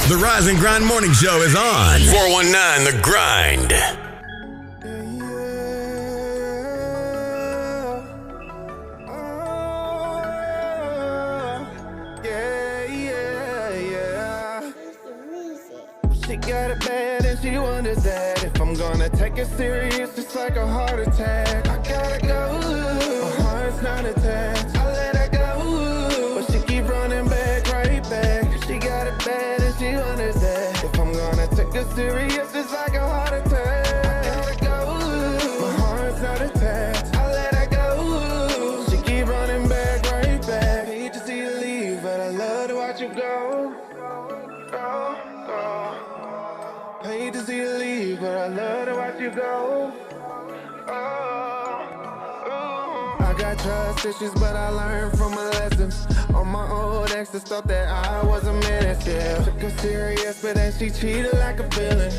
The Rise and Grind Morning Show is on. 419 The Grind. She got it bad and she wonders that if I'm gonna take it serious, it's like a heart attack. I gotta go, my heart's not attached. I let her go, but she keep running back, right back. She got it bad and she wonders that if I'm gonna take it serious, it's like a heart attack. I gotta go, my heart's not attached. I let her go, she keep running back, right back. Hate to see you leave, but I love to watch you go. Hate to see you leave, but I love to watch you go. I got trust issues, but I learned from my lessons. All my old exes thought that I was a menace, yeah. Took her serious, but then she cheated like a villain.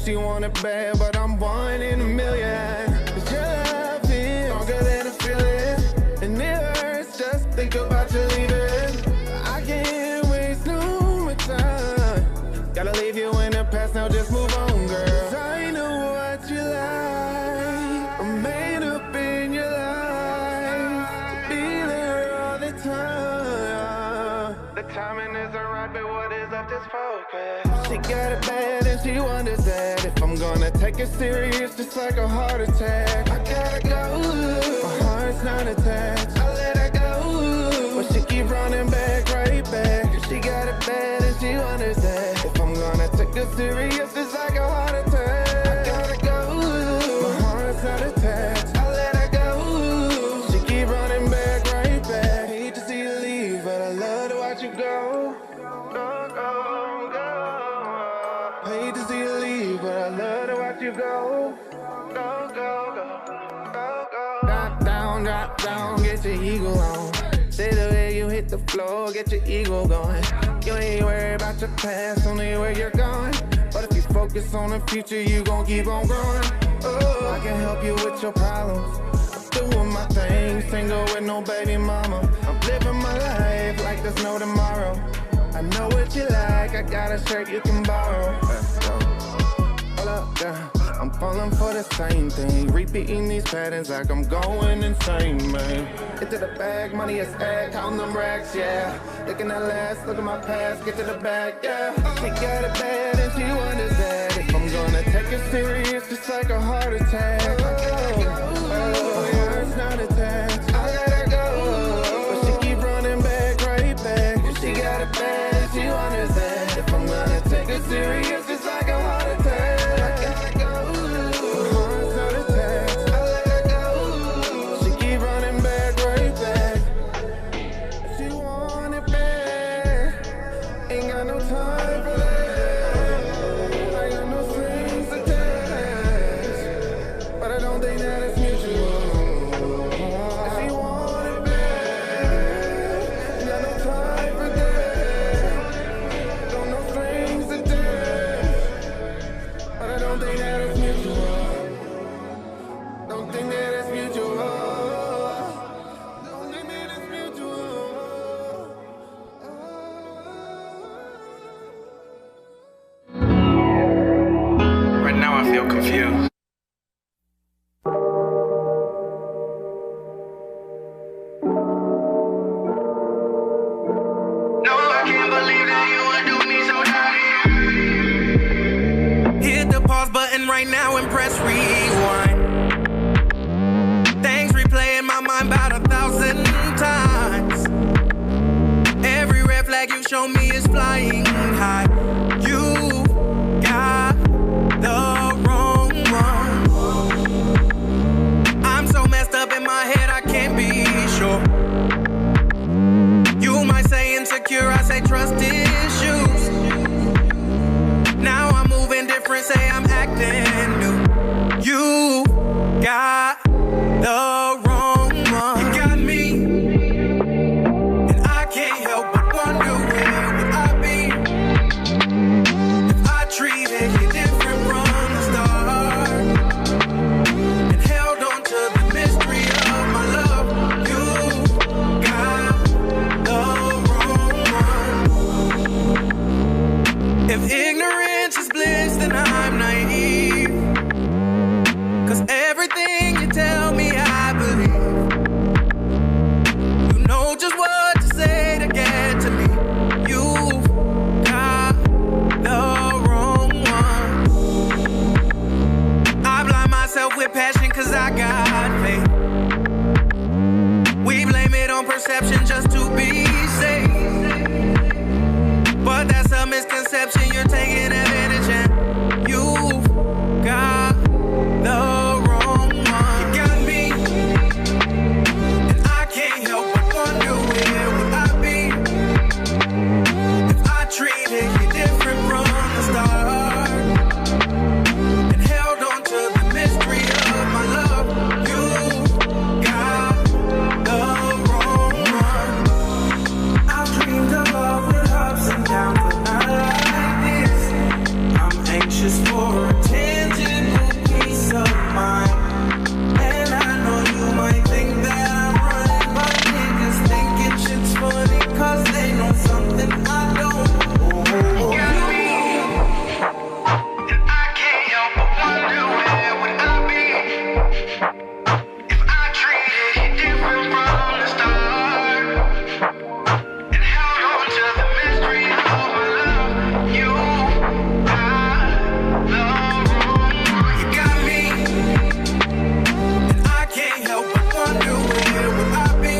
She wanted bad, but I'm one in a million. Cause your love is stronger than a feeling, and it hurts just think about you leaving. I can't waste no more time. Gotta leave you in the past, now just move on, girl. 'Cause I know what you like. I'm made up in your life to be there all the time. The timing isn't right, but what is left is focus. She got it bad and she wonders that if I'm gonna take it serious, just like a heart attack. I gotta go, my heart's not attached. I let her go, but she keep running back, right back. She got it bad and she wonders that if I'm gonna take it serious, it's like a heart attack. I gotta go, my heart's not attached. I let her go, she keep running back, right back. Hate to see you leave, but I love to watch you go. Go, go, go. Hate to see you leave, but I love to watch you go. Go, go, go, go, go. Drop down, get your ego on. Say the way you hit the floor, get your ego going. You ain't worried about your past, only where you're going. But if you focus on the future, you gon' keep on growing. Oh, I can help you with your problems. I'm doing my thing, single with no baby mama. I'm living my life like there's no tomorrow. I know what you like, I got a shirt you can borrow. Let's go. Hold up, yeah. I'm falling for the same thing, repeating these patterns like I'm going insane, man. Get to the bag, money is ag, counting them racks, yeah. Looking at last, look at my past, get to the bag, yeah. She got it bad and she wonders that if I'm gonna take it serious, it's like a heart attack. Oh, yeah, it's not attached. I let her go, but she keep running back, right back. She got it bad and she wonders that if I'm gonna take it serious, it's like a heart attack. Right now and press rewind. Things replay in my mind about 1,000 times. Every red flag you show me is flying high. You got the wrong one. I'm so messed up in my head I can't be sure. You might say insecure, I say trust issues. Now I'm moving different, say I'm acting new. You got the wrong one. You got me, and I can't help but wonder where would I be if I treated you different from the start and held on to the mystery of my love. You got the wrong one. If ignorance is bliss, then I'm naive. Cause everything you tell me, I believe. You know just what to say to get to me. You've got the wrong one. I blind myself with passion cause I got faith. We blame it on perception just to be safe. But that's a misconception, you're taking advantage and you've got the wrong one. You got me, and I can't help but wonder where would I be if I treated you different from the start and held on to the mystery of my love. You got the wrong one. I've dreamed of love with ups and downs, but not like this. I'm anxious for a tangible peace of mind, and I know you might think that I'm running, but niggas thinking shit's funny cause they know something I don't. You got me, and I can't help but wonder where would I be if I treated you different from the start and held on to the mystery of my love. You got the wrong one. You got me, and I can't help but wonder where would I be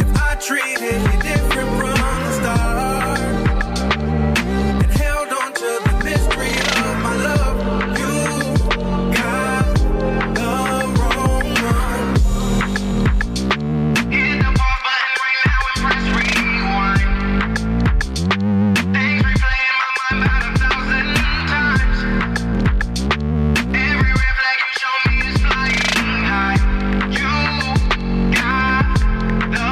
if I treated you different from the start and held on to the mystery of my love. You got the wrong one. Hit the pause button right now and press rewind. Things replay in my mind about 1,000 times. Every red flag you show me is flying high. You got the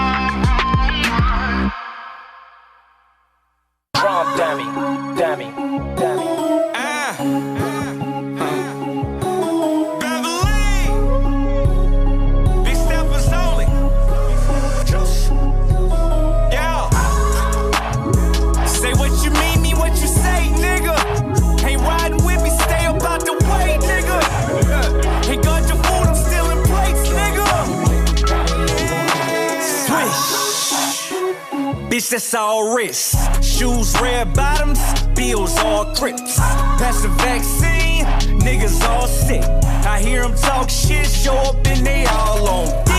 wrong one. Prom dummy, dummy, dummy. Beverly, big steppers only. Yeah. Say what you mean what you say, nigga. Ain't riding with me, stay about the way, nigga. Ain't got your food, I'm still in plates, nigga. Swish. Bitch, that's all wrist. Shoes, red bottoms, bills, all crips. Pass the vaccine, niggas all sick. I hear them talk shit, show up and they all on dick.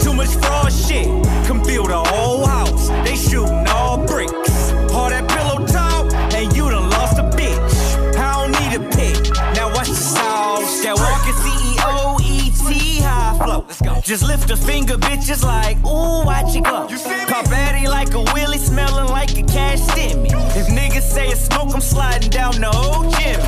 Too much fraud shit, can build a whole house. They shooting all bricks. All that pillow talk, and you done lost a bitch. I don't need a pick, now watch the sauce. That walking CEO, ET, high flow. Let's go. Just lift a finger, bitches like, ooh, watch it go. Pop Addy like a Willie, smelling like a cash stimmy. If niggas say it's smoke, I'm sliding down the old Jimmy.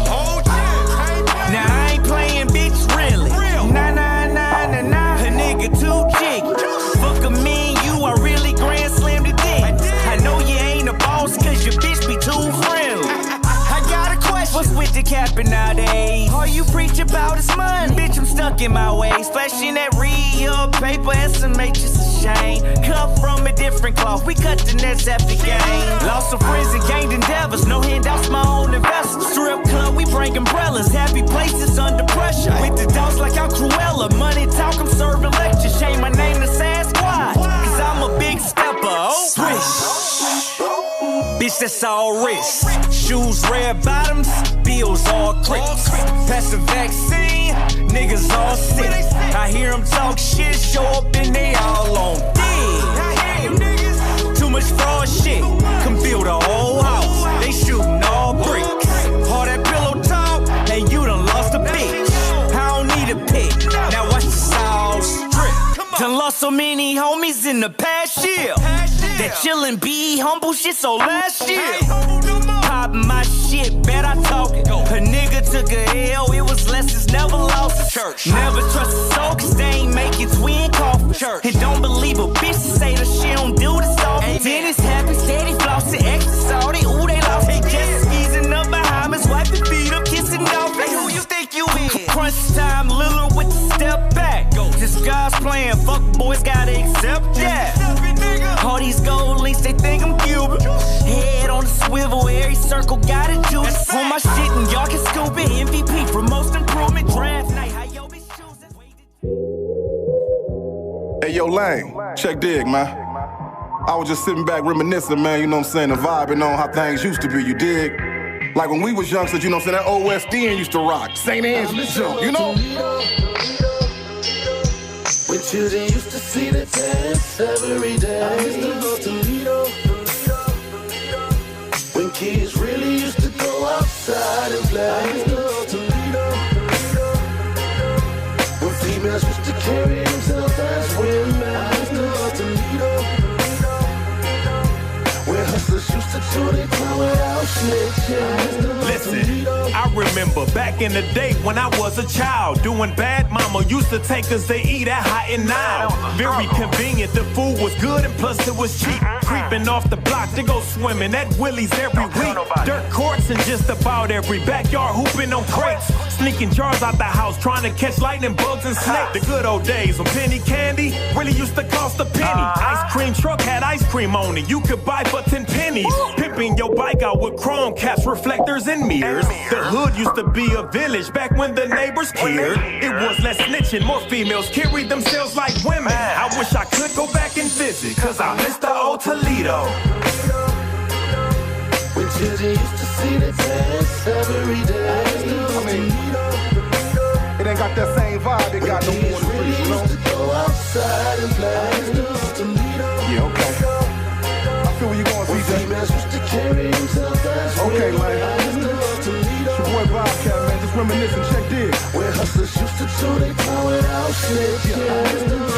Now I ain't playing, bitch, really. Nah, nah, nah, nah, nah. A nigga too jiggy. Fuck a me and you, I really grand slam the dick. I know you ain't a boss, cause your bitch be too friendly. I got a question. What's with the capping nowadays? All you preach about is money. Bitch, I'm stuck in my ways. Splashing that real paper, estimate just a shame. Cut from a different cloth, we cut the nets after game. Lost some friends and gained endeavors, no handouts, my own investors. Strip club, we bring umbrellas, happy places under pressure. With the dogs like I'm Cruella, money talk, I'm serving lectures. Change my name to Sasquatch, cause I'm a big stepper. Oh, swish. Bitch, that's all wrist. Shoes, red bottoms, bills, all crips. Pass the vaccine, niggas all sick. I hear them talk shit, show up and they all on dick. Too much fraud shit, can build a whole house. They shooting all bricks. All that pillow talk, and you done lost a bitch. I don't need a pick, now watch the sauce drip. Done lost so many homies in the past year. That chillin' be humble shit, so last year pop my shit, bet I talk it. A nigga took a L, it was less, it's never lost. Church. Never trust a soul, cause they ain't make it twin coffin. Church. And don't believe a bitch to say that she don't do this stuff. Then it's happy, steady flossing, extra salty, ooh, they lost. They just easing up behind us, wiping feet up, kissing off. Like who you think you is? Crunch time, Lillard with the step back. This guy's playing, fuck boys gotta accept that. All these gold links, they think I'm Cuban. circle, got it, juice. On my shit, and y'all can scoop it. MVP for most improvement. Draft night, how yo bitch chooses. Hey, yo, Lane, check dig, man. I was just sitting back reminiscing, man, you know what I'm saying, and vibing on how things used to be, you dig? Like when we was youngsters, you know what I'm saying, that OSDN used to rock. St. Angela's jump, you know? When children used to see the dance every day. I used to go to Toledo. When kids really used to go outside and play. I used to go to Toledo. When females used to carry themselves as women. I used to go to Toledo. Where hustlers used to do their time without snitching. Listen, I remember back in the day when I was a child, doing bad, mama used to take us to eat at Hot and Now. Very convenient, the food was good and plus it was cheap. Creeping off the block to go swimming at Willie's every week. Dirt courts in just about every backyard, hooping on crates. Sneaking jars out the house, trying to catch lightning bugs and snakes. The good old days when penny candy really used to cost a penny. Ice cream truck had ice cream on it, you could buy for 10 pennies. Pimping your bike out with chrome caps, reflectors, and mirrors. The hood used to be a village back when the neighbors cared. It was less snitching, more females carried themselves like women. I wish I could go back and visit, cause I miss the old Toledo. When children used to see the dance every day. I mean, it ain't got that same vibe it got no more in the streets, you know? Used to go outside and play. Yeah, okay. I feel where you going, CJ. Females used to carry themselves as okay, women. man. It's your boy Bobcat, man. Just reminiscing, check this. Where hustlers used to do their time without snitching.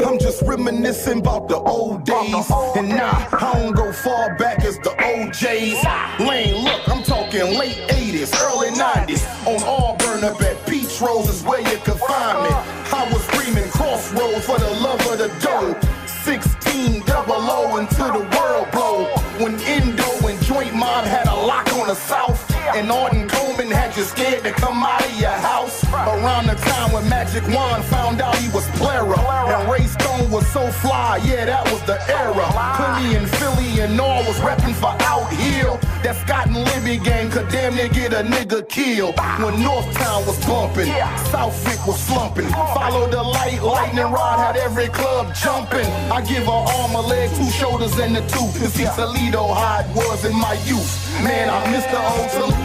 I'm just reminiscing about the old days. And nah, I don't go far back as the OJs. Lane, look, I'm talking late 80s, early 90s. On Auburn up at Peach Rose is where you could find me. I was screaming crossroads for the love of the dough. 16 double O until the world blow. When Indo and Joint Mob had a lock on the South. And Arden Coleman had you scared to come out of your house. Around the time when Magic Wand found out he was Plera. And Ray Stone was so fly, yeah, that was the era. Philly and Philly and all was reppin' for Out Hill. That Scott and Libby gang could damn near get a nigga killed. When Northtown was bumpin', Southwick was slumpin'. Follow the light, lightning rod had every club jumpin'. I give her arm, a leg, 2 shoulders, and a tooth. To see Toledo how it was in my youth. Man, I miss the old Toledo.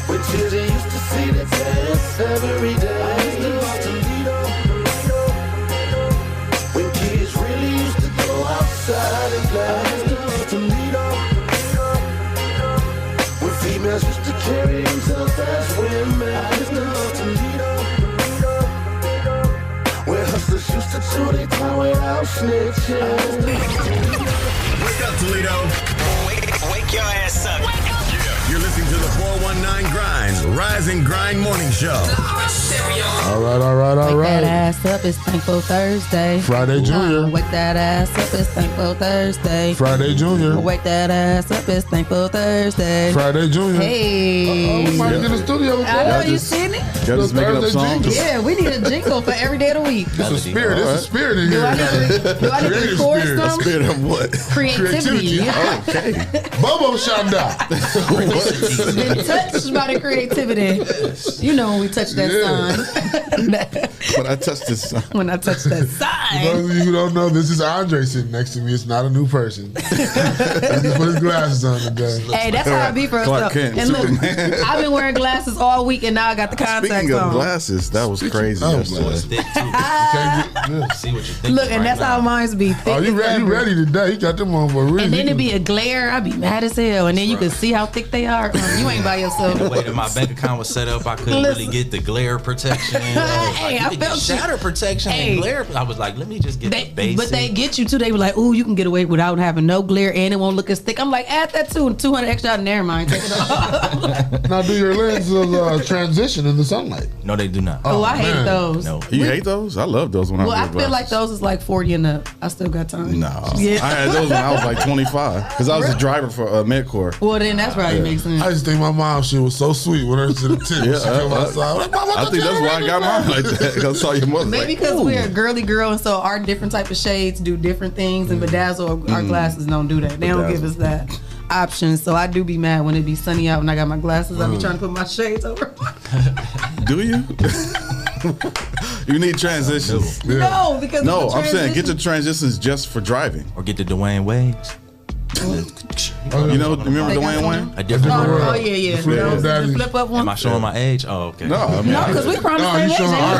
When children used to see the dance every day. When kids really used to go outside and play. When females used to carry themselves as women. Where hustlers used to do their time without snitching. Wake up, Toledo. Wake your ass up. Wake up. You're listening to the 419 Grinds Rise and Grind Morning Show. All right. Wake that ass up, it's Thankful Thursday. Friday Junior. Wake that ass up, it's Thankful Thursday. Friday Junior. Wake that ass up, it's Thankful Thursday. Friday Junior. Hey. We might get in the studio with I know, that. you seen it? Y'all just making up songs? Yeah, we need a jingle for every day of the week. It's a spirit. It's a spirit in here. Do I need to record some? Spirit of what? Creativity. Okay. Bobo Shanda. Been touched by the creativity. You know when we touch that sign. When I touch this sign. When I touch that sign. For those of you who don't know, this is Andre sitting next to me. It's not a new person. He just put his glasses on today. Hey, that's how it be for us. Clark Kent, And look, Superman. I've been wearing glasses all week, and now I got the contacts Speaking of on. glasses, that was crazy. yesterday. See what you think. Look, and that's how mine's be. Thick Oh, you ready today? You got them on for a reason. And then it'd be a glare. I'd be mad as hell. And then you can see how thick they are. You ain't by yourself. The way that my bank account was set up, I couldn't really get the glare protection. Hey, I felt felt shatter protection and glare. I was like, let me just get the basic. But they get you too. They were like, ooh, you can get away without having no glare and it won't look as thick. I'm like, add that too. 200 extra. Never mind. Take it off. Now, do your lenses transition in the sunlight? No, they do not. Oh, I hate those. No. You hate those? I love those when I wear Well, I glasses. feel like those is like 40 and up. I still got time. No. Yeah. I had those when I was like 25 because I was a driver for Medcorp. Well, then that's right. Yeah, makes sense. I just think my mom shit was so sweet when her to the tip. Yeah, she come outside. Like, Mom, I think that's why I got mine like that. Because I saw your mother. Maybe because we're a girly girl, and so our different type of shades do different things, and bedazzle, our glasses don't do that. They don't give us that option. So I do be mad when it be sunny out and I got my glasses. I be trying to put my shades over. Do you? You need transitions. No, because no, I'm saying get the transitions just for driving, or get the Dwayne Waves. You know, remember Dwayne Wayne? A different world. Oh yeah. The flip up one. Am I showing my age? Oh, okay. No, because we from the same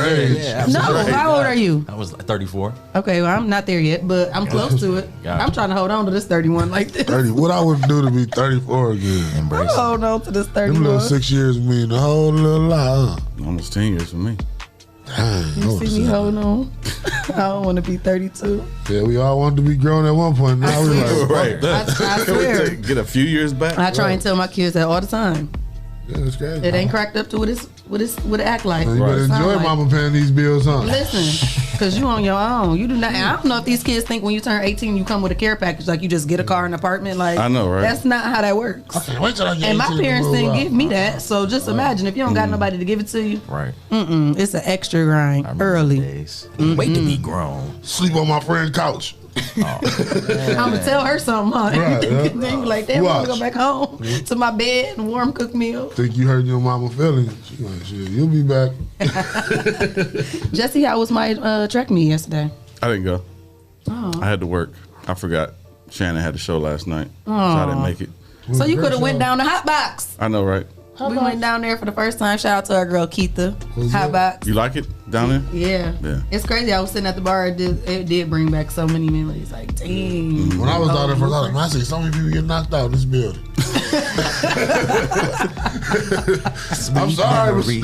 age. Yeah, no, how old are you? I was 34. Okay, well, I'm not there yet, but I'm close to it. I'm trying to hold on to this 31 like this. 30. What I would do to be 34 again? Embrace. Hold on to this 31. Them little 6 years mean a whole little lot. Almost 10 years for me. You see me holding on? I don't want to be 32. Yeah, we all wanted to be grown at one point. Now we like, right. I swear. Get a few years back. I try and tell my kids that all the time. Yeah, that's crazy. It ain't cracked up to what it act like. You better enjoy mama paying these bills, huh? Listen, because you on your own. You do not. I don't know if these kids think when you turn 18 you come with a care package, like you just get a car and apartment. Like I know, right? That's not how that works. Okay, wait till I get and my 18 parents to move didn't out. give me that. So just imagine if you don't got nobody to give it to you. Right. It's an extra grind early. Wait to be grown. Sleep on my friend's couch. I'm gonna tell her something, huh? Right, yeah. Then you be like, damn, I'm gonna go Watch. back home to my bed and warm cooked meal. Think you hurt your mama feelings? She like, shit, you'll be back. Jesse, how was my track meet yesterday? I didn't go. Oh. I had to work. I forgot. Shannon had a show last night, so I didn't make it. So you could have went down to HOTBOX. I know, right? We went down there for the first time. Shout out to our girl Keitha. HOTBOX. You like it down there? Yeah. It's crazy. I was sitting at the bar. It did bring back so many memories. Like, dang. When I was down there for a lot, I see so many people get knocked out in this building. I'm sorry.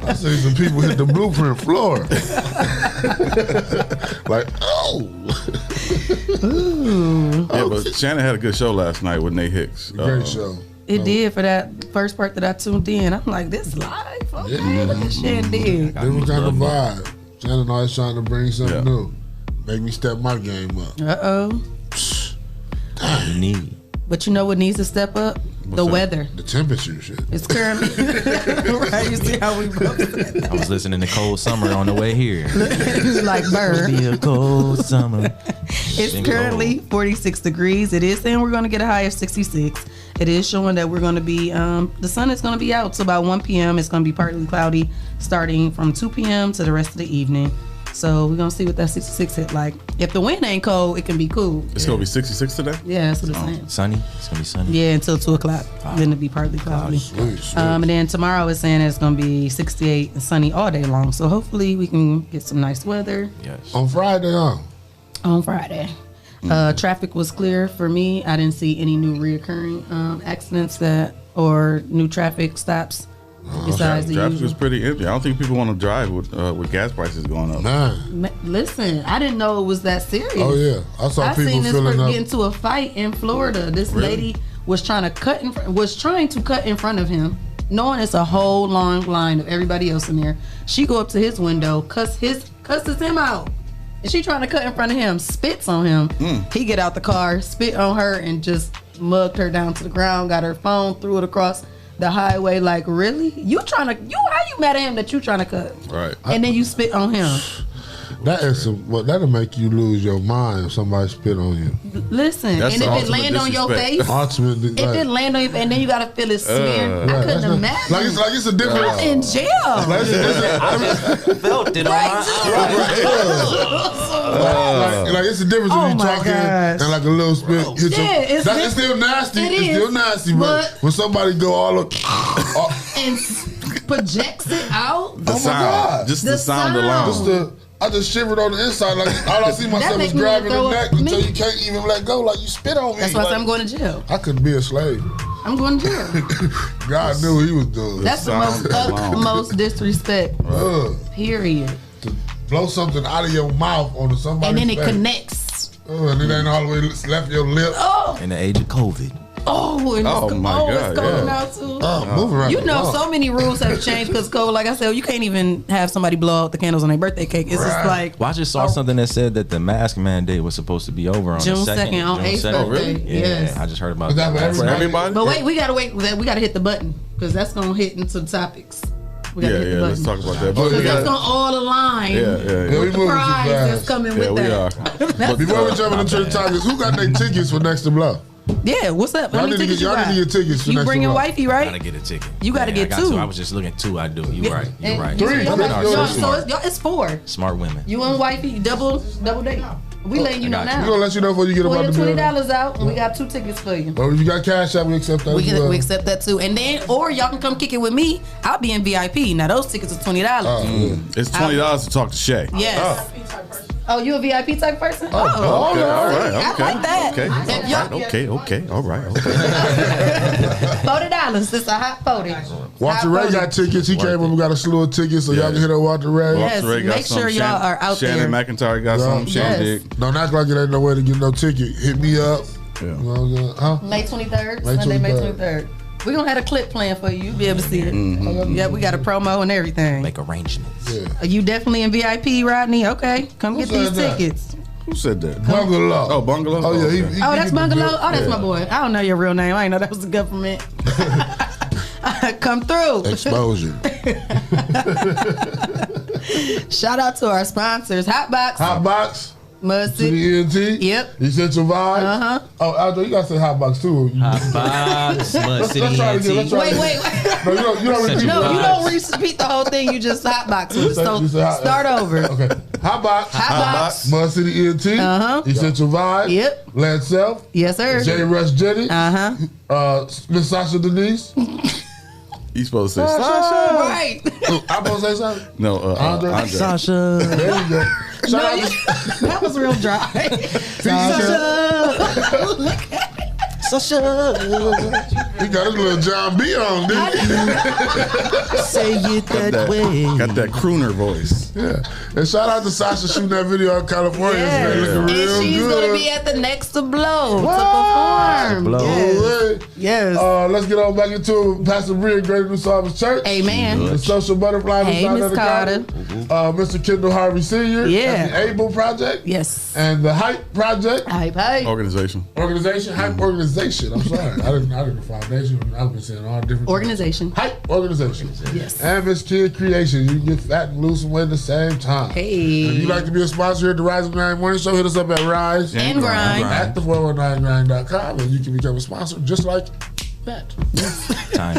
I see some people hit the blueprint floor. Like, oh. Yeah, but Shannon had a good show last night with Nate Hicks. Great show. It did for that first part that I tuned in. I'm like, this live? Okay, look at Shannon did. Different kind of vibe. Shannon always trying to bring something new. Make me step my game up. Uh-oh. You need. But you know what needs to step up? The weather. The temperature shit. It's currently right. You see how we both. I was listening to Cold Summer on the way here. Like bird. It'll be a cold summer. It's currently 46 degrees. It is saying we're going to get a high of 66. It is showing that we're going to be, the sun is going to be out. So about 1 p.m. it's going to be partly cloudy starting from 2 p.m. to the rest of the evening. So we're going to see what that 66 hit like. If the wind ain't cold, it can be cool. It's going to be 66 today? Yeah, that's what it's saying. Sunny? It's going to be sunny? Yeah, until 2 o'clock. Then it'll be partly cloudy. And then tomorrow it's saying it's going to be 68 and sunny all day long. So hopefully we can get some nice weather. Yes. On Friday, huh? On Friday. Traffic was clear for me. I didn't see any new reoccurring accidents or new traffic stops. Besides the traffic usual. was pretty empty. I don't think people want to drive with gas prices going up. Listen, I didn't know it was that serious. Oh yeah, I saw people seen this filling up. get into a fight in Florida. This lady was trying to cut in front of him, knowing it's a whole long line of everybody else in there. She go up to his window, cusses him out. And she trying to cut in front of him, spits on him. He get out the car, spit on her, and just mugged her down to the ground, got her phone, threw it across the highway. Like, really? How you mad at him that you trying to cut? Right. And then you spit on him. That'll make you lose your mind if somebody spit on you. Listen, That's and the if it ultimate land on your face, Ultimately, if it land on your face, and then you gotta feel it smear. I couldn't imagine. Like it's a different. I'm in jail. Felt it Like it's a difference when you talking and like a little spit hit your. It's still nasty. It's still nasty, but when somebody go all up and projects it out. The sound, just the sound alone. I just shivered on the inside. Like all I see myself is grabbing the neck until you can't even let go. Like you spit on me. That's why I'm going to jail. I couldn't be a slave. I'm going to jail. God knew what he was doing. That's the most disrespect. Period. To blow something out of your mouth onto somebody's and then it face. connects. And it ain't all the way left your lip. In the age of COVID. Oh, and Oh, my God, it's cold yeah. now too. Moving right You know, along. so many rules have changed because cold. Like I said, you can't even have somebody blow out the candles on their birthday cake. It's just like. Well, I just saw something that said that the mask mandate was supposed to be over on June the 2nd. on June 8th 2nd. birthday. Yeah, Yes. I just heard about Is that that. for everybody? But wait, we gotta wait. We gotta hit the button because that's gonna hit into the topics. We gotta hit the button. Let's talk about that. But Because that's gonna all align. Yeah. Yeah, we With the moving too prize fast. that's coming Yeah, with we that. are. But before we jump into the topics, who got their tickets for Next to Blow? Yeah, what's up? How Y'all many need to tickets get you got? your tickets for You Next bring to your Blow. wifey, Gotta right? get a ticket. You gotta I get got two. to. I was just looking at 2. I do. You right. You And- right. Three. Y'all Three. got- Yo, y'all- smart. so it's 4. Smart women. You and wifey double date. We letting you know I got you. We're now. gonna let you know before you get Pull about your the building. $20 out, and we got 2 tickets for you. But if you got cash out, we accept that as well. We accept that too. And then, or y'all can come kick it with me. I'll be in VIP. Now those tickets are $20. It's $20 to talk to Shae. Yes. Oh, you a VIP type person? Okay, all right, I okay. like that. Okay, If y'all- okay, all right, okay. $40. It's a hot 40. Walter Hot Ray 40. got tickets. He came up and got a slew of tickets, so y'all can hit up Walter Ray. Yes, Walter Ray got make some. sure y'all are out Shannon there. McIntyre got some. Yeah. Shannon Yes. Dick. Don't act like it ain't no way to get no ticket. Hit me up. Yeah. You know what I'm saying? Huh? May 23rd, May Sunday, May 23rd. 23rd. We're going to have a clip plan for you. You'll be able to see it. Yeah, we got a promo and everything. Make arrangements. Yeah. Are you definitely in VIP, Rodney? Okay, come get these said that? tickets. Who said that? Bungalow. Oh, Bungalow? Oh, yeah. Okay. He Oh, that's get the Bungalow? bill. Oh, that's Yeah. my boy. I don't know your real name. I didn't know that was the government. Come through. Exposure. Shout out to our sponsors, HOTBOX, Hotbox. Mud To City. the ENT. Yep. Essential Vibes. Uh-huh. Oh, Aldo, you gotta say Hotbox too. HOTBOX, Mud Let's City try it again. Let's ENT. try it Wait, again. wait. No, you don't repeat No, it. you don't repeat the whole thing. You just HOTBOX with it. So You say hot- start over. Okay. Hotbox. HOTBOX. Mud City ENT. Uh-huh. Essential Vibes. Yep. Lance Self. Yes, sir. J. Rush Jennings. Uh-huh. Miss Sasha Denise. You supposed to say Sasha. Right. I'm supposed to say something? No, Andre. Andre. Sasha. There you go. Shout No, out you, to that was real dry. Sasha. he got his little John B on, didn't he? Say it that way. Got that crooner voice. Yeah. And shout out to Sasha shooting that video in California. Yes. It's looking And real she's good. going to be at the Next to Blow to perform. Blow. Yes. Yes. Let's get on back into it. Pastor Bria, Greater New Psalmist Church. Amen. The Social Butterfly. Hey, Design Miss of the Carter. Garden. Mr. Kendall Harvey Sr. Yeah. And the Able Project. Yes. And the Hype Project. Hype. Organization. Hype Organization. I'm sorry. I didn't foundation. I've been saying all different Organization. Hype Organization. Yes. And Miss Kid Creation. You can get fat and lose some weight at the same time. Hey. If you'd like to be a sponsor here at the Rise and Grind Morning Show, hit us up at Rise And Grind. at the419grind.com and you can become a sponsor just like that.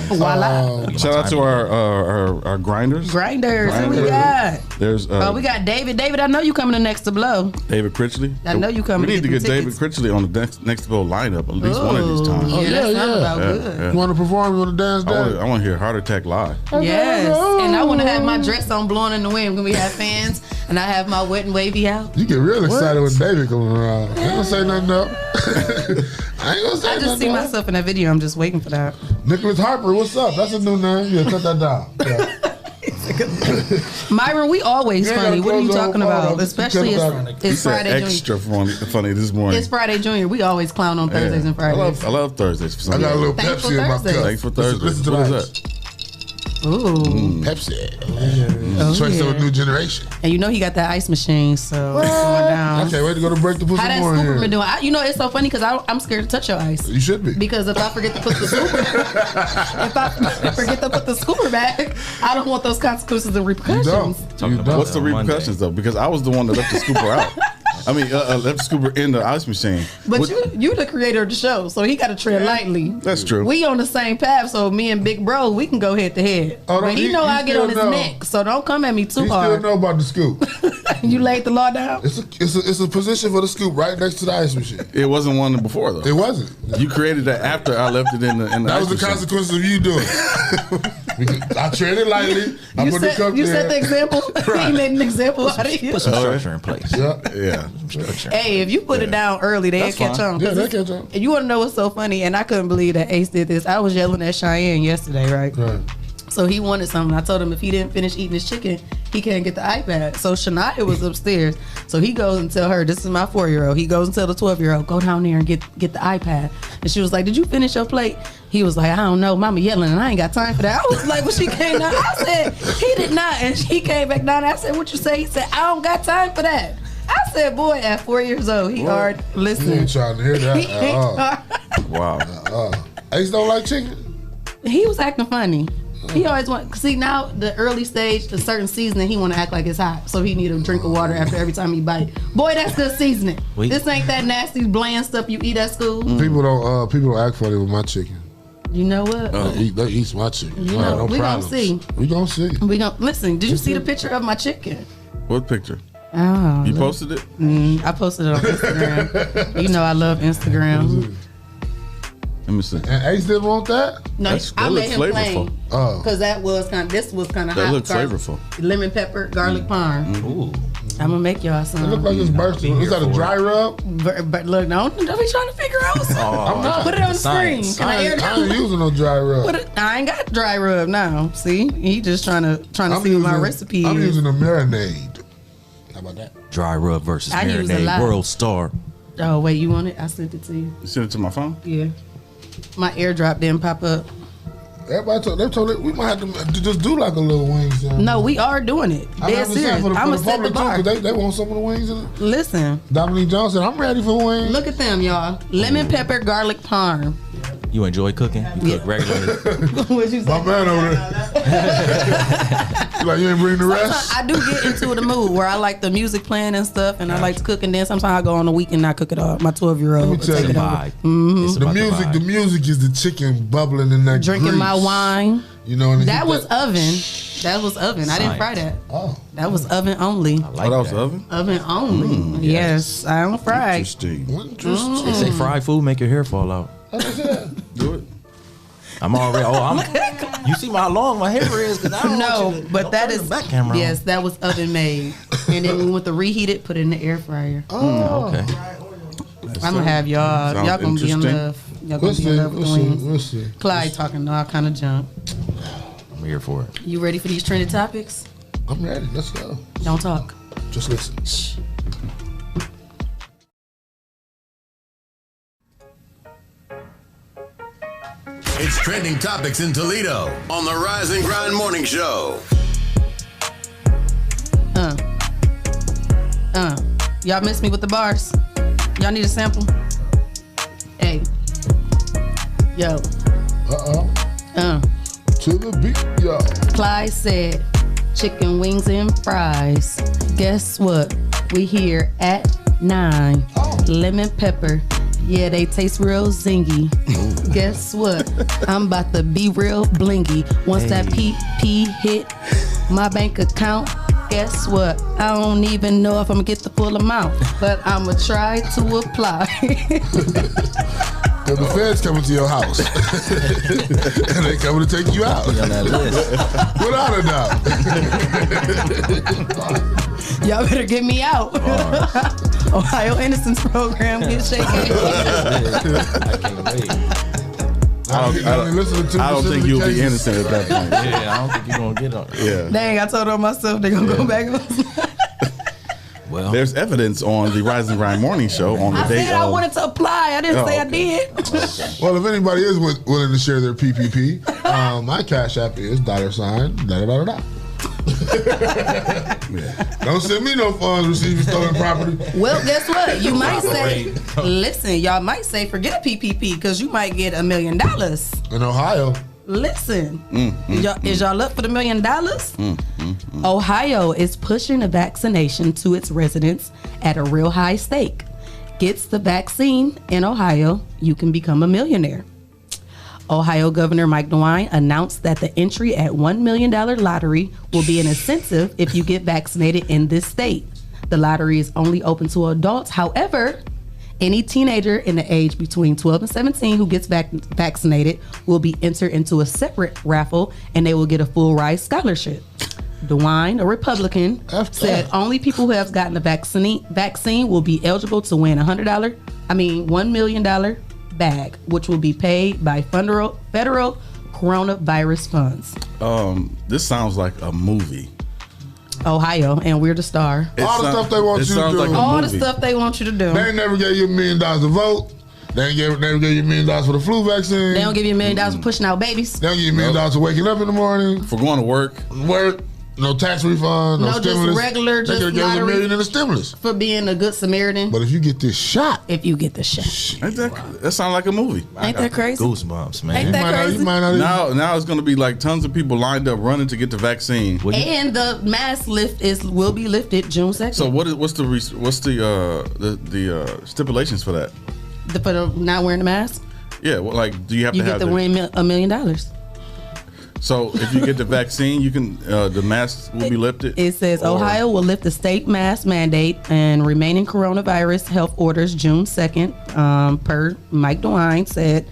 Voila. Shout out to our grinders. Grinders. Who we got? There's we got David. David, I know you coming to Next to Blow. David Critchley. I know you coming We to need to get get them David tickets. Critchley on the next Blow lineup at least one of these times. Yeah, that sounds about Yeah, good. yeah. You want to perform? You want to dance? I want to hear Heart Attack live. Yes. And I want to have my dress on blowing in the wind when we have fans. And I have my wet and wavy out. You get real excited when David comes around. I ain't gonna say nothing up. I ain't gonna say I just see nothing. myself in that video. I'm just waiting for that. Nicholas Harper, what's up? That's a new name. Yeah, cut that down. Yeah. Myron, we always You ain't funny. gotta What are you close the talking whole about? phone. Especially He He it's said Friday Junior. extra funny this morning. It's Friday Junior. We always clown on Thursdays and Fridays. I love Thursdays. For some I got a reason. little Thankful Pepsi in my Thursdays. cup. Thanks for Thursdays. Listen to What that. is that? Ooh. Pepsi. Oh, Choice of yeah. a new generation. And you know he got that ice machine, so it's going down. I can't wait to go to break to put How some that more in scooper here. been doing? It's so funny because I'm scared to touch your ice. You should be. Because if I forget to put the scooper, if I forget to put the scooper back, I don't want those consequences and repercussions. You don't. What's the repercussions though? Because I was the one that left the scooper out. I mean, left the scooper in the ice machine. But you the creator of the show, so he got to tread lightly. That's true. We on the same path, so me and Big Bro, we can go head to head. Oh, no, But he he- know he I get still on his know. neck, so don't come at me too You still hard. know about the scoop. You laid the law down. It's a position for the scoop right next to the ice machine. It wasn't one before though. It wasn't. You created that after I left it in the. That ice was the machine. consequence of you doing it. Because I treaded lightly. I You put the set, cup you there. set the example. Right. He made an example out of you. Put some structure in place. Yeah. Yeah. Structure. Hey, if you put it down early, they'll That's catch fine. on. Yeah, 'Cause they it's- catch on. And you want to know what's so funny? And I couldn't believe that Ace did this. I was yelling at Cheyenne yesterday, right? Right. So he wanted something. I told him if he didn't finish eating his chicken, he can't get the iPad. So Shania was upstairs. So he goes and tell her, this is my 4-year-old. He goes and tell the 12-year-old, go down there and get the iPad. And she was like, did you finish your plate? He was like, I don't know. Mama yelling and I ain't got time for that. I was like, when she came down, I said, he did not. And she came back down. I said, what you say? He said, I don't got time for that. I said, boy, at 4 years old, he already listening. He ain't trying to hear that. Wow. Ace don't like chicken? He was acting funny. He always want, see now the early stage, the certain seasoning, he want to act like it's hot. So he need a drink of water after every time he bite. Boy, that's good seasoning. This ain't that nasty bland stuff you eat at school. People don't act funny with my chicken. You know what? They eat my chicken. You know, no we problems. gonna see. We gonna see. We gonna listen. Did you see the picture of my chicken? What picture? Oh, you posted it? I posted it on Instagram. You know I love Instagram. Let me see. And Ace didn't want that? No, I made him flavorful. plain. Because this was kind of hot. That looks flavorful. Lemon pepper, garlic parm. Ooh. I'm gonna make y'all some. It look like it's bursting. Is that a dry rub? But look, don't be trying to figure out. I'm not. Put it on the screen. Can I air I ain't using no dry rub. I ain't got dry rub now. See, he just trying to see what my recipe is. I'm using a marinade. How about that? Dry rub versus I use a lot. marinade. World star. Oh wait, you want it? I sent it to you. You sent it to my phone? Yeah. My airdrop didn't pop up. Everybody told it we might have to just do like a little wings. No, we are doing it. Dead serious. I'm gonna set the bar. They want some of the wings in it. Listen, Dominique Johnson, I'm ready for wings. Look at them, y'all. Lemon pepper, garlic parm. You enjoy cooking? You cook regularly? What you say? My man over there. Like you ain't bring the rest? Sometimes I do get into the mood where I like the music playing and stuff, and I like to cook, and then sometimes I go on the weekend and I cook it all. My 12-year-old. Let me tell you, the music is the chicken bubbling in that drinking grease. my wine. You know, and that was oven. That was oven. I didn't fry that. Oh, that was oven only. That was oven? Oven only. Yes, I don't fry. Interesting. They say fried food make your hair fall out. Do it. I'm already. You see how long my hair is? Cause I don't want you to, but that is back camera. Yes, that was oven made, and then we went to reheat it, put it in the air fryer. Oh, okay. I'm gonna have y'all. Y'all gonna be in love. Y'all gonna be in love with the wings. We'll see. Clyde talking all kind of junk. I'm here for it. You ready for these trending topics? I'm ready. Let's go. Don't talk. Just listen. Shh. It's trending topics in Toledo on the Rise and Grind Morning Show. Y'all miss me with the bars? Y'all need a sample? Hey. Yo. To the beat, yo. Clyde said, chicken wings and fries. Guess what? We here at 9. Lemon pepper. Yeah, they taste real zingy. Guess what? I'm about to be real blingy. Once that PP hit my bank account, guess what? I don't even know if I'm gonna get the full amount, but I'm gonna try to apply. The feds coming to your house. And they coming to take you out. On that list. Without a doubt. Y'all better get me out. Ohio Innocence Program, get shaken. I can't wait. I don't think you'll be innocent at that point. Yeah, I don't think you're gonna get on. Yeah. Dang, I told on myself they're gonna go back on. Well, there's evidence on the Rise and Grind Morning Show on the I day said I wanted to apply. I didn't say I did. Well, if anybody is willing to share their PPP, my Cash App is $. Don't send me no funds receiving stolen property. Well, guess what? You might say, listen, y'all might say forget a PPP because you might get $1 million. In Ohio. Listen, is y'all up for the $1 million? Ohio is pushing a vaccination to its residents at a real high stake. Gets the vaccine in Ohio, you can become a millionaire. Ohio Governor Mike DeWine announced that the entry at $1 million lottery will be an incentive if you get vaccinated in this state. The lottery is only open to adults. However, any teenager in the age between 12 and 17 who gets vaccinated will be entered into a separate raffle and they will get a full ride scholarship. DeWine, a Republican, said only people who have gotten the vaccine will be eligible to win $1 million bag, which will be paid by federal coronavirus funds. This sounds like a movie. Ohio, and we're the star. All the stuff they want you to do. All the stuff they want you to do. They ain't never gave you $1 million to vote. They give you $1 million for the flu vaccine. They don't give you $1 million for pushing out babies. They don't give you $1 million for waking up in the morning. For going to work. No tax refund, no stimulus. Just regular, they just give $1 lottery million in the stimulus. for being a good Samaritan. But if you get this shot. Ain't that sounds like a movie. Ain't that crazy? Goosebumps, man. Ain't that crazy? Now it's going to be like tons of people lined up running to get the vaccine. And the mask will be lifted June 2nd. So what's the stipulations for that? For the not wearing the mask? Yeah, well, like do you have to have to win $1 million. So if you get the vaccine, you can the mask will be lifted. It says Ohio will lift the state mask mandate and remaining coronavirus health orders June 2nd, per Mike DeWine said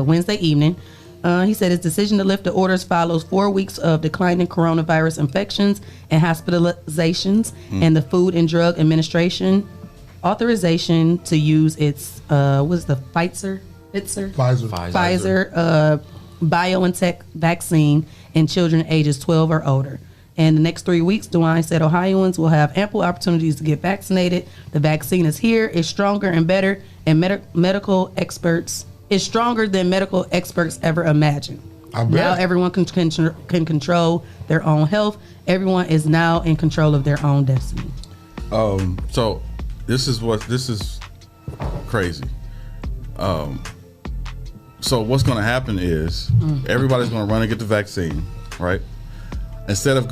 Wednesday evening. He said his decision to lift the orders follows 4 weeks of declining coronavirus infections and hospitalizations, and the Food and Drug Administration authorization to use its Pfizer BioNTech vaccine in children ages 12 or older. In the next 3 weeks, DeWine said Ohioans will have ample opportunities to get vaccinated. The vaccine is here, it's stronger and better, and medical experts is stronger than medical experts ever imagined. Now everyone can control their own health. Everyone is now in control of their own destiny. So this is crazy. So what's going to happen is everybody's going to run and get the vaccine, right? Instead of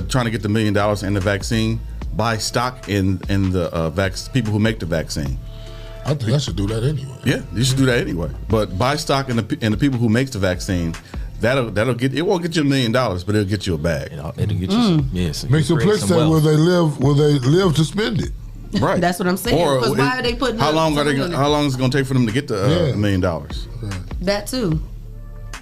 trying to get the $1 million in the vaccine, buy stock in the people who make the vaccine. I think I should do that anyway. Yeah, you should do that anyway. But buy stock in the people who makes the vaccine. That'll get. It won't get you $1 million, but it'll get you a bag. It'll get you. Yes. Makes a place that where they live to spend it. Right. That's what I'm saying. Because why are they putting? How long is it going to take for them to get the $1 million? That too.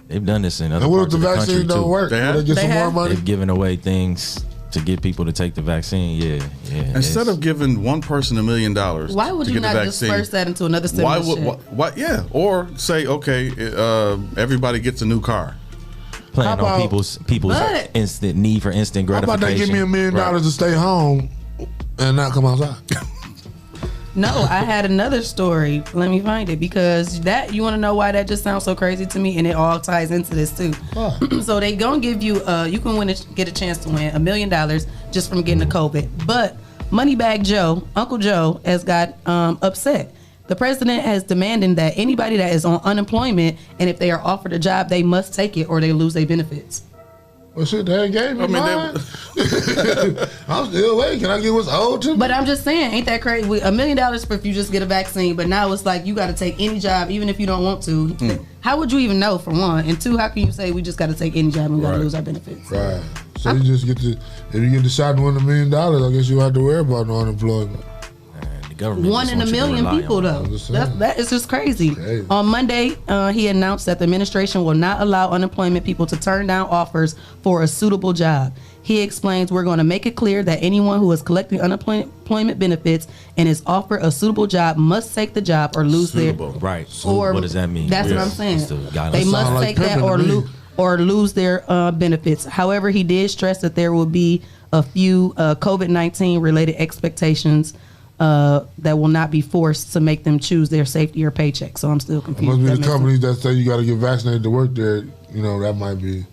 They've done this in other and what parts if the of the vaccine country don't too. work? They get some more money. They've given away things to get people to take the vaccine. Yeah. Instead of giving one person $1 million, why would you not disperse that into another stimulus? Why? Yeah. Or say, okay, everybody gets a new car. Playing on people's instant need for instant gratification. How about they give me $1 million to stay home and not come outside? No, I had another story. Let me find it, because you want to know why that just sounds so crazy to me, and it all ties into this too. So they gonna give you you can get a chance to win $1 million just from getting the COVID. But Moneybag Joe, Uncle Joe, has got upset. The president has demanded that anybody that is on unemployment, and if they are offered a job, they must take it or they lose their benefits. Well, shit, they ain't gave me mine. I'm still waiting. Can I get what's owed to me? But I'm just saying, ain't that crazy? $1 million for if you just get a vaccine, but now it's like you got to take any job, even if you don't want to. How would you even know, for one? And two, how can you say we just got to take any job and we got to lose our benefits? Right. So you just if you get the shot and win $1 million, I guess you don't have to worry about no unemployment. One in a million people, though. That is just crazy. On Monday, he announced that the administration will not allow unemployment people to turn down offers for a suitable job. He explains, we're going to make it clear that anyone who is collecting unemployment benefits and is offered a suitable job must take the job or lose their... Right. Or, what does that mean? That's what I'm saying. They must take that or lose their benefits. However, he did stress that there will be a few COVID-19 related expectations that will not be forced to make them choose their safety or paycheck. So I'm still confused. It must be the companies that say you got to get vaccinated to work there. You know, that might be.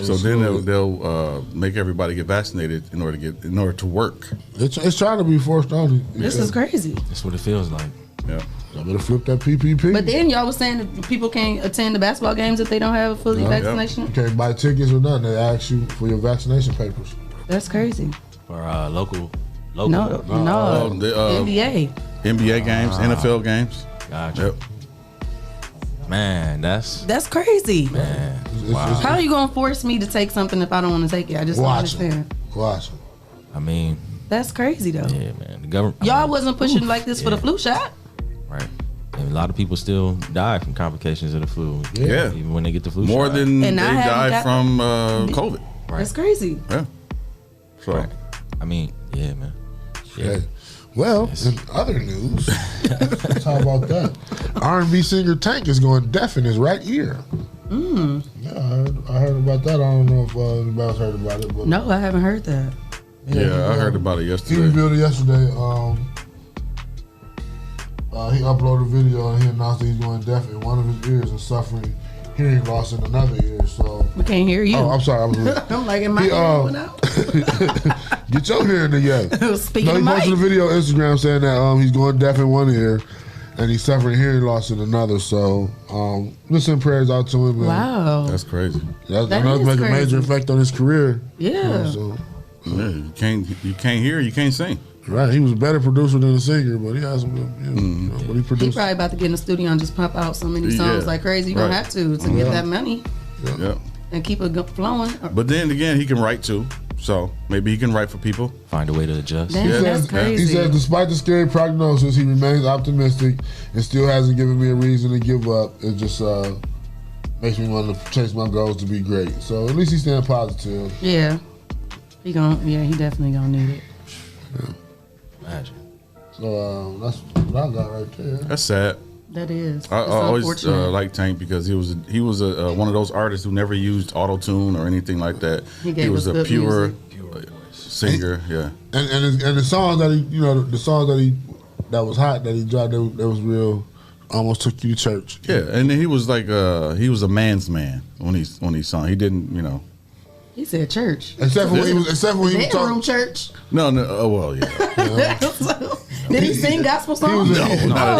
So then they'll make everybody get vaccinated in order to work. It's trying to be forced on you. This is crazy. That's what it feels like. Yeah. I'm gonna flip that PPP. But then y'all was saying that people can't attend the basketball games if they don't have a fully vaccination. You can't buy tickets or nothing. They ask you for your vaccination papers. That's crazy. For local. No, NBA games, NFL games. Gotcha. Yep. Man, that's crazy. Man, wow. How are you gonna force me to take something if I don't want to take it? I just don't understand. Watch. I mean, that's crazy though. Yeah, man. The government. Y'all wasn't pushing like this for the flu shot. Right. And a lot of people still die from complications of the flu. Yeah. Even when they get the flu more shot. than they die from COVID. Right. That's crazy. Yeah. So, right. I mean, yeah, man. Yeah. Well, in other news, let's talk about that. R&B singer Tank is going deaf in his right ear. Yeah, I heard about that. I don't know if anybody else heard about it. But no, I haven't heard that. Yeah, I heard about it yesterday. He revealed it yesterday. He uploaded a video and he announced that he's going deaf in one of his ears and suffering hearing loss in another ear. So we can't hear you. Oh, I'm sorry. I was I'm like, am I going out? Get your hearing together. Speaking he posted a video on Instagram saying that he's going deaf in one ear and he's suffering hearing loss in another. So listen, prayers out to him. Man. Wow, that's crazy. That's make a major effect on his career. Yeah. You can't hear, you can't sing. Right, he was a better producer than a singer, but he has some. But he produced. He probably about to get in the studio and just pump out so many songs like crazy. You don't have to get that money. Yeah. And keep it flowing. But then again, he can write too, so maybe he can write for people. Find a way to adjust. That's crazy. He says, despite the scary prognosis, he remains optimistic and still hasn't given me a reason to give up. It just makes me want to chase my goals to be great. So at least he's staying positive. Yeah, he definitely gonna need it. Yeah. Imagine. So that's what I got right there. That's sad. That is. I always liked Tank because he was one of those artists who never used auto-tune or anything like that. He was a pure singer. Yeah. And the songs that that was hot that he dropped that was real. Almost took you to church. Yeah, and he was like he was a man's man when he sung. He didn't, He said church. Except when he was bedroom church. No. Oh well, yeah. Did he sing gospel songs? No,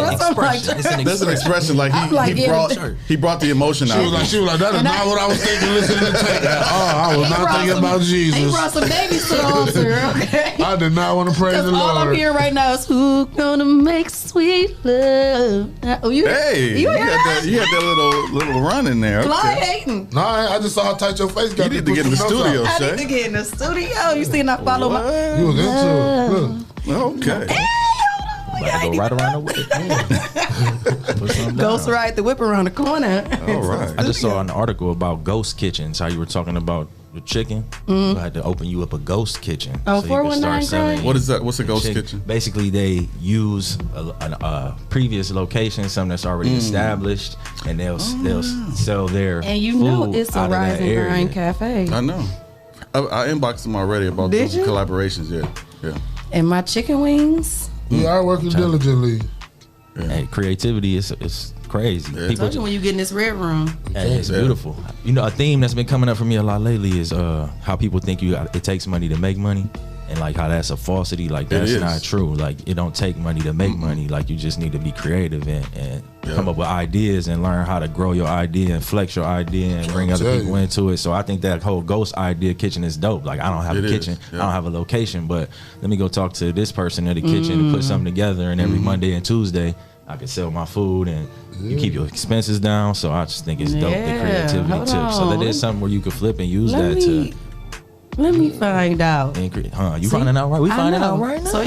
that's an expression. Like he brought the emotion out. She was like, that is not what I was thinking. Listening to Tank. I was not thinking about Jesus. He brought some babies to the altar. Okay. I did not want to praise the Lord. All I'm hearing right now is who gonna make sweet love. You had that little run in there. Clyde hating. No, I just saw how tight your face got. You need to get in the studio, I Shae. need to get in the studio. You seen I follow my. You was into it. Okay. Go right around the whip. Ghost ride the whip around the corner. All right. I just saw an article about ghost kitchens. How you were talking about the chicken. I had to open you up a ghost kitchen. Oh, 419. What is that? What's a ghost kitchen? Basically, they use a previous location, something that's already established, and they'll sell their and food it's a out of that Rising area. Grind Cafe. I know. I inboxed them already about those collaborations. Yeah. And my chicken wings. We are working diligently. Yeah. Hey, creativity is crazy. Yeah. People, when you get in this red room, it's beautiful. A theme that's been coming up for me a lot lately is how people think it takes money to make money, and like how that's a falsity. Like that's not true. Like it don't take money to make money. Like you just need to be creative and come up with ideas and learn how to grow your idea and flex your idea and bring other people into it. So I think that whole ghost idea kitchen is dope. Like I don't have a kitchen, I don't have a location, but let me go talk to this person at the kitchen and put something together. And every Monday and Tuesday, I can sell my food and you keep your expenses down. So I just think it's dope, the creativity tip. So that is something where you could flip and use to. Let me find out. You finding out right? We finding out right now. So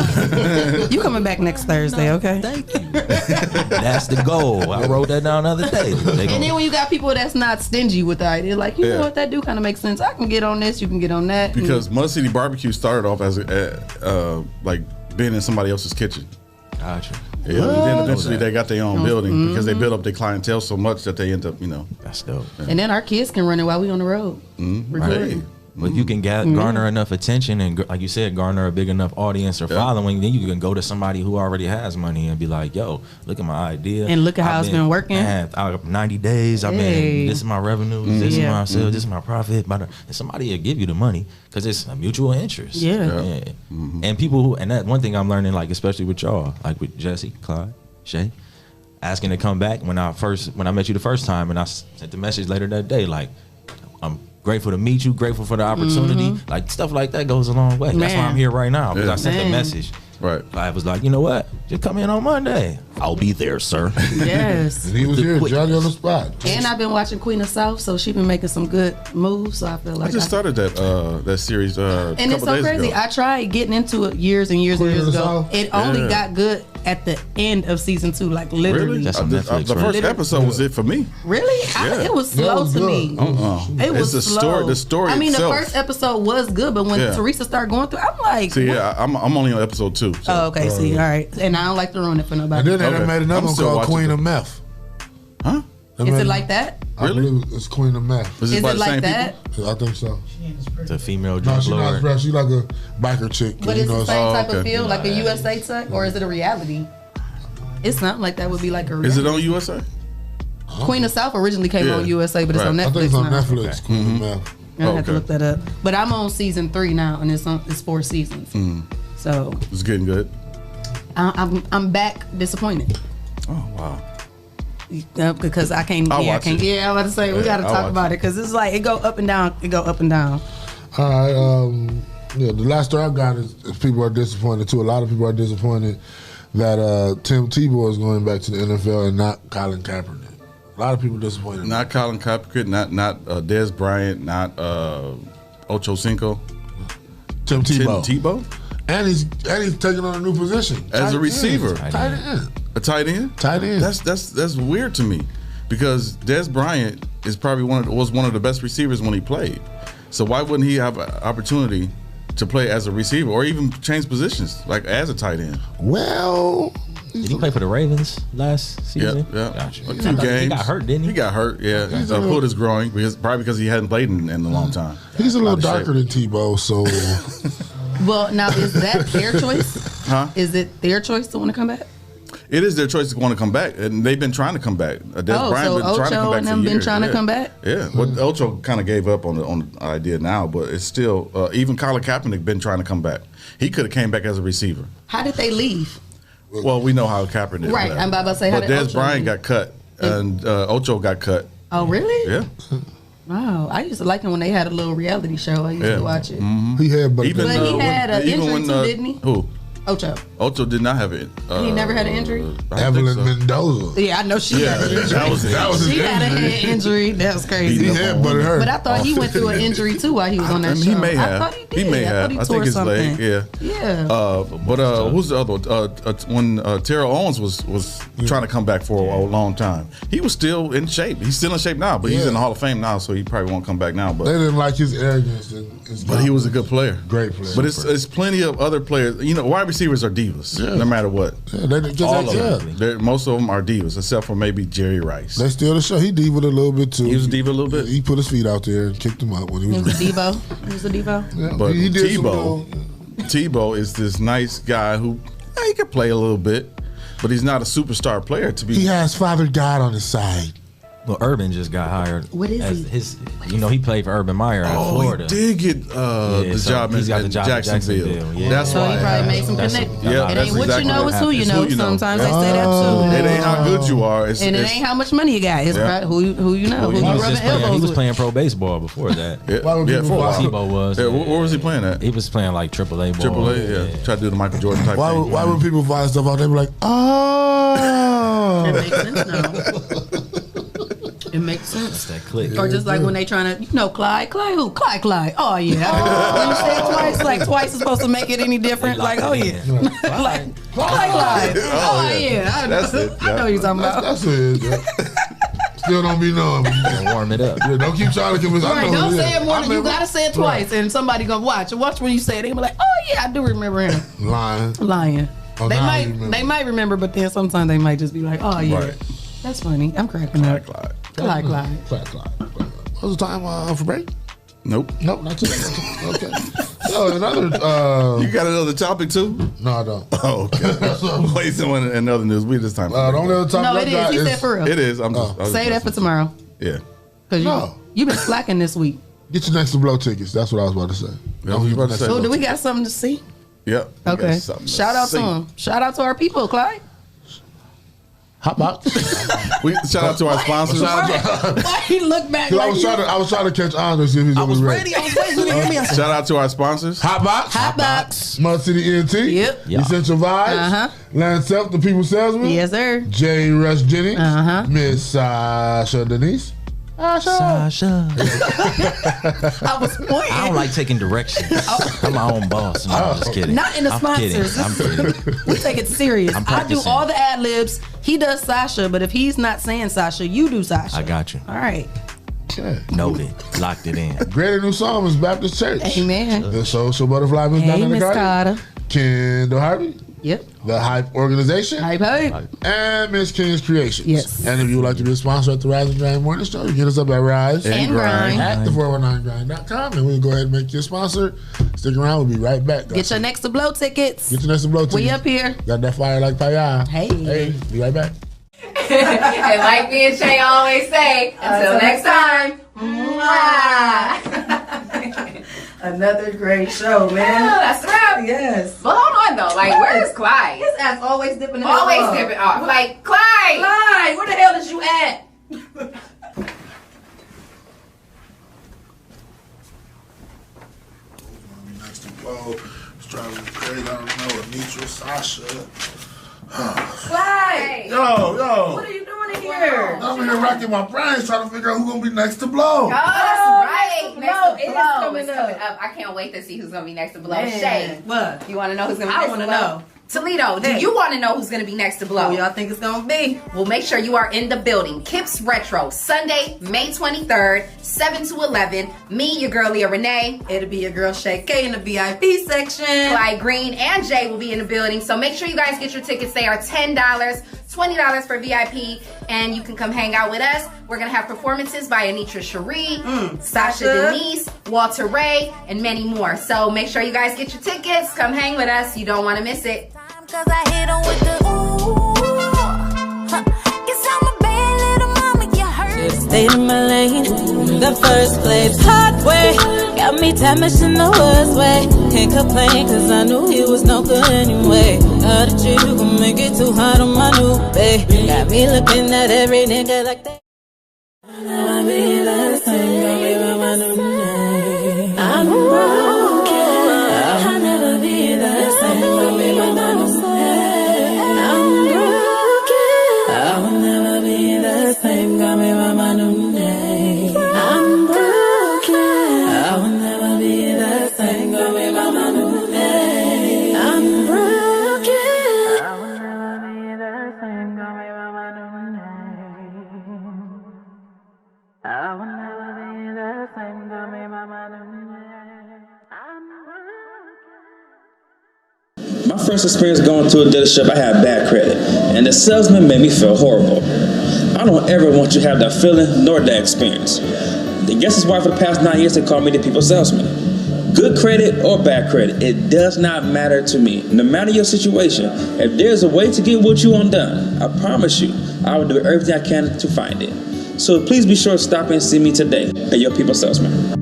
you coming back next Thursday, okay? Thank you. That's the goal. I wrote that down the other day. And then when you got people that's not stingy with the idea, like you know what, that do kind of make sense. I can get on this, you can get on that. Because Mud City Barbecue started off as like being in somebody else's kitchen. Gotcha. Yeah, and then eventually they got their own building because they built up their clientele so much that they end up, That's dope. Yeah. And then our kids can run it while we on the road. Right. But if you can garner enough attention and, like you said, garner a big enough audience or following, then you can go to somebody who already has money and be like, yo, look at my idea. And look at how it's been working. 90 days, I've been, this is my revenue, this is my sales, this is my profit. And somebody will give you the money because it's a mutual interest. Yeah. And people, and that one thing I'm learning, like especially with y'all, like with Jesse, Clyde, Shae, asking to come back when I met you the first time, and I sent the message later that day, like, I'm grateful to meet you, grateful for the opportunity. Like stuff like that goes a long way. That's why I'm here right now, because I sent the message. Right. I was like, you know what? Just come in on Monday. I'll be there, sir. Yes. And he was here, Johnny on the spot. And I've been watching Queen of South, so she's been making some good moves. So I feel like I just started that series. And it's so crazy. Ago. I tried getting into it years and years ago. It only got good at the end of season 2, like literally. Really? That's on Netflix, the first episode was it for me. Really? It was slow to me. It was slow. The story. I mean, itself. the first episode was good, but when Teresa started going through, I'm like, see, I'm only on episode 2. So. Oh, okay. See, all right. And I don't like to ruin it for nobody. And then they made another one called Queen of Meth. Huh? Is it like that? Really? I believe it's Queen of Meth. Is it like that? I think so. It's a female No, drug she's lord. not. She's like a biker chick. But it's the same type of feel, like a USA type, or is it a reality? It's something like that would be like a. Is it on USA? Queen of South originally came on USA, but it's on Netflix. I think it's on now. Netflix. Queen of South. I have to look that up. But I'm on season 3 now, and it's 4 seasons. So it's getting good. I'm back disappointed. Oh wow. Because I can't. I'm about to say we got to talk about it because it's like it go up and down. It go up and down. All right. The last story I got is people are disappointed too. A lot of people are disappointed that Tim Tebow is going back to the NFL and not Colin Kaepernick. A lot of people disappointed. Not Colin Kaepernick, not Dez Bryant, not Ocho Cinco. Tim Tebow. Tim Tebow? And he's taking on a new position as a receiver. Tight end. A tight end? Tight end. That's weird to me because Dez Bryant is probably was one of the best receivers when he played. So why wouldn't he have an opportunity to play as a receiver or even change positions like as a tight end? Well, did he play for the Ravens last season? Yeah. Gotcha. A few games. He got hurt, didn't he? He got hurt. Yeah, his foot is growing probably because he hadn't played in a long time. He's a little darker than Tebow, so. Well, now is that their choice? Huh? Is it their choice to want to come back? It is their choice to want to come back, and they've been trying to come back. Dez Bryant been trying to come back and them been trying to come back. Yeah, well, Ocho kind of gave up on the idea now, but it's still even Colin Kaepernick been trying to come back. He could have came back as a receiver. How did they leave? Well, we know how Kaepernick. Right, I'm about to say how but did Dez Ocho Bryant leave? got cut, and Ocho got cut. Oh, really? Yeah. Wow, I used to like it when they had a little reality show. I used to watch it. Mm-hmm. He had, but he had an injury too, didn't he? Who? Ocho did not have it. He never had an injury? Evelyn Mendoza. Yeah, I know she had an injury. That was she had a head injury. That was crazy. He headbutted her. But I thought he went through an injury too while he was on that show. He may have. I thought he did. He may have. I think his leg. Yeah. Yeah. But who's the other one? When Terrell Owens was trying to come back for a long time, he was still in shape. He's still in shape now, but he's in the Hall of Fame now, so he probably won't come back now. But they didn't like his arrogance. But he was a good player. Great player. But it's plenty of other players. You know, wide receivers are divas, no matter what. Yeah, all of them. Most of them are divas, except for maybe Jerry Rice. They steal the show. He divaed a little bit too. He was a diva a little bit. He put his feet out there and kicked him up when he was. He was a Devo. He was a Devo. Yeah, but he did Tebow is this nice guy who he could play a little bit, but he's not a superstar player to be. He has Father God on his side. Well, Urban just got hired. What is he? He played for Urban Meyer in Florida. He did get the job in Jacksonville. Yeah. That's so why. he probably made some connections. Yeah, it ain't what you know, it's who you know. Sometimes they say that too. It ain't how good you are. And it ain't how much money you got. It's who you know. Who you rubbing elbows with. He was playing pro baseball before that. Tebow was. Where was he playing at? He was playing like AAA ball. AAA, yeah. Try to do the Michael Jordan type thing. Why would people find stuff out there and be like, oh? It makes sense now. It makes sense. That click. Or just like when they trying to, Clyde. Clyde who? Clyde. Oh, yeah. When you say it twice, like twice is supposed to make it any different. Like, oh, yeah. Like, Clyde. Oh, yeah. That's it. I know what you're talking about. That's it. Still don't be knowing. Warm it up. Yeah, don't keep trying to convince. Right, don't say it more than you gotta say it twice, and somebody gonna watch. Watch when you say it. They be like, "Oh yeah, I do remember him." Lying. Oh, they might remember, but then sometimes they might just be like, "Oh yeah, that's funny." I'm cracking up. Clyde. What was the time for break? Nope, not today. Okay. So another. You got another topic too? No, I don't. Oh, okay. Wait, someone in other news. We just time. The only other topic. No, it is. He said for real. It is. I'm just. Say that for tomorrow. Yeah. Because you've been slacking this week. Get your next to blow tickets. That's what I was about to say. So do we got something to see? Yep. Okay. Shout out to them. Shout out to our people, Clyde. HOTBOX. We shout out to our sponsors. Why he look back like I was trying to catch on to see if he's gonna be ready. I was waiting. You didn't hear me. Shout out to our sponsors. HOTBOX. Mud City ENT. Yep. Essential Vibes. Land Self, the People Salesman. Yes, sir. J. Rush Jennings. Miss Sasha Denise. Sasha. I was pointing. I don't like taking directions. I'm my own boss. No, I'm just kidding. Not in the sponsors. I'm kidding. We take it serious. I do all the ad libs. He does Sasha, but if he's not saying Sasha, you do Sasha. I got you. All right. Okay. Noted. Locked it in. Greater New Psalmist Baptist Church. Amen. The Social Butterfly Miss Hey, Donna Miss Carter. Carter. Kendall Harvey. Yep. The Hype Organization. Hype. And Miss King's Creations. Yes. And if you would like to be a sponsor at the Rise and Grind Morning Show, you get us up at Rise and Grind at the 419grind.com, and we'll go ahead and make you a sponsor. Stick around. We'll be right back. Get your Next to Blow tickets. Get your Next to Blow tickets. We up here. Got that fire like Paya. Hey. Be right back. And like me and Shae always say, until next time. Another great show, man. Oh, that's the wrap. Yes. But hold on though, like where is Clyde? His ass always dipping in Always dipping off. Like Clyde! Clyde, where the hell is you at? Next to Blow. It's driving me crazy. I don't know. Anitra, Sasha. Clyde! Yo. What are you doing in here? I'm in here racking my brains trying to figure out who's going to be next to Blow. Oh, that's right. Next to Blow. It is coming up. I can't wait to see who's gonna be next to Blow. Shae, What? you want to know who's gonna be I next want to to Blow? know. Toledo, do you want to know who's going to be next to Blow? Who y'all think it's going to be? Well, make sure you are in the building. Kips Retro, Sunday, May 23rd, 7 to 11. Me, your girl Leah Renee. It'll be your girl Shae K in the VIP section. Clyde Green and Jay will be in the building. So make sure you guys get your tickets. They are $10, $20 for VIP, and you can come hang out with us. We're going to have performances by Anitra Cherie, Sasha Denise, Walter Ray, and many more. So make sure you guys get your tickets. Come hang with us. You don't want to miss it. Cause I hit on with the Guess I'm a bad little mama, you heard. Just stayed in my lane, the first place. Hard way, got me damaged in the worst way. Can't complain cause I knew he was no good anyway. How did you gon' make it too hard on my new babe? Got me looking at every nigga like that. I'll be the same, I'll be by my new name. I'm broken, I'll never be the same, I'll be by my new name. Got me by my new name. I'm broken. I will never be the same. Got me by my new name. I'm broken. I will never be the same. Got me by my new name. I will never be the same. Got me by my new name. My first experience going to a dealership, I had bad credit, and the salesman made me feel horrible. I don't ever want you to have that feeling nor that experience. I guess that's why for the past 9 years they call me the people salesman. Good credit or bad credit, it does not matter to me. No matter your situation, if there's a way to get what you want done, I promise you, I will do everything I can to find it. So please be sure to stop and see me today at your people salesman.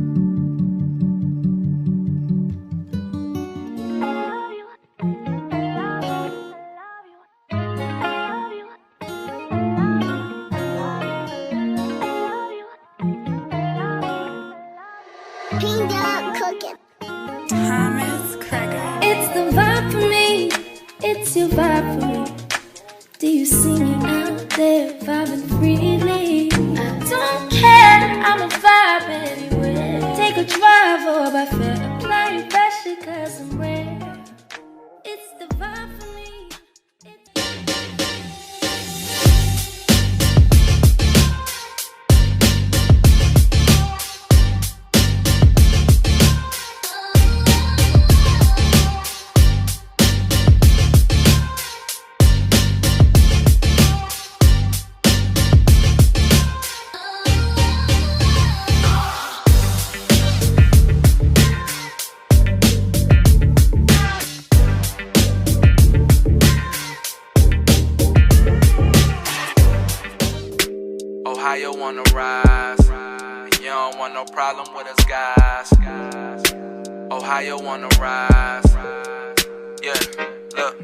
It's the vibe for me. It's your vibe for me. Do you see me out there vibing freely? I don't care, I'm a vibe anywhere. Take a drive or by fair. Apply pressure cause I'm rare. It's the vibe for me. Ohio wanna rise, and you don't want no problem with us guys. Ohio wanna rise, yeah, look.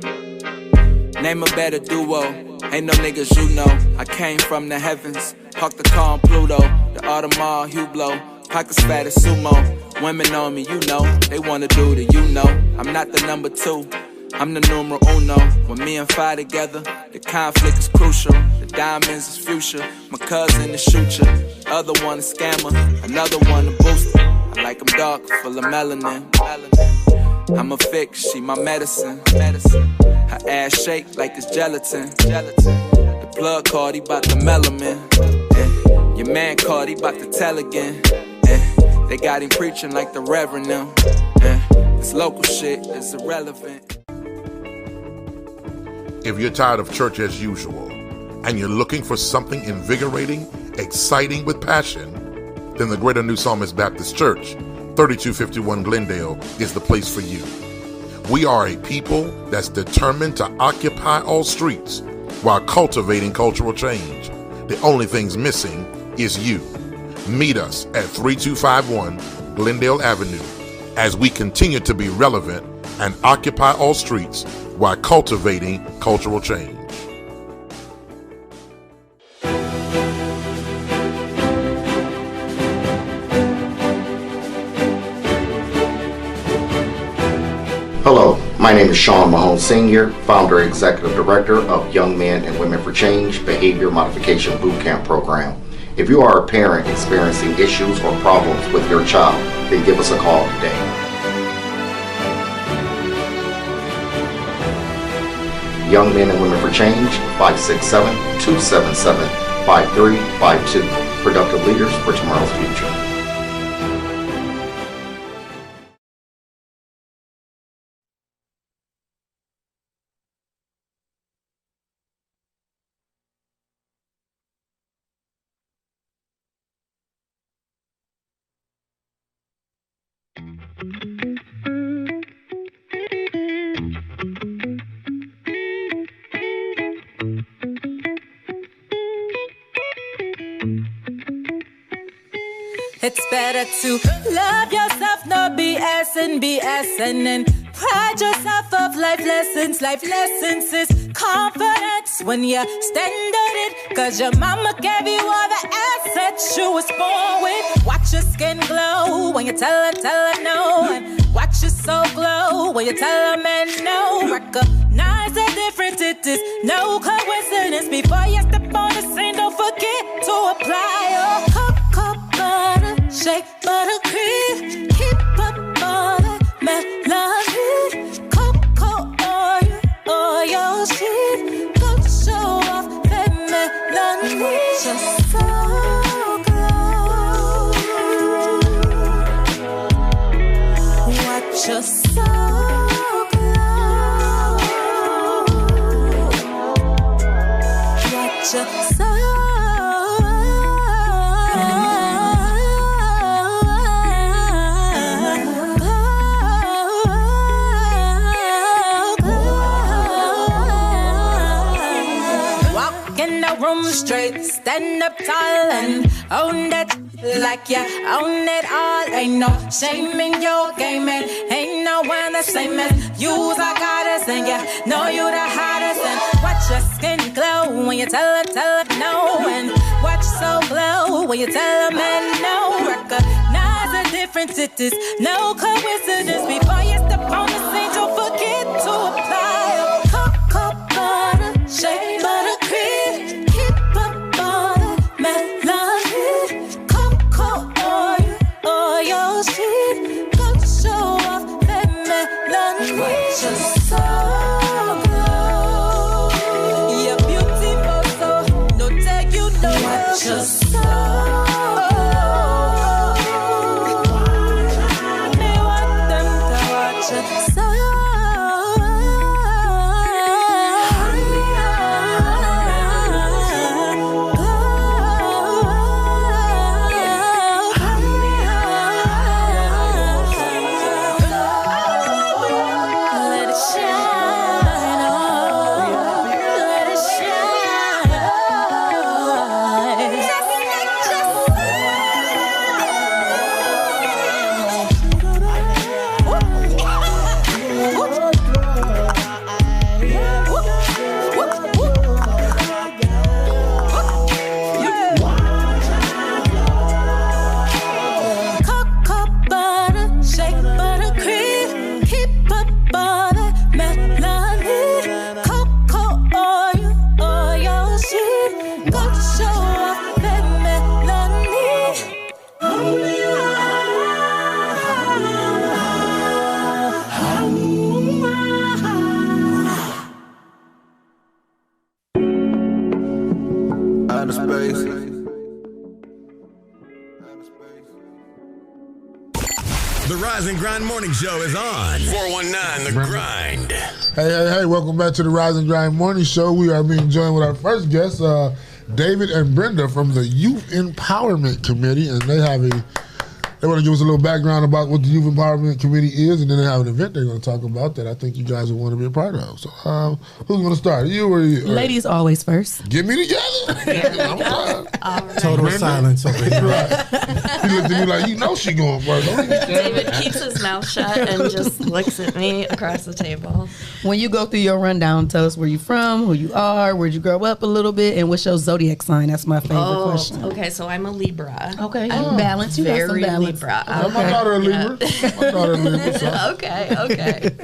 Name a better duo, ain't no niggas you know. I came from the heavens, parked the car on Pluto. The Audemars Hublot, pockets fat as sumo. Women on me, you know, they wanna do the you know. I'm not the number 2, I'm the numero uno. When me and Fi together, the conflict is crucial. The diamonds is future. My cousin is shooter. Other one a scammer. Another one a booster. I like them dark, full of melanin. I'm a fix, she my medicine. Her ass shake like it's gelatin. The plug card, he bout the melanin. Your man called, he bout to tell again. They got him preaching like the Reverend now. This local shit is irrelevant. If you're tired of church as usual and you're looking for something invigorating, exciting with passion, then the Greater New Psalmist Baptist Church, 3251 Glendale, is the place for you. We are a people that's determined to occupy all streets while cultivating cultural change. The only thing's missing is you. Meet us at 3251 Glendale Avenue as we continue to be relevant and occupy all streets while cultivating cultural change. Hello, my name is Sean Mahone Sr., Founder and Executive Director of Young Men and Women for Change Behavior Modification Bootcamp Program. If you are a parent experiencing issues or problems with your child, then give us a call today. Young Men and Women for Change, 567-277-5352. Productive leaders for tomorrow's future. It's better to love yourself, not BSing, and pride yourself of life lessons. Life lessons is confidence when you stand on it, cause your mama gave you all the assets you was born with. Watch your skin glow when you tell her no, and watch your soul glow when you tell a man no. Recognize the difference, it is no coincidence. Before you step on the scene, don't forget to apply your cocoa butter, shake buttercream, keep up all that melody, cocoa oil shit, don't show off that melody. Just so glow, watch your soul glow, watch your soul. Room straight, stand up tall and own that like you own it all. Ain't no shame in your game, and ain't no one the same as you's a goddess, and you know you the hottest. And watch your skin glow when you tell her no, and watch so glow when you tell a man no. Recognize the difference, it is no coincidence. Before you step on the scene, don't forget to apply your cocoa butter, shea butter cream. The The Rise and Grind Morning Show is on. 419 The Grind. Hey, welcome back to the Rise and Grind Morning Show. We are being joined with our first guests, David and Brenda from the Youth Empowerment Committee, and they want to give us a little background about what the Youth Empowerment Committee is, and then they have an event they're going to talk about that I think you guys would want to be a part of. So, who's going to start? You or you? Ladies always first. Get me together. Right. Total silence over here. He looked at me like, you know she going first. David keeps his mouth shut and just looks at me across the table. When you go through your rundown, tell us where you from, who you are, where'd you grow up a little bit, and what's your zodiac sign? That's my favorite question. Okay, so I'm a Libra. Okay, balance. You got some very balance. Libra. My daughter a Libra. My daughter a Libra. So. Okay.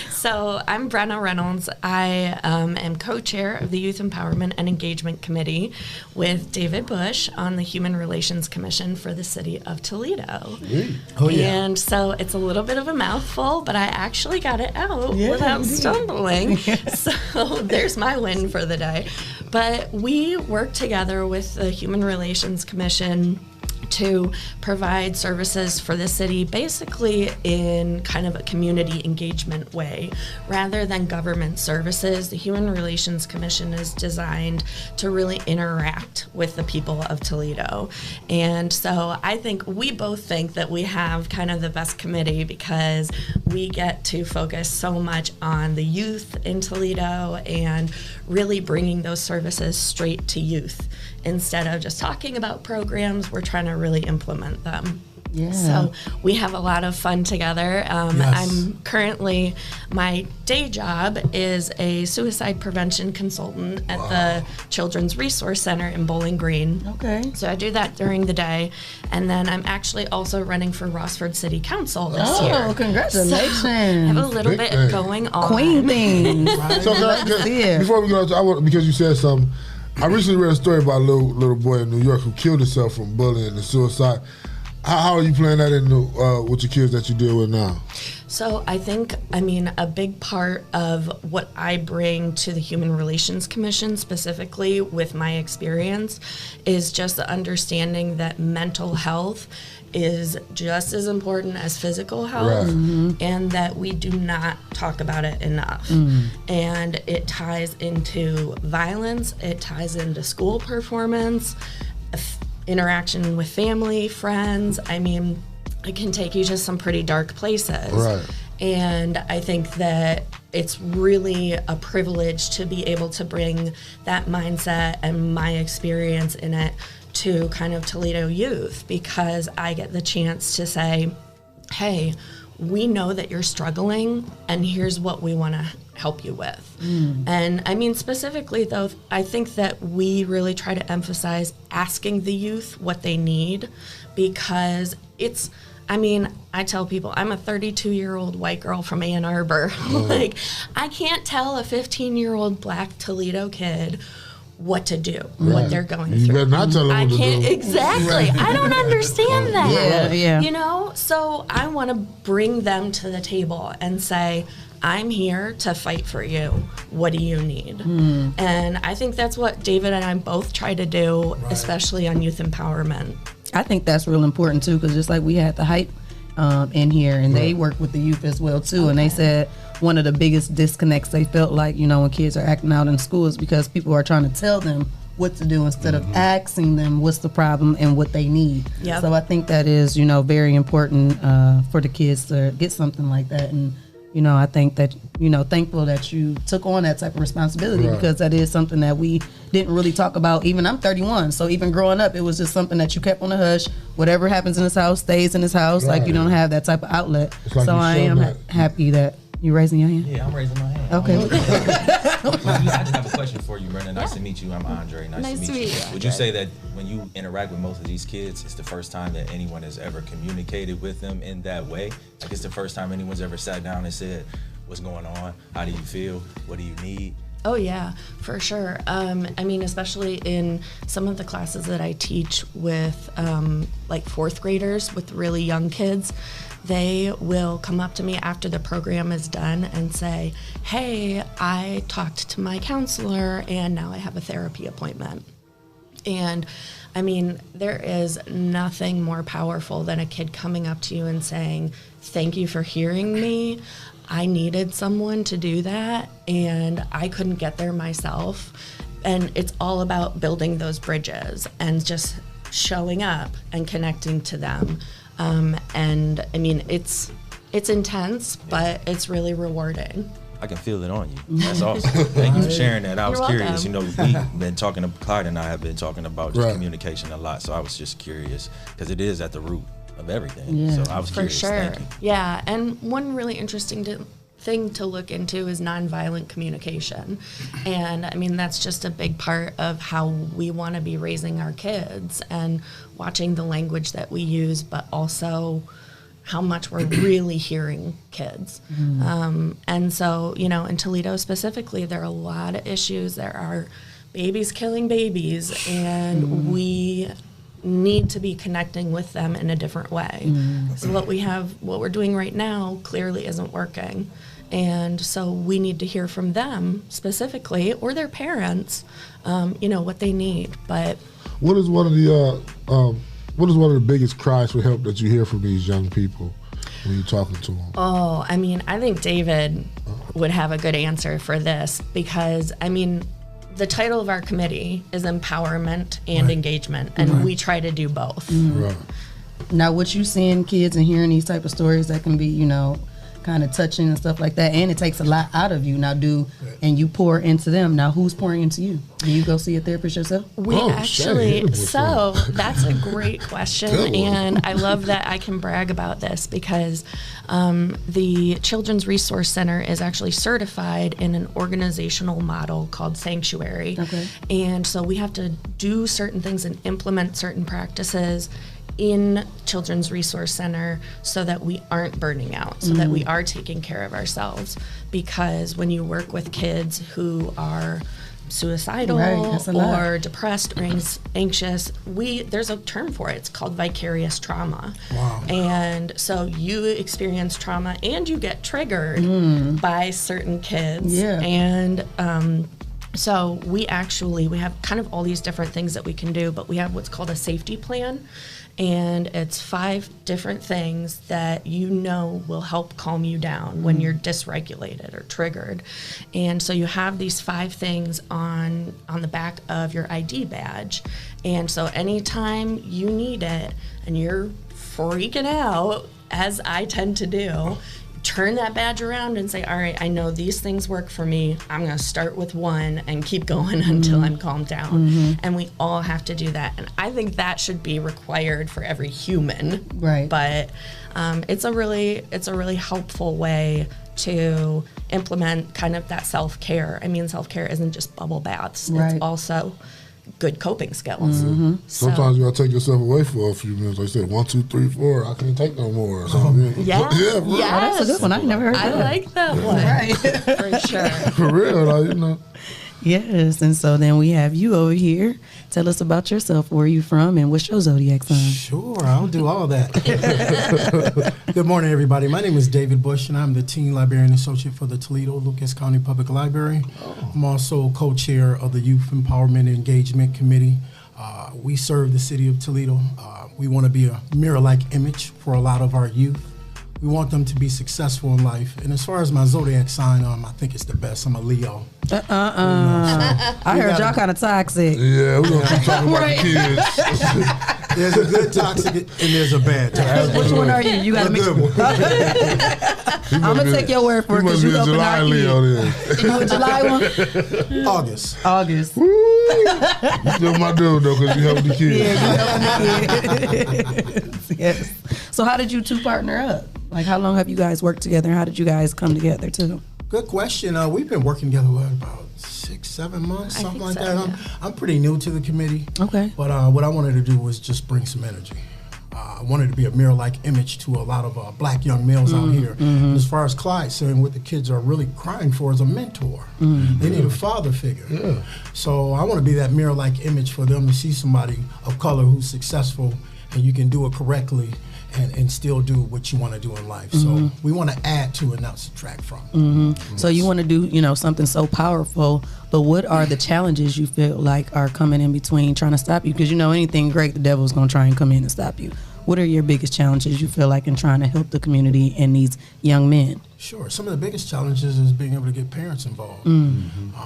So I'm Brenna Reynolds. I am co-chair of the Youth Empowerment and Engagement Committee with David Bush on the Human Relations Commission for the City of Toledo. Oh, yeah. And so it's a little bit of a mouthful, but I actually got it out without stumbling. So there's my win for the day. But we work together with the Human Relations Commission to provide services for the city basically in kind of a community engagement way. Rather than government services, the Human Relations Commission is designed to really interact with the people of Toledo. And so we both think that we have kind of the best committee because we get to focus so much on the youth in Toledo and really bringing those services straight to youth. Instead of just talking about programs, we're trying to really implement them. Yeah. So we have a lot of fun together. I'm currently, my day job is a suicide prevention consultant at the Children's Resource Center in Bowling Green. Okay. So I do that during the day. And then I'm actually also running for Rossford City Council this year. Oh, congratulations. So I have a little bit going on. Queen things. So, before we go, because you said something, I recently read a story about a little boy in New York who killed himself from bullying and suicide. How are you playing that in with your kids that you deal with now? So I think, a big part of what I bring to the Human Relations Commission, specifically with my experience, is just the understanding that mental health is just as important as physical health, and that we do not talk about it enough. And it ties into violence, it ties into school performance, interaction with family, friends. It can take you to some pretty dark places. Right. And I think that it's really a privilege to be able to bring that mindset and my experience in it to kind of Toledo youth, because I get the chance to say, hey, we know that you're struggling and here's what we want to help you with. And specifically though, I think that we really try to emphasize asking the youth what they need, because I tell people I'm a 32-year-old white girl from Ann Arbor. I can't tell a 15-year-old Black Toledo kid what to do, what they're going through. You better not tell them what to do. Exactly. I don't understand that. Yeah. So I want to bring them to the table and say, I'm here to fight for you. What do you need? And I think that's what David and I both try to do, especially on youth empowerment. I think that's real important too, because just like we had the hype in here, and they work with the youth as well too, and they said one of the biggest disconnects they felt like, when kids are acting out in school is because people are trying to tell them what to do instead of asking them what's the problem and what they need. Yep. So I think that is, very important for the kids to get something like that. And I think that, thankful that you took on that type of responsibility, because that is something that we didn't really talk about. Even I'm 31, so even growing up, it was just something that you kept on the hush. Whatever happens in this house stays in this house. Like, you don't have that type of outlet. Like so I am happy that you raising your hand. Yeah, I'm raising my hand. Okay. I just have a question for you, Brenna. Nice to meet you. I'm Andre. Nice to meet you. Would you say that when you interact with most of these kids, it's the first time that anyone has ever communicated with them in that way? Like, it's the first time anyone's ever sat down and said, what's going on? How do you feel? What do you need? Oh yeah, for sure. Especially in some of the classes that I teach with fourth graders, with really young kids, they will come up to me after the program is done and say, hey, I talked to my counselor and now I have a therapy appointment. And I mean, there is nothing more powerful than a kid coming up to you and saying, thank you for hearing me. I needed someone to do that, and I couldn't get there myself. And it's all about building those bridges and just showing up and connecting to them. And I mean, it's intense, but it's really rewarding. I can feel it on you. That's awesome. Thank you for sharing that. I was You're curious. welcome. You know, we've been talking, Clyde and I have been talking about just Right. communication a lot. So I was just curious because it is at the root of everything. Yeah. So I was For curious. sure. Thank you. Yeah, and one really interesting thing to look into is nonviolent communication. And I mean, that's just a big part of how we want to be raising our kids and watching the language that we use, but also how much we're really hearing kids. And so, you know, in Toledo specifically, there are a lot of issues. There are babies killing babies, and we need to be connecting with them in a different way. So what we're doing right now clearly isn't working. And so we need to hear from them specifically, or their parents, you know, what they need. But What is one of the biggest cries for help that you hear from these young people when you're talking to them? oh, I mean, I think David would have a good answer for this, because I mean, the title of our committee is empowerment and engagement, and we try to do both. Right. Now, what you seeing kids and hearing these type of stories that can be, you know, kind of touching and stuff like that, and it takes a lot out of you. Now, and you pour into them. Now, who's pouring into you? Do you go see a therapist yourself? We actually, so that's a great question, and I love that I can brag about this because the Children's Resource Center is actually certified in an organizational model called Sanctuary. Okay. And so we have to do certain things and implement certain practices in Children's Resource Center so that we aren't burning out, so that we are taking care of ourselves. Because when you work with kids who are suicidal that's a lot. or depressed or anxious, there's a term for it. It's called vicarious trauma. Wow. And so you experience trauma and you get triggered by certain kids. Yeah. And so we have kind of all these different things that we can do, but we have what's called a safety plan. And it's 5 different things that you know will help calm you down when you're dysregulated or triggered. And so you have these 5 things on the back of your ID badge. And so anytime you need it and you're freaking out, as I tend to do, turn that badge around and say, all right, I know these things work for me. I'm going to start with 1 and keep going until I'm calmed down. And we all have to do that. And I think that should be required for every human. Right. But it's a really helpful way to implement kind of that self-care. I mean, self-care isn't just bubble baths. Right. It's also good coping skills. So- Sometimes you gotta take yourself away for a few minutes. Like I said, 1, 2, 3, 4. I can't take no more. Or something. Yeah. Yeah, bro. Yes. That's a good one. I never heard I that. like that one. Right. For sure. For real, like, you know. Yes, and so then we have you over here. Tell us about yourself. Where are you from, and what's your zodiac sign? Sure, I'll do all that. Good morning, everybody. My name is David Bush, and I'm the Teen Librarian Associate for the Toledo Lucas County Public Library. I'm also co-chair of the Youth Empowerment and Engagement Committee. We serve the city of Toledo. We want to be a mirror-like image for a lot of our youth. We want them to be successful in life. And as far as my zodiac sign, I think it's the best. I'm a Leo. I heard y'all kind of toxic. Yeah, we're gonna keep talking about the kids. There's a good toxic and there's a bad toxic. Which one are you? You gotta mix. I'm gonna take your word for it because you must be a helping July our Leo kids. then. You a July one? August. You still my dude though, because you help the kids. Yeah, you helping the kids. Yes. So how did you two partner up? Like, how long have you guys worked together? How did you guys come together too? Good question. We've been working together about 6-7 months, something like that. I'm pretty new to the committee. Okay. But what I wanted to do was just bring some energy. I wanted to be a mirror-like image to a lot of black young males out here. And as far as Clyde saying, what the kids are really crying for is a mentor. They need a father figure. Yeah. So I want to be that mirror-like image for them to see somebody of color who's successful and you can do it correctly and still do what you want to do in life. So we want to add to and not subtract from. So you want to do, something so powerful, but what are the challenges you feel like are coming in between trying to stop you? Because anything great, the devil's going to try and come in and stop you. What are your biggest challenges you feel like in trying to help the community and these young men? Sure. Some of the biggest challenges is being able to get parents involved.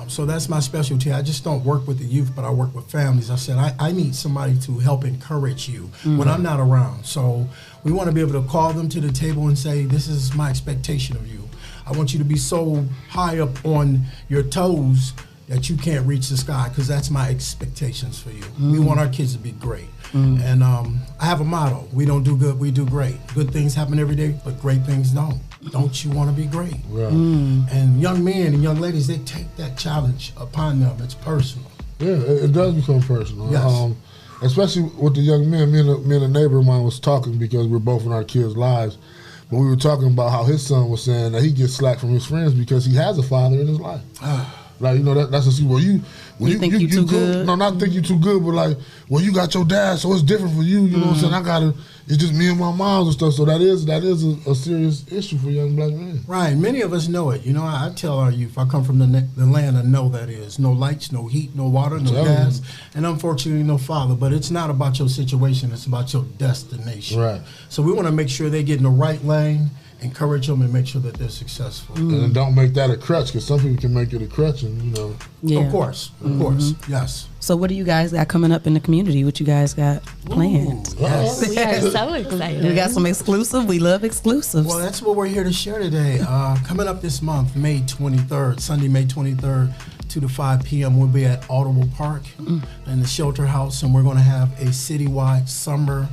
So that's my specialty. I just don't work with the youth, but I work with families. I said I need somebody to help encourage you when I'm not around. So we want to be able to call them to the table and say, this is my expectation of you. I want you to be so high up on your toes that you can't reach the sky, because that's my expectations for you. We want our kids to be great. And I have a motto: we don't do good, we do great. Good things happen every day, but great things don't. Don't you want to be great? Right. And young men and young ladies, they take that challenge upon them. It's personal. Yeah, it does become personal. Yes. Especially with the young men. Me and a neighbor of mine was talking, because we're both in our kids' lives. But we were talking about how his son was saying that he gets slack from his friends because he has a father in his life. Like, that's a you think you too good? No, not think you too good, but like, you got your dad, so it's different for you. You know what I'm saying? It's just me and my mom and stuff. So that is a serious issue for young black men. Right. Many of us know it. I tell our youth, I come from the land I know that is. No lights, no heat, no water, no gas, and unfortunately no father. But it's not about your situation, it's about your destination. Right. So we want to make sure they get in the right lane, encourage them, and make sure that they're successful. And don't make that a crutch, because some people can make it a crutch, and Of course, yes. So what do you guys got coming up in the community? What you guys got planned? Yes. We are so excited. We got some exclusive. We love exclusives. Well, that's what we're here to share today. Coming up this month, May 23rd, Sunday, May 23rd, 2 to 5 p.m. We'll be at Audible Park in the Shelter House, and we're going to have a citywide summer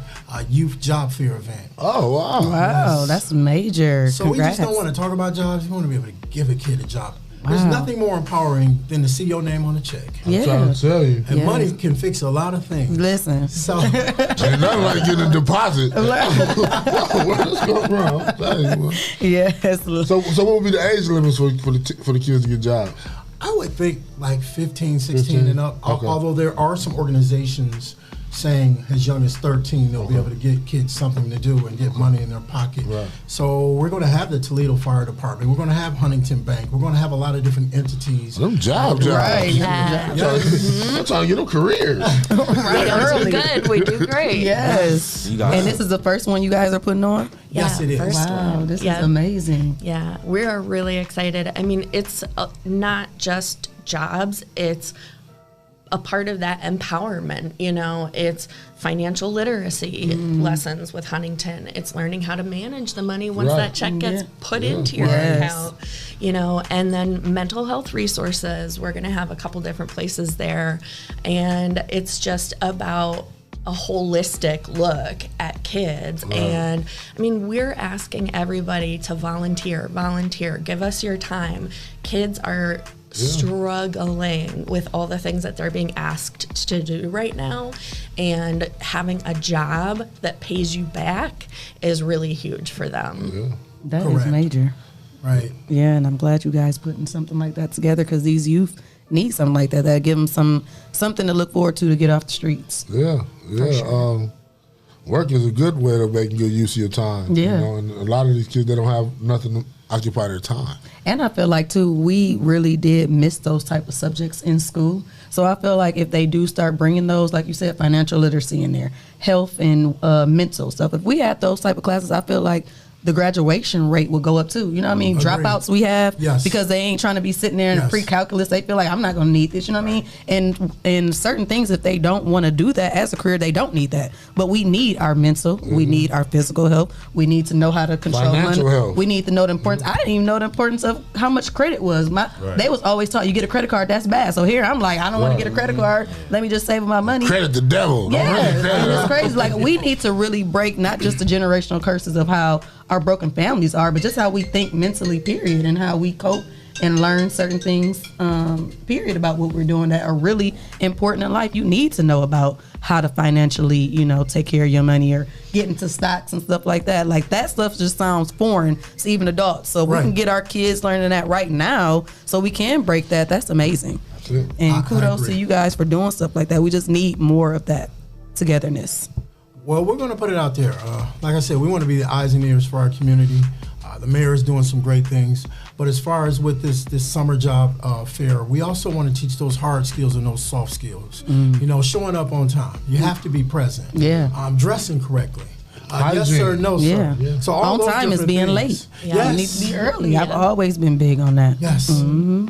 youth job fair event. Oh, wow. Wow, that's major. So Congrats. we just don't want to talk about jobs. We want to be able to give a kid a job. There's nothing more empowering than to see your name on a check. I'm trying to tell you. And money can fix a lot of things. Listen. So ain't nothing like getting a deposit. Where's this come from? I'm telling you. Yes. So what would be the age limits for the kids to get jobs? I would think like 15, 16 and up. Okay. Although there are some organizations saying as young as 13 they'll be able to get kids something to do and get money in their pocket. Right. So we're going to have the Toledo Fire Department. We're going to have Huntington Bank. We're going to have a lot of different entities. Them jobs. Right. I'm trying to get them careers. We do good. We do great. Yes. And this is the first one you guys are putting on? Yes, it is. Wow, this is amazing. Yeah, we are really excited. I mean, it's not just jobs. It's a part of that empowerment, it's financial literacy lessons with Huntington. It's learning how to manage the money once that check gets put into your account, and then mental health resources. We're going to have a couple different places there, and it's just about a holistic look at kids. And I mean, we're asking everybody to volunteer, give us your time. Kids are struggling with all the things that they're being asked to do right now, and having a job that pays you back is really huge for them. That is major. Right. Yeah, and I'm glad you guys putting something like that together, because these youth need something like that. That give them something to look forward to get off the streets. Yeah. Sure. Work is a good way of making good use of your time. Yeah. And a lot of these kids, they don't have nothing to occupy their time. And I feel like, too, we really did miss those type of subjects in school. So I feel like if they do start bringing those, like you said, financial literacy in there, health and mental stuff, if we had those type of classes, I feel like the graduation rate will go up too. You know what I mean? Agreed. Dropouts we have because they ain't trying to be sitting there in pre-calculus. They feel like, I'm not going to need this. You know what I mean? And certain things, if they don't want to do that as a career, they don't need that. But we need our mental. We need our physical health. We need to know how to control financial money. Health. We need to know the importance. I didn't even know the importance of how much credit was. They was always taught you get a credit card, that's bad. So here I'm like, I don't want to get a credit card. Let me just save my money. Credit the devil. Yeah, and it's crazy. Like, we need to really break not just the generational curses of how our broken families are, but just how we think mentally, period, and how we cope and learn certain things, period, about what we're doing that are really important in life. You need to know about how to financially, take care of your money or get into stocks and stuff like that. Like, that stuff just sounds foreign to even adults. So we can get our kids learning that right now so we can break that. That's amazing. And kudos to you guys for doing stuff like that. We just need more of that togetherness. Well, we're going to put it out there. Like I said, we want to be the eyes and ears for our community. The mayor is doing some great things. But as far as with this summer job fair, we also want to teach those hard skills and those soft skills. You know, showing up on time. You have to be present. Yeah. Dressing correctly. Yes, sir, no, sir. Yeah. So all on those time is different being things. late. You need to be early. Yeah. I've always been big on that. Yes.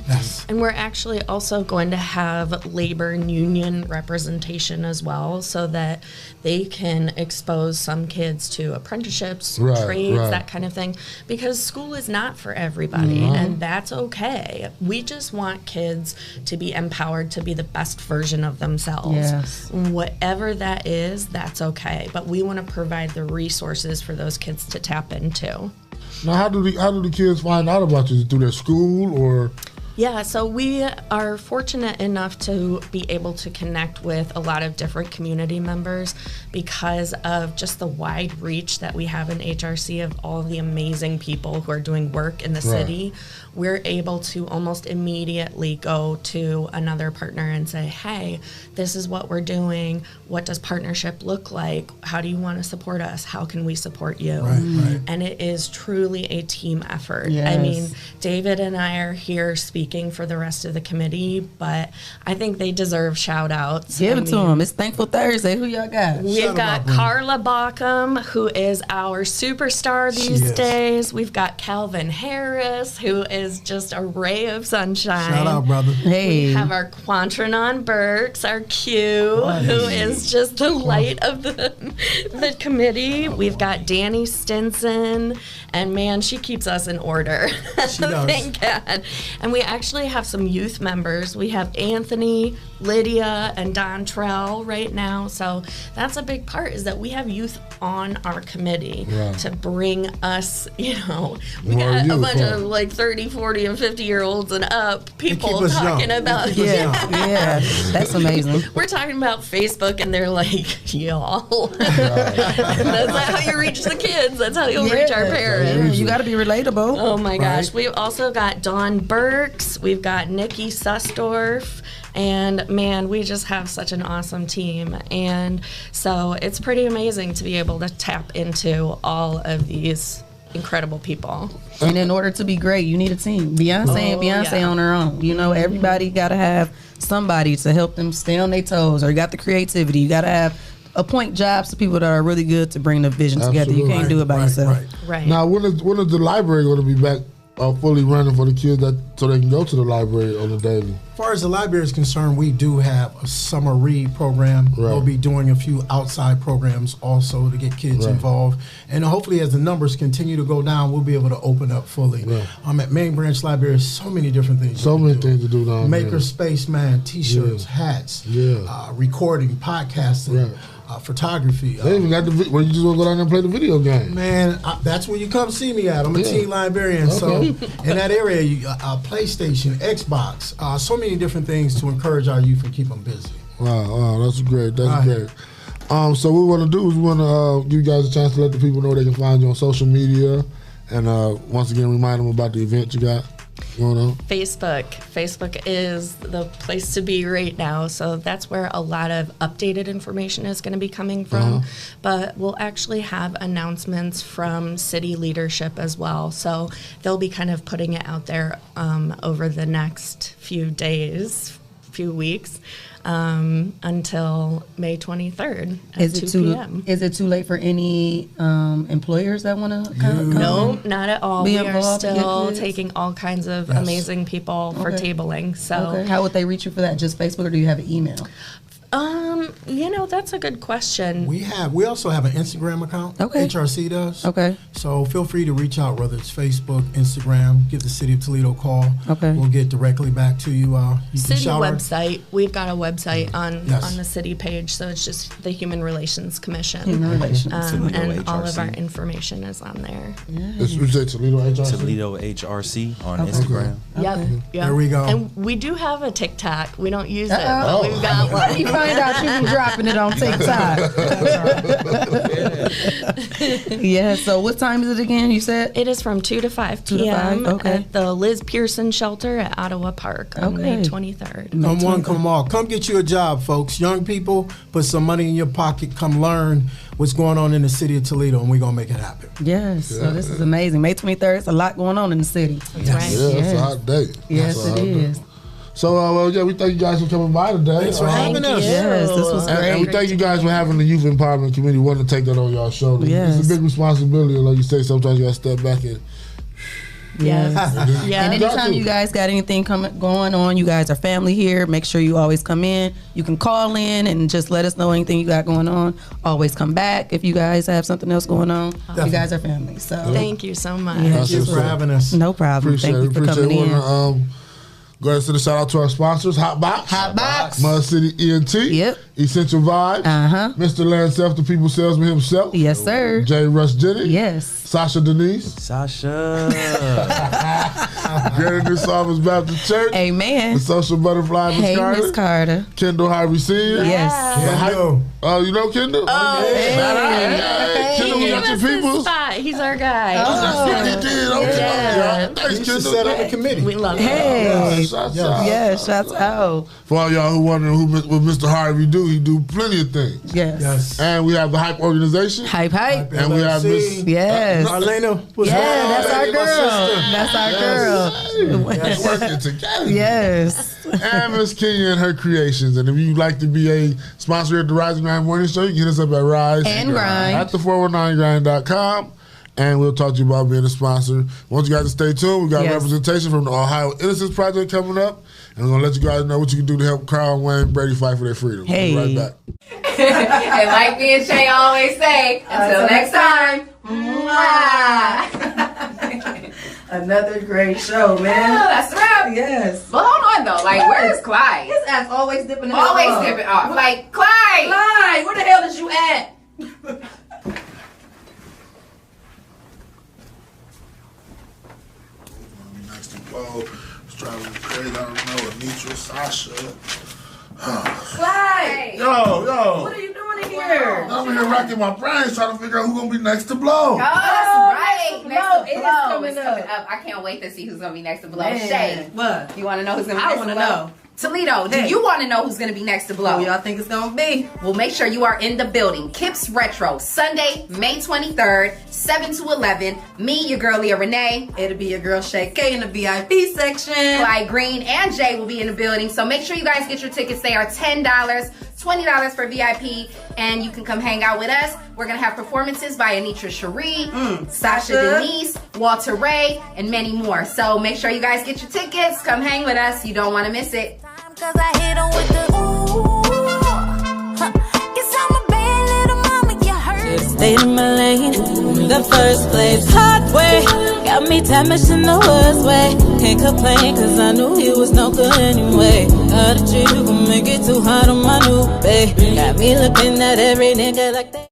Yes. And we're actually also going to have labor and union representation as well, so that they can expose some kids to apprenticeships, trades, that kind of thing, because school is not for everybody, and that's okay. We just want kids to be empowered to be the best version of themselves. Yes. Whatever that is, that's okay. But we want to provide the resources for those kids to tap into. Now, how do the kids find out about you? Through their school or? Yeah, so we are fortunate enough to be able to connect with a lot of different community members because of just the wide reach that we have in HRC of all the amazing people who are doing work in the city. We're able to almost immediately go to another partner and say, hey, this is what we're doing. What does partnership look like? How do you want to support us? How can we support you? Right. And it is truly a team effort. Yes. I mean, David and I are here speaking for the rest of the committee, but I think they deserve shout outs. Give it to them. It's Thankful Thursday. Who y'all got? We've got Carla Bockham, who is our superstar these days. We've got Calvin Harris, who is just a ray of sunshine. Shout out, brother. We have our Quantranon Burks, our Q, who is just the light of the committee. We've got Danny Stinson, and man, she keeps us in order. She does. Thank God. And we actually have some youth members. We have Anthony, Lydia, and Dontrell right now. So that's a big part, is that we have youth on our committee to bring us, we More got a youth, bunch of like 30, 40, and 50-year-olds and up people us talking young. about Yeah, that's amazing. We're talking about Facebook, and they're like, y'all. That's not how you reach the kids. That's how you'll reach our parents. You got to be relatable. Oh my gosh. We've also got Dawn Burks. We've got Nikki Sussdorf. And man, we just have such an awesome team. And so it's pretty amazing to be able to tap into all of these incredible people. And in order to be great, you need a team. Beyonce ain't Beyonce on her own. You know, everybody got to have somebody to help them stay on their toes, or you got the creativity. You got to have appoint jobs to people that are really good to bring the vision together. You can't do it by yourself. Right. Now, when is the library going to be back fully running for the kids so they can go to the library on the daily? As far as the library is concerned, we do have a summer read program. We'll be doing a few outside programs also to get kids involved. And hopefully as the numbers continue to go down, we'll be able to open up fully. At Main Branch Library, so many different things. So many things to do down there. Maker Space, man, T-shirts, hats, recording, podcasting. Photography. They even got where you just want to go down there and play the video game. Man, that's where you come see me at. I'm a teen librarian. So in that area, PlayStation, Xbox, so many different things to encourage our youth and keep them busy. Wow, that's great. That's great. So what we want to do is we want to give you guys a chance to let the people know they can find you on social media, and once again remind them about the event you got going on. Facebook is the place to be right now. So that's where a lot of updated information is going to be coming from. But we'll actually have announcements from city leadership as well. So they'll be kind of putting it out there over the next few days, few weeks. Until May 23rd at 2 p.m. Is it too late for any employers that want to come? No, not at all. We are involved, still taking all kinds of amazing people for tabling. So, how would they reach you for that? Just Facebook, or do you have an email? That's a good question. We also have an Instagram account. HRC does. So feel free to reach out, whether it's Facebook, Instagram. Give the City of Toledo a call. We'll get directly back to you. City website. We've got a website on the city page, so it's just the Human Relations Commission. Human Relations. And all of our information is on there. You say Toledo HRC? Toledo HRC on Instagram. Yep. There we go. And we do have a TikTok. We don't use it, but we've got one. find out you be dropping it on TikTok. Yeah, so what time is it again, you said? It is from 2 to 5 2 to 5, p.m. okay. at the Liz Pearson Shelter at Ottawa Park on May 23rd. Come on, come on. Come get you a job, folks. Young people, put some money in your pocket. Come learn what's going on in the city of Toledo, and we're going to make it happen. Yes, so this is amazing. May 23rd, it's a lot going on in the city. That's right. Yeah, it's a hot day. Yes, it is. So, yeah, we thank you guys for coming by today. Thanks for having us. Yes, this was great. And we thank you guys for having the youth empowerment committee wanting to take that on y'all shoulders. Yes. It's a big responsibility. Like you say, sometimes you got to step back and... Yes. And anytime you guys got anything going on, you guys are family here. Make sure you always come in. You can call in and just let us know anything you got going on. Always come back if you guys have something else going on. Definitely. You guys are family. So Thank you so much. Thank you for having us. No problem. Thank you for coming in. Go ahead and send a shout out to our sponsors, HOTBOX, Mud City ENT, Essential Vibes, Mr. Lanseth, the People Salesman himself. Yes, sir. J. Rush Jenny. Yes. Sasha Denise. Sasha. Greater New Psalmist Baptist Church. Amen. The Social Butterfly, Miss Hey, Carter. Miss Carter. Kendall Harvey Sr. Yes. Oh, you know Kendall? Oh, Hey, Kendall, we got your people. He's our guy. That's right, he did. Okay. Yeah. Thanks, You should Kendall. set up a committee. We love Hey. Shouts out. Yeah, shouts out. For all y'all who wondering what Mr. Harvey do, he do plenty of things. Yes. And we have the Hype organization. Hype. And we have Miss Yes. Arlena. That's our girl. That's our girl. That's working together. Yes. And Miss Kenya and her creations. And if you'd like to be a sponsor at the Rise and Grind Morning Show, you can hit us up at Rise and Grind at the419grind.com. And we'll talk to you about being a sponsor. Want you guys to stay tuned. We got representation from the Ohio Innocence Project coming up. And we're going to let you guys know what you can do to help Carl, Wayne, Brady fight for their freedom. Hey. We'll be right back. And like me and Shae always say, until next time. Another great show, man. Oh, that's right. Yes. But hold on though, like where's Clyde? His ass always dipping in Always the dipping off. Like Clyde! Clyde, where the hell is you at? Next to Bo, was driving me crazy. I don't know. Anitra, Sasha. Clyde! Yo. What are you doing in here? I'm here racking my brains trying to figure out who's going to be next to Blow. Oh, that's right. Blow. Next to It is Blow. coming It's up. coming up. I can't wait to see who's gonna be next to Blow. Man. Shae, What? you want to know who's gonna be I next wanna to Blow? know. Toledo, do Hey. you want to know who's gonna be next to Blow? Who y'all think it's gonna be? Well, make sure you are in the building. Kips Retro, Sunday, May 23rd, 7 to 11. Me, your girl Leah Renee. It'll be your girl Shae K in the VIP section. Clyde Green and Jay will be in the building. So make sure you guys get your tickets. They are $10, $20 for VIP, and you can come hang out with us. We're gonna have performances by Anitra Cherie, Sasha Denise, Walter Ray, and many more. So make sure you guys get your tickets. Come hang with us. You don't want to miss it. Cause I hit her with the ooh. Guess I'm a bad little mama, you heard. Stayed in my lane, the first place. Hard way, got me damaged in the worst way. Can't complain, cause I knew he was no good anyway. How did you gon' make it too hard on my new babe? Got me looking at every nigga like that.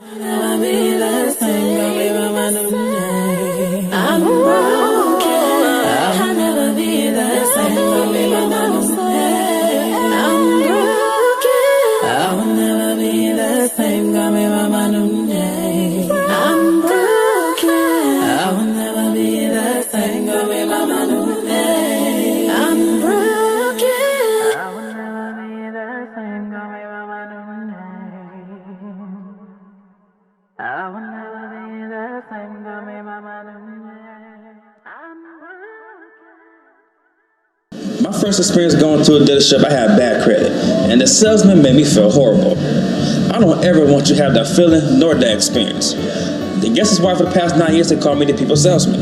I'll be the same, gon' be by my new name. I'm broken, I'll never be the same, gon' be by my new name. I'm broken, I will never be the same, gon' be by my new name. I'm broken, I will never be the same, gon' be by my new name. I'm broken, I will never be the same, gon' be by my new name. I will never be the same, gon' be by my new name. My first experience going to a dealership, I had bad credit, and the salesman made me feel horrible. I don't ever want you to have that feeling nor that experience. I guess that's why for the past 9 years they call me the people salesman.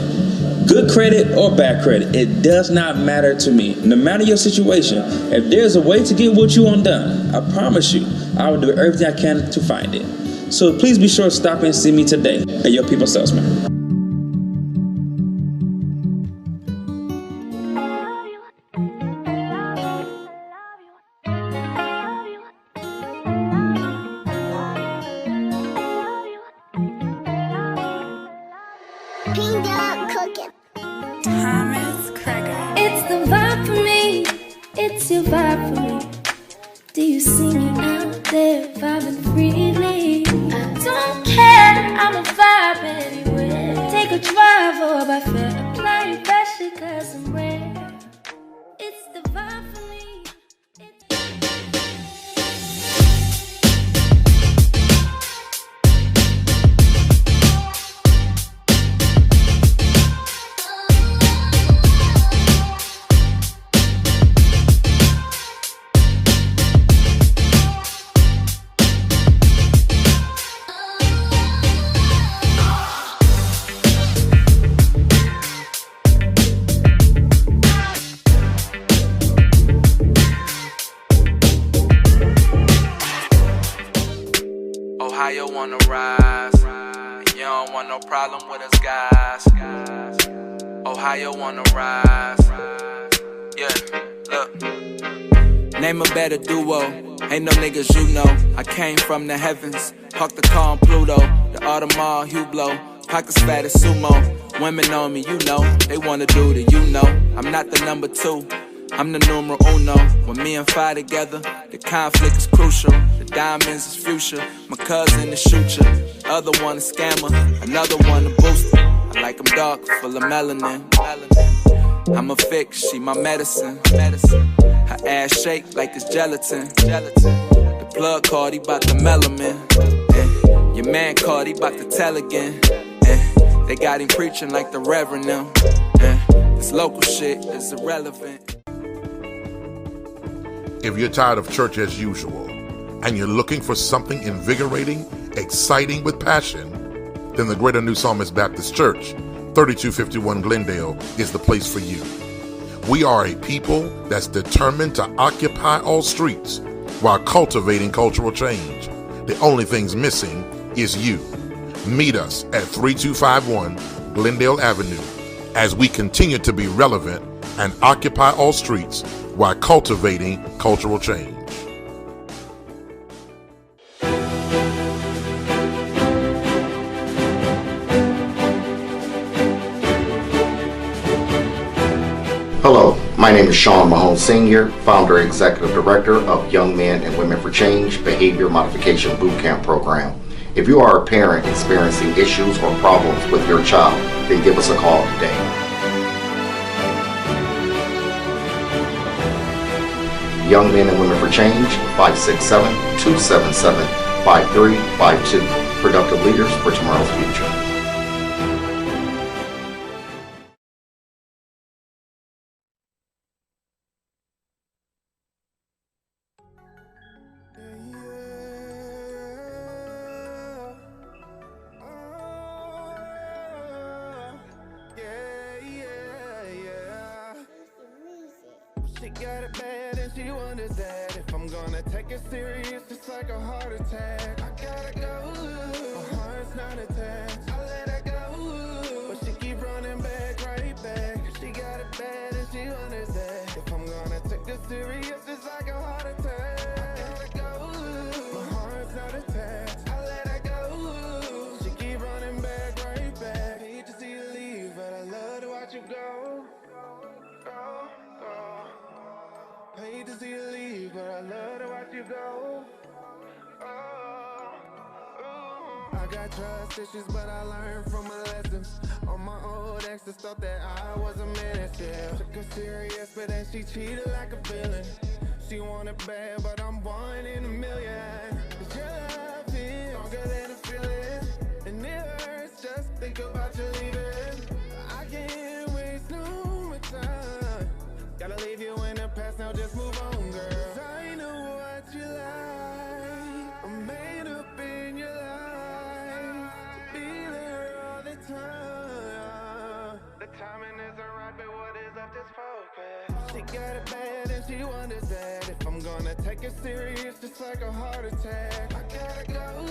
Good credit or bad credit, it does not matter to me. No matter your situation, if there's a way to get what you want done, I promise you, I will do everything I can to find it. So please be sure to stop and see me today at your people salesman. It's the vibe for me. It's your vibe for me. Do you see me out there vibing freely? I don't care, I'm a vibe anywhere. Take a drive or by fair, applying pressure cause I'm rare. It's the vibe for me. Ohio wanna rise, and you don't want no problem with us guys. Ohio wanna rise, yeah, look. Name a better duo, ain't no niggas you know. I came from the heavens, parked the car on Pluto. The Audemars Hublot, pockets fat as sumo. Women on me, you know, they wanna do the you know. I'm not the number 2, I'm the numero uno. When me and Fi together, the conflict is crucial. The diamonds is future. My cousin is shooter. The other one a scammer. Another one a booster. I like them dark, full of melanin. I'm a fix, she my medicine. Her ass shake like it's gelatin. The plug called, he bout the melanin. Your man called, he bout to tell again. They got him preaching like the Reverend now. This local shit is irrelevant. If you're tired of church as usual and you're looking for something invigorating, exciting with passion, then the Greater New Psalmist Baptist Church, 3251 Glendale, is the place for you. We are a people that's determined to occupy all streets while cultivating cultural change. The only thing's missing is you. Meet us at 3251 Glendale Avenue as we continue to be relevant and occupy all streets while cultivating cultural change. Hello, my name is Sean Mahone Sr., Founder and Executive Director of Young Men and Women for Change Behavior Modification Bootcamp Program. If you are a parent experiencing issues or problems with your child, then give us a call today. Young Men and Women for Change, 567-277-5352. Productive leaders for tomorrow's future. She got it bad and she wonders that if I'm gonna take it serious, it's like a heart attack. I gotta go, my heart's not attached. I let her go, but she keep running back, right back. She got it bad and she wonders that if I'm gonna take it serious, it's like a heart attack. I gotta go, my heart's not attached. I let her go, she keep running back, right back. Hate to see you leave, but I love to watch you go. Hate to see you leave, but I love to watch you go. I got trust issues, but I learned from my lessons. All my old exes thought that I was a menace, yeah. Took her serious, but then she cheated like a villain. She wanted bad, but I'm one in a million. 'Cause your love is stronger than a feeling, and it hurts just think about you leaving. I can't waste no more time. Gotta leave you in the past, now just move on, girl. 'Cause I know what you like. I'm made up in your life to be there all the time. The timing isn't right, but what is up, just focus. She got it bad and she wonders that if I'm gonna take it serious, it's like a heart attack. I gotta go,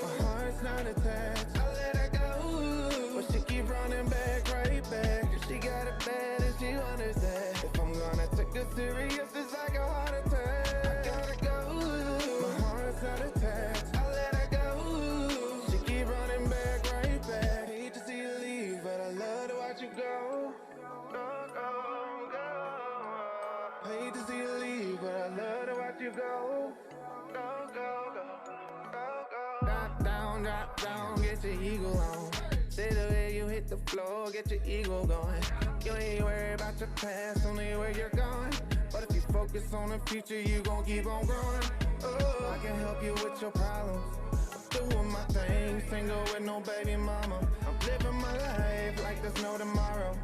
my heart's not attached. I let her go, but she keep running back, right back. She got it bad and she wonders that if I'm gonna take it serious, it's like a heart attack. I gotta go, my heart's not attached. I let her go, she keep running back, right back. Hate to see you leave, but I love to watch you go. Hate to see you leave, but I love to watch you go. go, go, go, go, go, go. Drop down, get your ego on. Say the way you hit the floor, get your ego going. You ain't worried about your past, only where you're going. But if you focus on the future, you gon' keep on growing. Oh, I can help you with your problems. I'm doing my thing, single with no baby mama. I'm living my life like there's no tomorrow.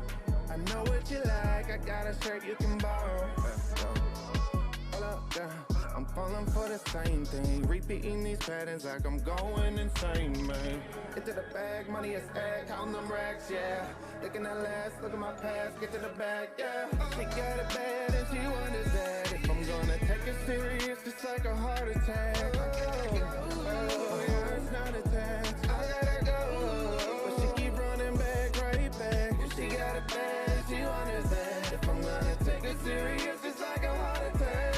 I know what you like, I got a shirt you can borrow. Hold up, girl. I'm falling for the same thing, repeating these patterns like I'm going insane, man. Get to the bag, money is ag, counting them racks, yeah. Looking at last, look at my past, get to the bag, yeah. She got it bad and she wonders that if I'm gonna take it serious, it's like a heart attack. Oh, yeah, it's not a tax. I gotta go, but she keep running back, right back. She got it bad and she wonders that if I'm gonna take it serious, it's like a heart attack.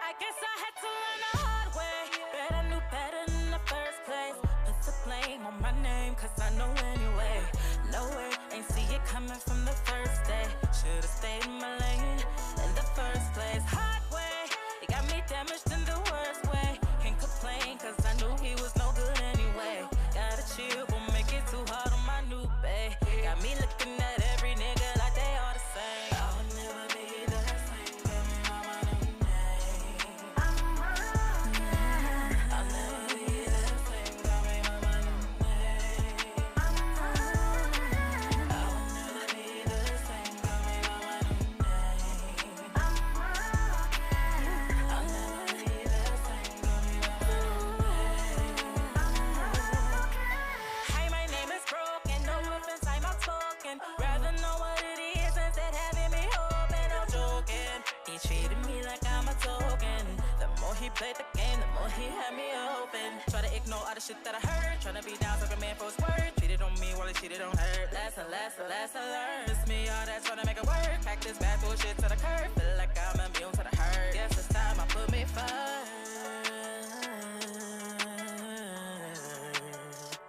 I guess I had to learn the hard way, but I knew better in the first place. Put the blame on my name, cause I know anyway. No way, ain't see it coming from the first day. Should've stayed in my lane in the first place. Hard way, it got me damaged in the worst way. Can't complain, cause I knew he was no good anyway. Gotta chill, won't make it too hard on my new bae. Got me looking at every nigga like they all the same. I'll never be the same, tell me my new name. I'll never be the same, tell me my new name. I'll never be the same, tell me my new name. I'll never be the same, tell me my new name. Hey, my name is broken, no offense, I'm outspoken. Rather know what it is instead having me hoping, no joking. He treated me like I'm a token. The more he played the game, the more he had me open. Try to ignore all the shit that I heard. Tryna be down, talking man for his word. Cheated on me while he cheated on her. Lesson learned. It's me all that tryna make it work. Pack this bad bullshit to the curb. Feel like I'm immune to the hurt. Guess it's time I put me first.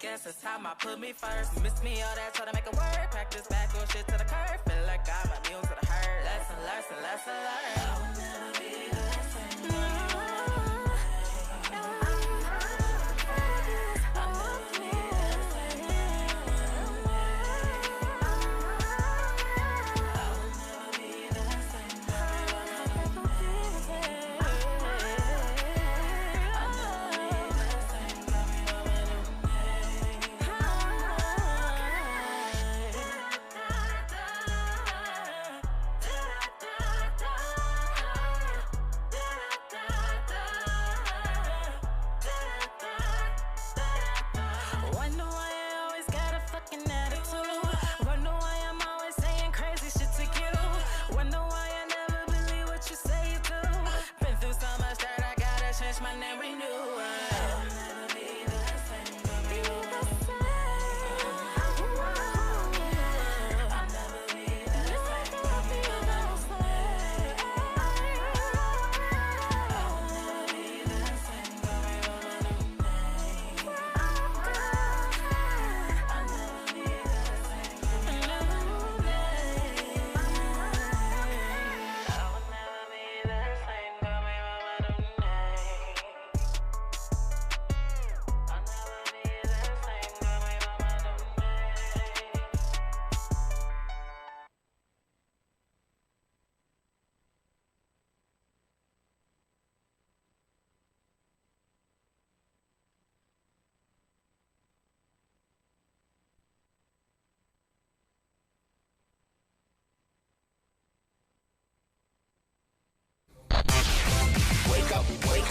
Guess it's time I put me first. Miss me all that tryna make it work. Pack this bad bullshit to the curb. Feel like I'm immune to the hurt. Lesson learned. I'll never be the same.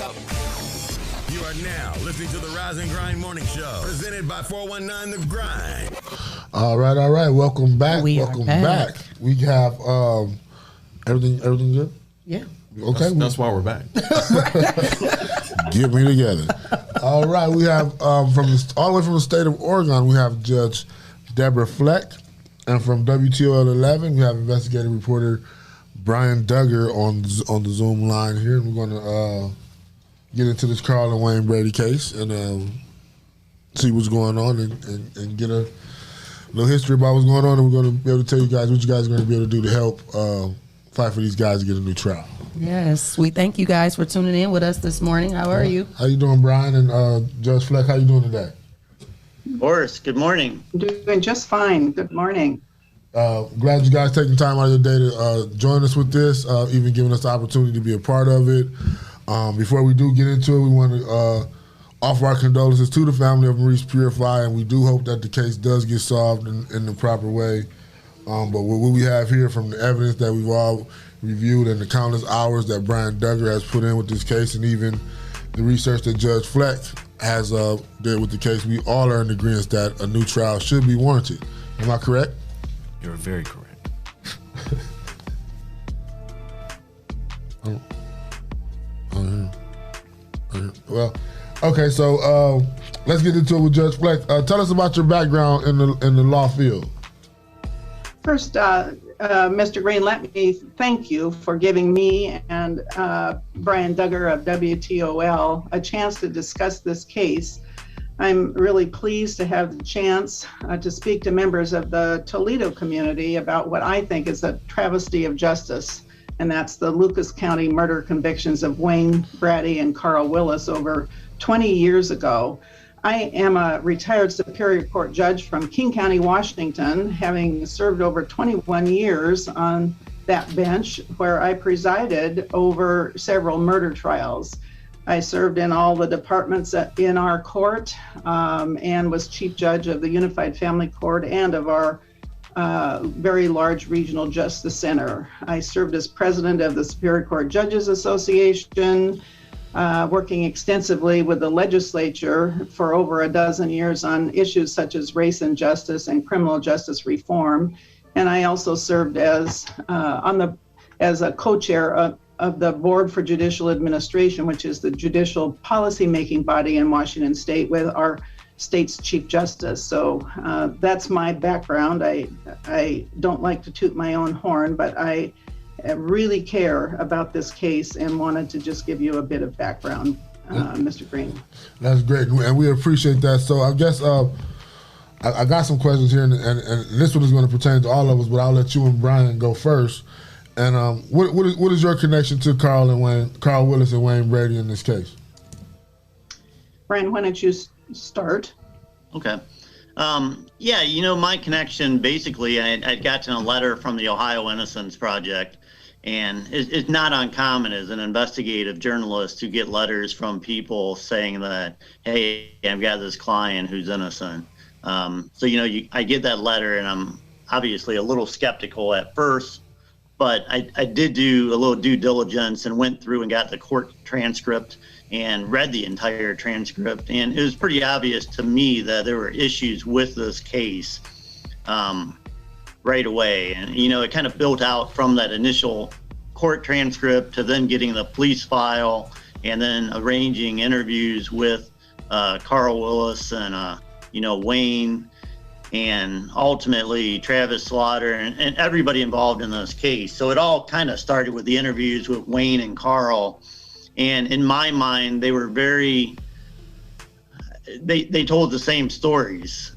You are now listening to the Rise and Grind Morning Show, presented by 419 The Grind. All right. Welcome back. Welcome back. We have everything good? Yeah. Okay. That's why we're back. Get me together. All right. We have all the way from the state of Oregon, we have Judge Deborah Fleck. And from WTOL 11, we have investigative reporter Brian Duggar on the Zoom line here. And we're going to get into this Carl and Wayne Brady case and see what's going on and get a little history about what's going on. And we're going to be able to tell you guys what you guys are going to be able to do to help fight for these guys to get a new trial. Yes, we thank you guys for tuning in with us this morning. How are you? How you doing, Brian? And Judge Fleck, how you doing today? Boris, good morning. Doing just fine. Good morning. Glad you guys taking time out of your day to join us with this, even giving us the opportunity to be a part of it. Before we do get into it, we want to offer our condolences to the family of Maurice Purify, and we do hope that the case does get solved in the proper way. But what we have here from the evidence that we've all reviewed and the countless hours that Brian Duggar has put in with this case, and even the research that Judge Fleck has did with the case, we all are in agreement that a new trial should be warranted. Am I correct? You're very correct. Well, okay, so let's get into it with Judge Fleck. Tell us about your background in the law field. First, Mr. Green, let me thank you for giving me and Brian Duggar of WTOL a chance to discuss this case. I'm really pleased to have the chance to speak to members of the Toledo community about what I think is a travesty of justice, and that's the Lucas County murder convictions of Wayne Brady and Carl Willis over 20 years ago. I am a retired Superior Court judge from King County, Washington, having served over 21 years on that bench where I presided over several murder trials. I served in all the departments in our court and was chief judge of the Unified Family Court and of our very large regional justice center. I served as president of the Superior Court Judges Association, working extensively with the legislature for over a dozen years on issues such as race and justice and criminal justice reform. And I also served as a co-chair of the Board for Judicial Administration, which is the judicial policy-making body in Washington State with our state's Chief Justice. So that's my background. I don't like to toot my own horn, but I really care about this case and wanted to just give you a bit of background, Mr. Green. That's great, and we appreciate that. So I guess I got some questions here, and this one is going to pertain to all of us, but I'll let you and Brian go first. And what is your connection to Carl Willis and Wayne Brady in this case? Brian, why don't you start? Okay. Yeah, my connection, basically, I'd gotten a letter from the Ohio Innocence Project, and it's not uncommon as an investigative journalist to get letters from people saying that, hey, I've got this client who's innocent. So, I get that letter, and I'm obviously a little skeptical at first, but I did do a little due diligence and went through and got the court transcript and read the entire transcript. And it was pretty obvious to me that there were issues with this case right away. And, it kind of built out from that initial court transcript to then getting the police file and then arranging interviews with Carl Willis and, Wayne, and ultimately Travis Slaughter and everybody involved in this case. So it all kind of started with the interviews with Wayne and Carl. And in my mind, they were they told the same stories.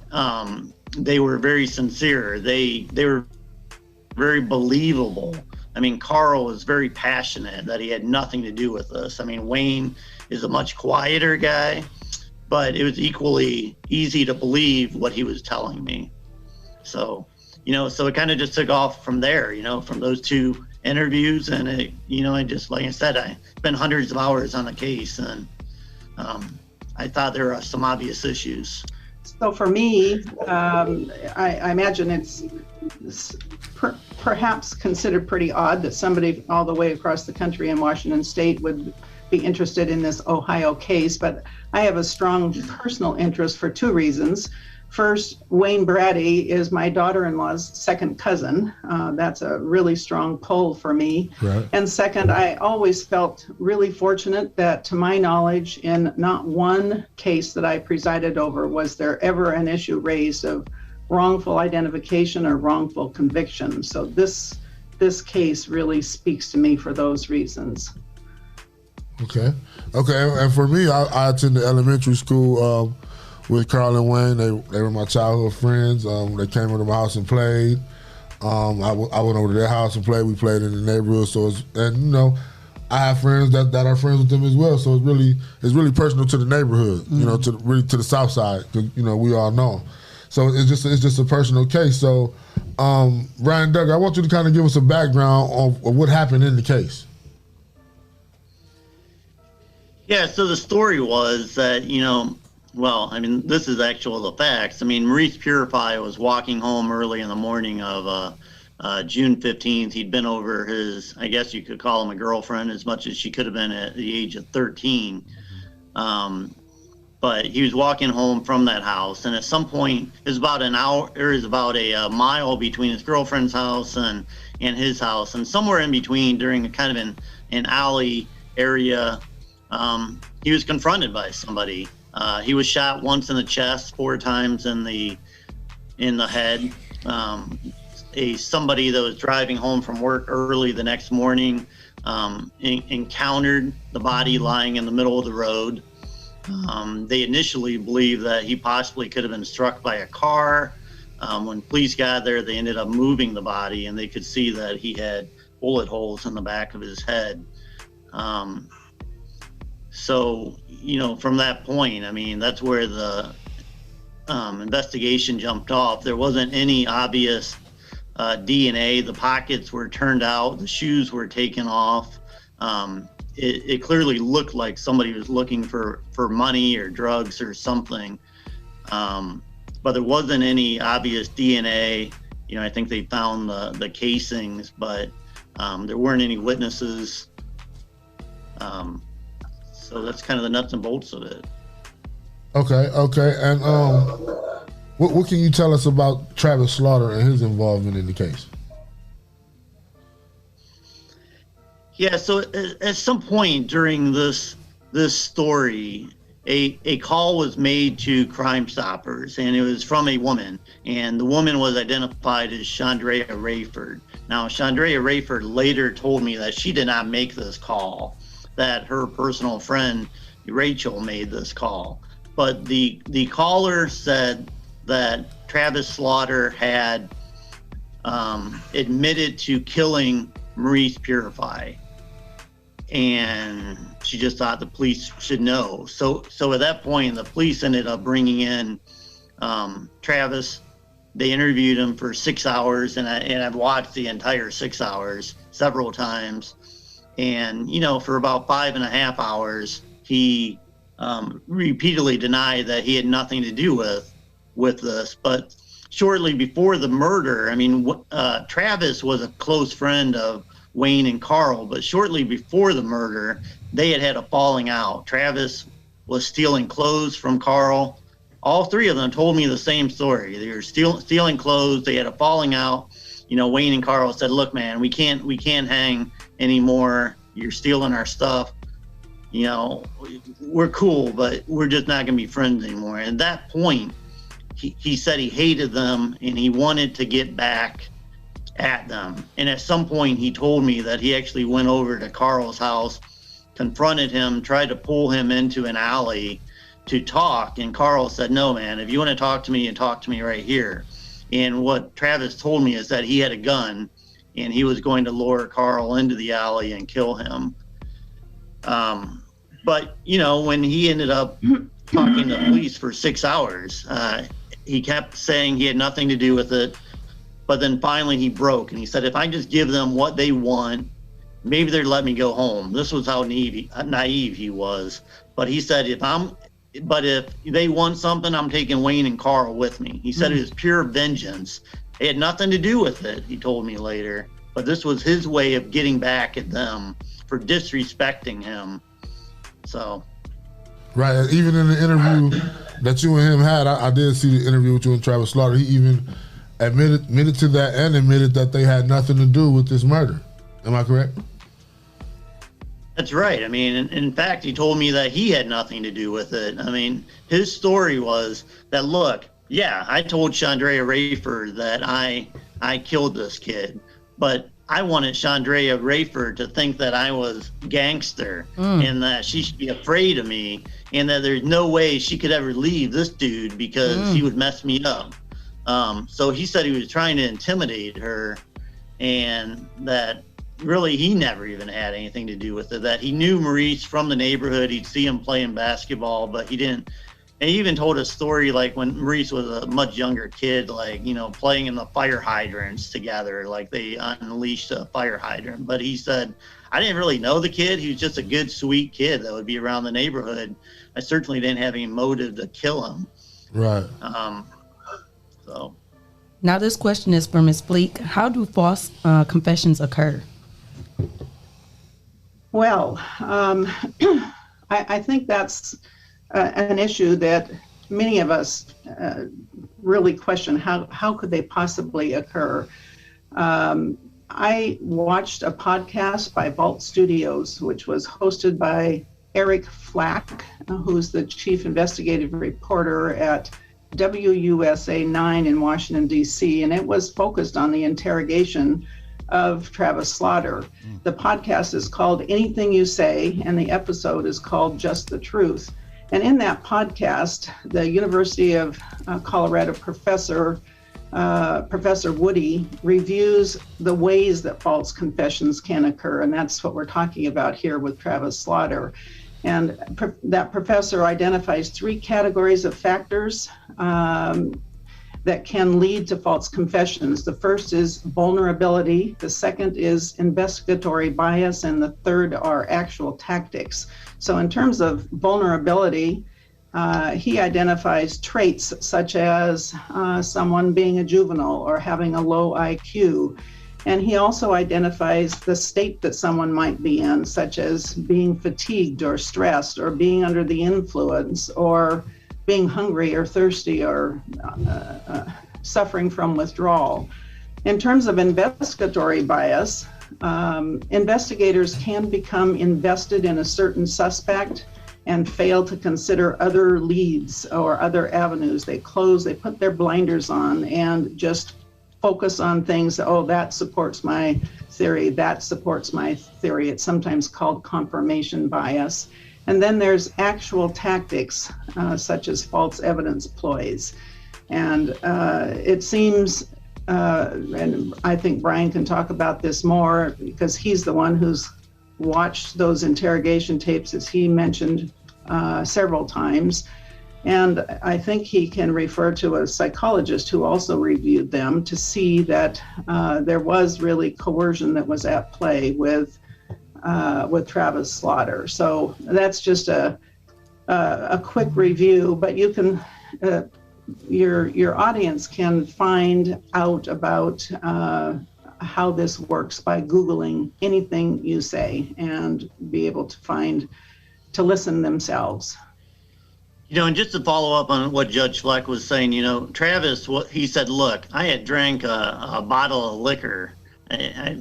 They were very sincere. They were very believable. I mean, Carl was very passionate that he had nothing to do with this. I mean, Wayne is a much quieter guy, but it was equally easy to believe what he was telling me. So, so it kind of just took off from there, from those two interviews. And it, I just, like I said, I spent hundreds of hours on the case, and I thought there were some obvious issues. So for me, I imagine it's perhaps considered pretty odd that somebody all the way across the country in Washington State would be interested in this Ohio case, but I have a strong personal interest for two reasons. First, Wayne Brady is my daughter-in-law's second cousin. That's a really strong pull for me. Right. And second, I always felt really fortunate that, to my knowledge, in not one case that I presided over was there ever an issue raised of wrongful identification or wrongful conviction. So this case really speaks to me for those reasons. Okay. And for me, I attended elementary school with Carl and Wayne. They were my childhood friends. They came over to my house and played. I went over to their house and played. We played in the neighborhood. I have friends that are friends with them as well. So it's really personal to the neighborhood. Mm-hmm. To the south side. We all know. So it's just a personal case. So, Brian Doug, I want you to kind of give us a background of what happened in the case. Yeah, so the story was that, this is the facts. Maurice Purify was walking home early in the morning of June 15th. He'd been over his, I guess you could call him a girlfriend, as much as she could have been at the age of 13. But he was walking home from that house, and at some point, it was about a mile between his girlfriend's house and his house, and somewhere in between, during kind of an alley area, he was confronted by somebody. He was shot once in the chest, 4 times in the head. Somebody that was driving home from work early the next morning encountered the body lying in the middle of the road. They initially believed that he possibly could have been struck by a car. When police got there, they ended up moving the body, and they could see that he had bullet holes in the back of his head. From that point, that's where the investigation jumped off. There wasn't any obvious DNA. The pockets were turned out. The shoes were taken off. It clearly looked like somebody was looking for money or drugs or something. But there wasn't any obvious DNA. I think they found the casings, but there weren't any witnesses. So that's kind of the nuts and bolts of it. Okay. And what can you tell us about Travis Slaughter and his involvement in the case? Yeah, so at some point during this story, a call was made to Crime Stoppers, and it was from a woman, and the woman was identified as Chandrea Rayford. Now, Chandrea Rayford later told me that she did not make this call, that her personal friend Rachel made this call. But the caller said that Travis Slaughter had admitted to killing Maurice Purify, and she just thought the police should know. So at that point, the police ended up bringing in Travis. They interviewed him for 6 hours, and I've watched the entire 6 hours several times. And for about 5.5 hours, he repeatedly denied that he had nothing to do with this. But shortly before the murder, Travis was a close friend of Wayne and Carl, but shortly before the murder, they had a falling out. Travis was stealing clothes from Carl. All 3 of them told me the same story. They were stealing clothes. They had a falling out. Wayne and Carl said, "Look, man, we can't hang anymore. You're stealing our stuff. We're cool, but we're just not going to be friends anymore." And at that point, he said he hated them and he wanted to get back at them. And at some point, he told me that he actually went over to Carl's house, confronted him, tried to pull him into an alley to talk. And Carl said, "No, man, if you want to talk to me, talk to me right here." And what Travis told me is that he had a gun and he was going to lure Carl into the alley and kill him. But when he ended up talking to police for 6 hours, he kept saying he had nothing to do with it. But then finally he broke, and he said, "If I just give them what they want, maybe they'd let me go home." This was how naive he was. But he said, if they want something, I'm taking Wayne and Carl with me. He said it was pure vengeance. It had nothing to do with it, he told me later. But this was his way of getting back at them for disrespecting him. So. Right. Even in the interview that you and him had, I did see the interview with you and Travis Slaughter. He even admitted to that and admitted that they had nothing to do with this murder. Am I correct? That's right. I mean, in fact, he told me that he had nothing to do with it. I mean, his story was that, look, yeah, I told Chandrea Rayford that I killed this kid, but I wanted Chandrea Rayford to think that I was gangster and that she should be afraid of me and that there's no way she could ever leave this dude because he would mess me up. So he said he was trying to intimidate her and that really he never even had anything to do with it, that he knew Maurice from the neighborhood. He'd see him playing basketball, but he didn't. And he even told a story like when Maurice was a much younger kid, like, you know, playing in the fire hydrants together, like they unleashed a fire hydrant. But he said, I didn't really know the kid. He was just a good, sweet kid that would be around the neighborhood. I certainly didn't have any motive to kill him. Right. So. Now this question is for Ms. Fleck. How do false confessions occur? Well, I think that's an issue that many of us really question. How could they possibly occur? I watched a podcast by Vault Studios, which was hosted by Eric Fleck, who's the chief investigative reporter at WUSA 9 in Washington, D.C., and it was focused on the interrogation of Travis Slaughter. The podcast is called Anything You Say, and the episode is called Just the Truth. And in that podcast, the University of Colorado professor Woody reviews the ways that false confessions can occur, and that's what we're talking about here with Travis Slaughter. And that professor identifies 3 categories of factors that can lead to false confessions. The first is vulnerability, the second is investigatory bias, and the third are actual tactics. So in terms of vulnerability, he identifies traits such as someone being a juvenile or having a low IQ. And he also identifies the state that someone might be in, such as being fatigued or stressed or being under the influence or being hungry or thirsty or suffering from withdrawal. In terms of investigatory bias, investigators can become invested in a certain suspect and fail to consider other leads or other avenues. They put their blinders on and just focus on things. Oh, that supports my theory. That supports my theory. It's sometimes called confirmation bias. And then there's actual tactics, such as false evidence ploys. And it seems, and I think Brian can talk about this more because he's the one who's watched those interrogation tapes, as he mentioned several times. And I think he can refer to a psychologist who also reviewed them to see that there was really coercion that was at play with Travis Slaughter. So that's just a quick review, but you can, your audience can find out about how this works by Googling Anything You Say and be able to listen themselves. You know, and just to follow up on what Judge Fleck was saying, you know, Travis, he said, look, I had drank a bottle of liquor.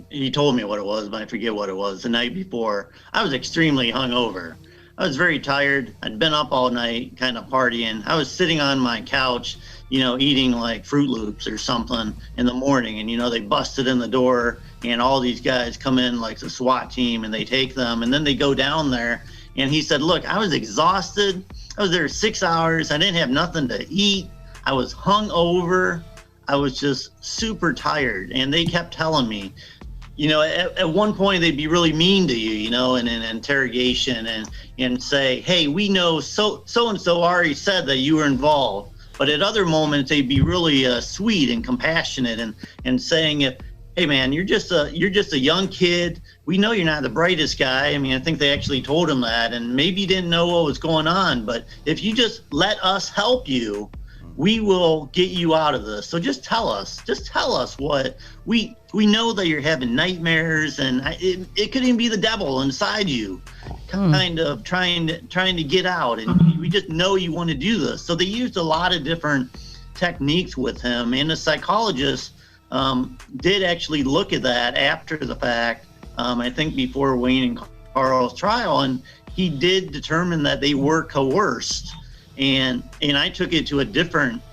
He told me what it was, but I forget what it was the night before. I was extremely hungover. I was very tired. I'd been up all night kind of partying. I was sitting on my couch, you know, eating like Fruit Loops or something in the morning. And, you know, they busted in the door and all these guys come in like the SWAT team and they take them and then they go down there. And he said, look, I was exhausted. I was there 6 hours. I didn't have nothing to eat. I was hungover. I was just super tired. And they kept telling me, you know, at one point they'd be really mean to you, you know, in an interrogation and say, hey, we know so-and-so already said that you were involved. But at other moments, they'd be really sweet and compassionate and saying, hey, man, you're just a young kid. We know you're not the brightest guy. I mean, I think they actually told him that. And maybe you didn't know what was going on. But if you just let us help you, we will get you out of this. So just tell us what we know that you're having nightmares, and it could even be the devil inside you, kind of trying to get out, and we just know you want to do this. So they used a lot of different techniques with him, and the psychologist did actually look at that after the fact, I think before Wayne and Carl's trial, and he did determine that they were coerced. And I took it to a different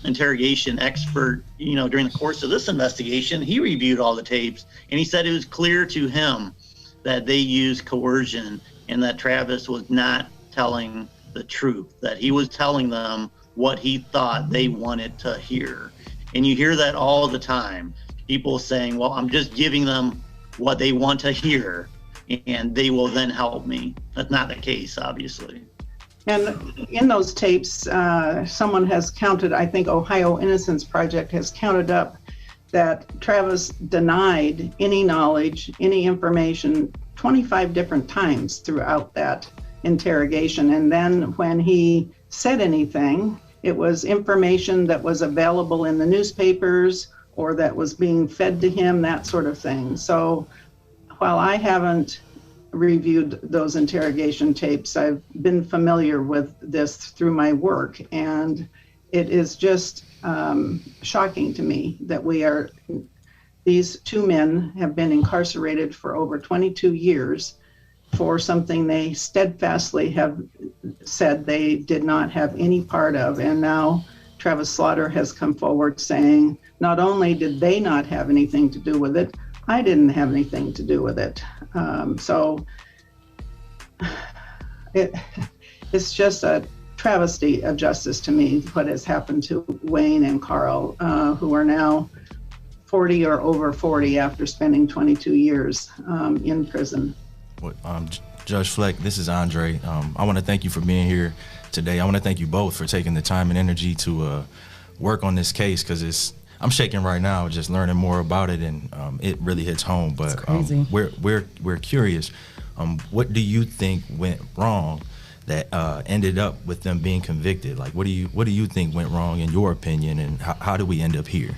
interrogation expert, during the course of this investigation. He reviewed all the tapes, and he said it was clear to him that they used coercion and that Travis was not telling the truth, that he was telling them what he thought they wanted to hear. And you hear that all the time. People saying, well, I'm just giving them what they want to hear, and they will then help me. That's not the case, obviously. And in those tapes, someone has counted, I think Ohio Innocence Project has counted up that Travis denied any knowledge, any information 25 different times throughout that interrogation. And then when he said anything, it was information that was available in the newspapers or that was being fed to him, that sort of thing. So while I haven't reviewed those interrogation tapes, I've been familiar with this through my work, and it is just shocking to me that these two men have been incarcerated for over 22 years for something they steadfastly have said they did not have any part of. And now Travis Slaughter has come forward saying, not only did they not have anything to do with it, I didn't have anything to do with it. So it's just a travesty of justice to me, what has happened to Wayne and Carl, who are now 40 or over 40 after spending 22 years in prison. Judge Fleck, this is Andre. I want to thank you for being here today. I want to thank you both for taking the time and energy to work on this case, because I'm shaking right now just learning more about it, and it really hits home. But we're curious. What do you think went wrong that ended up with them being convicted? Like, what do you think went wrong in your opinion, and how do we end up here?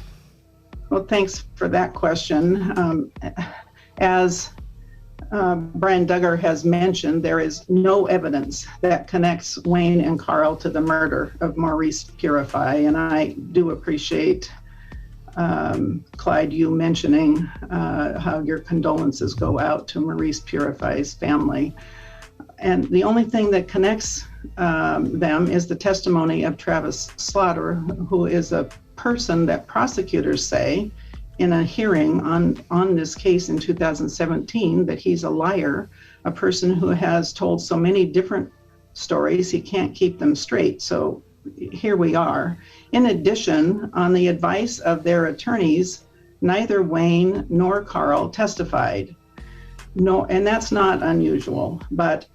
Well, thanks for that question. As Brian Duggar has mentioned, there is no evidence that connects Wayne and Carl to the murder of Maurice Purify, and I do appreciate Clyde, you mentioning how your condolences go out to Maurice Purify's family. And the only thing that connects them is the testimony of Travis Slaughter, who is a person that prosecutors say in a hearing on this case in 2017 that he's a liar, a person who has told so many different stories he can't keep them straight. So here we are. In addition, on the advice of their attorneys, neither Wayne nor Carl testified. No, and that's not unusual, but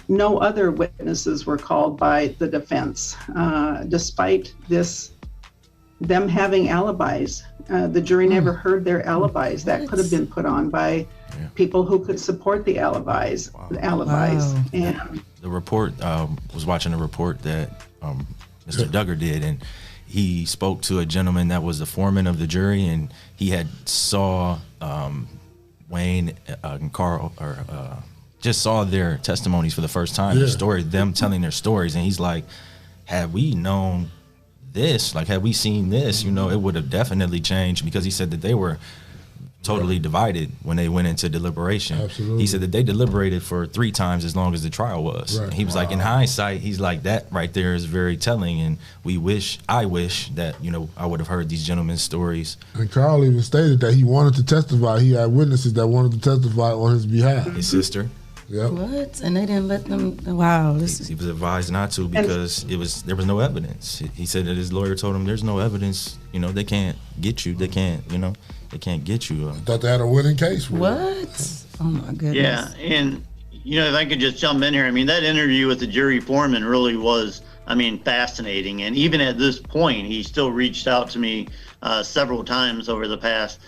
no other witnesses were called by the defense, despite them having alibis. The jury never heard their alibis. That could have been put on by people who could support the alibis. Wow. And the report, was watching a report that Mr. Duggar did, and he spoke to a gentleman that was the foreman of the jury, and he had saw Wayne and Carl, just saw their testimonies for the first time, them telling their stories, and he's like, had we known this, like had we seen this, it would have definitely changed, because he said that they were totally divided when they went into deliberation. Absolutely. He said that they deliberated for 3 times as long as the trial was. Right. He was like, in hindsight, he's like, that right there is very telling, and I wish that, I would have heard these gentlemen's stories. And Carl even stated that he wanted to testify. He had witnesses that wanted to testify on his behalf. His sister. Yep. What? And they didn't let them. Wow. He was advised not to, because there was no evidence. He said that his lawyer told him there's no evidence. They can't get you. They can't. They can't get you. I thought they had a winning case. What? Oh my goodness. Yeah, and if I could just jump in here, that interview with the jury foreman really was, fascinating. And even at this point, he still reached out to me several times over the past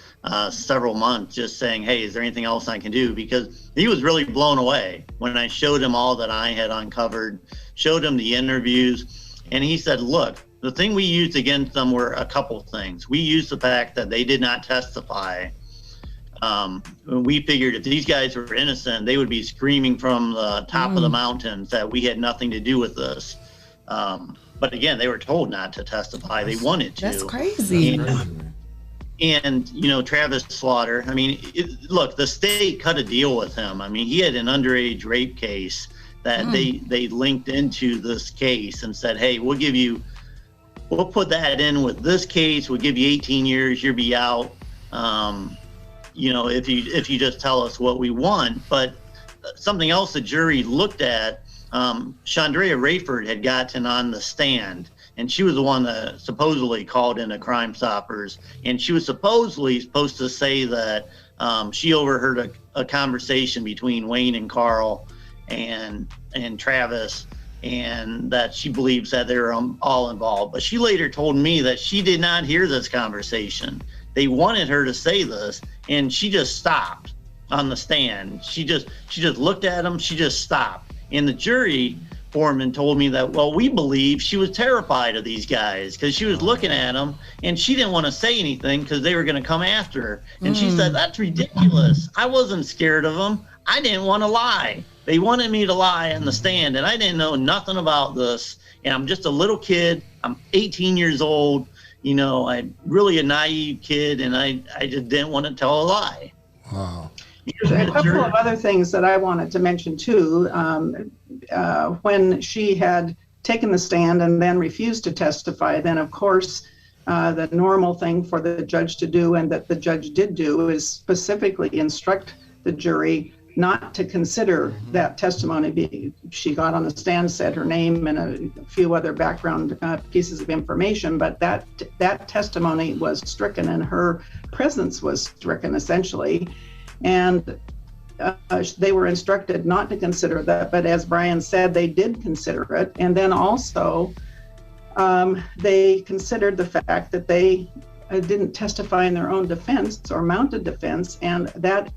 several months, just saying, hey, is there anything else I can do? Because he was really blown away when I showed him all that I had uncovered, showed him the interviews, and he said, look, the thing we used against them were a couple things. We used the fact that they did not testify. We figured if these guys were innocent, they would be screaming from the top of the mountains that we had nothing to do with this. But again, they were told not to testify. They wanted to. That's crazy. And you know, Travis Slaughter, I mean, look, the state cut a deal with him. I mean, he had an underage rape case that they linked into this case and said, hey, we'll put that in with this case. We'll give you 18 years. You'll be out. You know, if you just tell us what we want. But something else the jury looked at, Chandrea Rayford had gotten on the stand, and she was the one that supposedly called in the Crime Stoppers, and she was supposed to say that she overheard a conversation between Wayne and Carl and Travis, and that she believes that they're all involved. But she later told me that she did not hear this conversation. They wanted her to say this, and she just stopped on the stand. She just looked at him. She just stopped. And the jury foreman told me that, well, we believe she was terrified of these guys because she was looking at them and she didn't want to say anything because they were going to come after her. And she said, that's ridiculous. I wasn't scared of them. I didn't want to lie. They wanted me to lie on the stand, and I didn't know nothing about this. And I'm just a little kid. I'm 18 years old. You know, I'm really a naive kid, and I just didn't want to tell a lie. Wow. There's a couple of other things that I wanted to mention too. When she had taken the stand and then refused to testify, then of course the normal thing for the judge to do, and that the judge did do, is specifically instruct the jury not to consider that testimony. She got on the stand, said her name and a few other background pieces of information, but that testimony was stricken and her presence was stricken essentially. And they were instructed not to consider that, but as Brian said, they did consider it. And then also they considered the fact that they didn't testify in their own defense or mounted defense, and that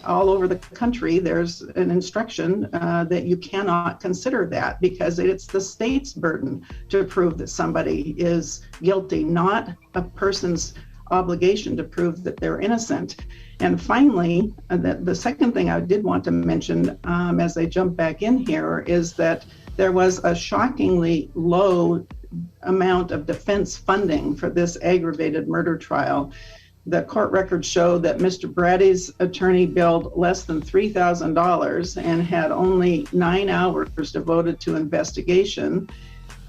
all over the country there's an instruction that you cannot consider that because it's the state's burden to prove that somebody is guilty, not a person's obligation to prove that they're innocent. And finally, the second thing I did want to mention as I jump back in here is that there was a shockingly low amount of defense funding for this aggravated murder trial. The court records show that Mr. Brady's attorney billed less than $3,000 and had only 9 hours devoted to investigation.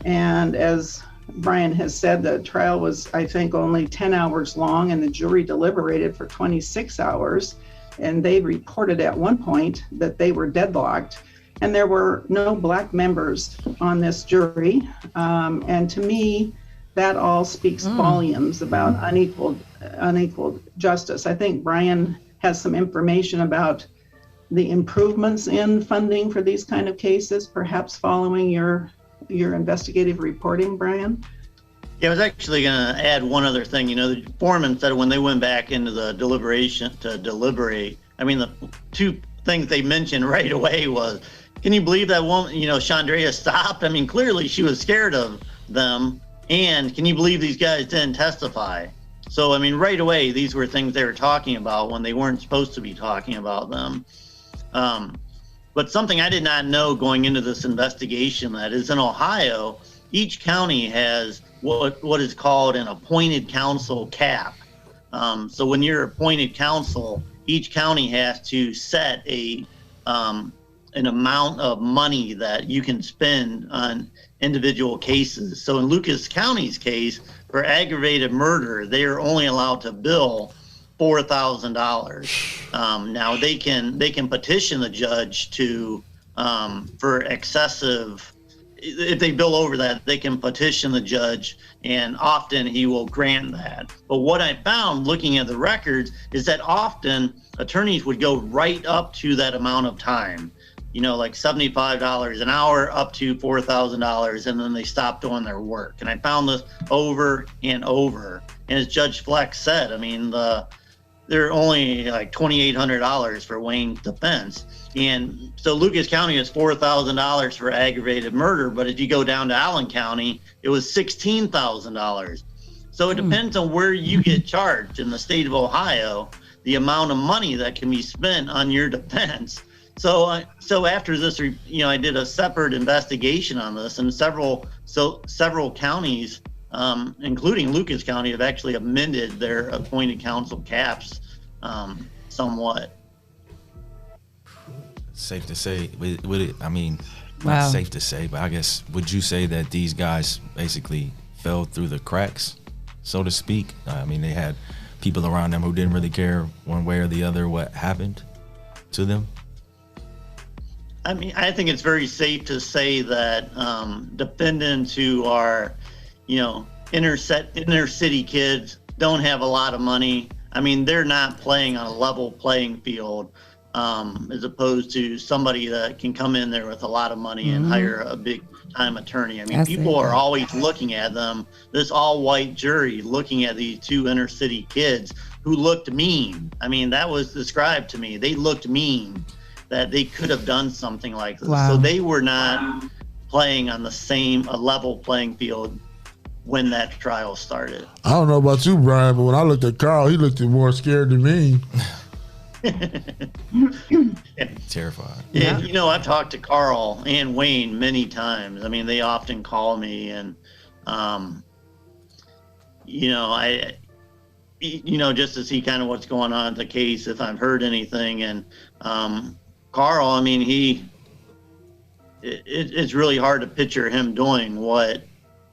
And as Brian has said, the trial was, I think, only 10 hours long, and the jury deliberated for 26 hours. And they reported at one point that they were deadlocked. And there were no Black members on this jury. And to me, that all speaks volumes about unequal justice. I think Brian has some information about the improvements in funding for these kind of cases, perhaps following your investigative reporting, Brian. Yeah, I was actually going to add one other thing. You know, the foreman said when they went back into the deliberation to deliberate, I mean, the two things they mentioned right away was, can you believe that woman, you know, Chandrea stopped? I mean, clearly she was scared of them. And can you believe these guys didn't testify? So, I mean, right away, these were things they were talking about when they weren't supposed to be talking about them. But something I did not know going into this investigation, that is in Ohio, each county has what is called an appointed counsel cap. So when you're appointed counsel, each county has to set an amount of money that you can spend on individual cases. So in Lucas County's case, for aggravated murder, they are only allowed to bill $4,000. Now they can petition the judge to for excessive. If they bill over that, they can petition the judge, and often he will grant that. But what I found looking at the records is that often attorneys would go right up to that amount of time. You know, like $75 an hour up to $4,000, and then they stop doing their work. And I found this over and over. And as Judge Fleck said, I mean, they're only like $2,800 for Wayne's defense. And so Lucas County is $4,000 for aggravated murder, but if you go down to Allen County, it was $16,000. So it depends on where you get charged in the state of Ohio, the amount of money that can be spent on your defense. So after this, I did a separate investigation on this, and several counties, including Lucas County, have actually amended their appointed counsel caps somewhat. Safe to say, would it? I mean, Wow. not safe to say, but I guess would you say that these guys basically fell through the cracks, so to speak? I mean, they had people around them who didn't really care one way or the other what happened to them. I mean, I think it's very safe to say that defendants who are, inner city kids don't have a lot of money. I mean, they're not playing on a level playing field, as opposed to somebody that can come in there with a lot of money and hire a big time attorney. I mean, people are always looking at them, this all white jury looking at these two inner city kids who looked mean. I mean, that was described to me. They looked mean, that they could have done something like this. Wow. So they were not playing on a level playing field when that trial started. I don't know about you, Brian, but when I looked at Carl, he looked more scared than me. Terrified. Yeah, I've talked to Carl and Wayne many times. I mean, they often call me, and just to see kind of what's going on in the case, if I've heard anything. And Carl, I mean, it's really hard to picture him doing what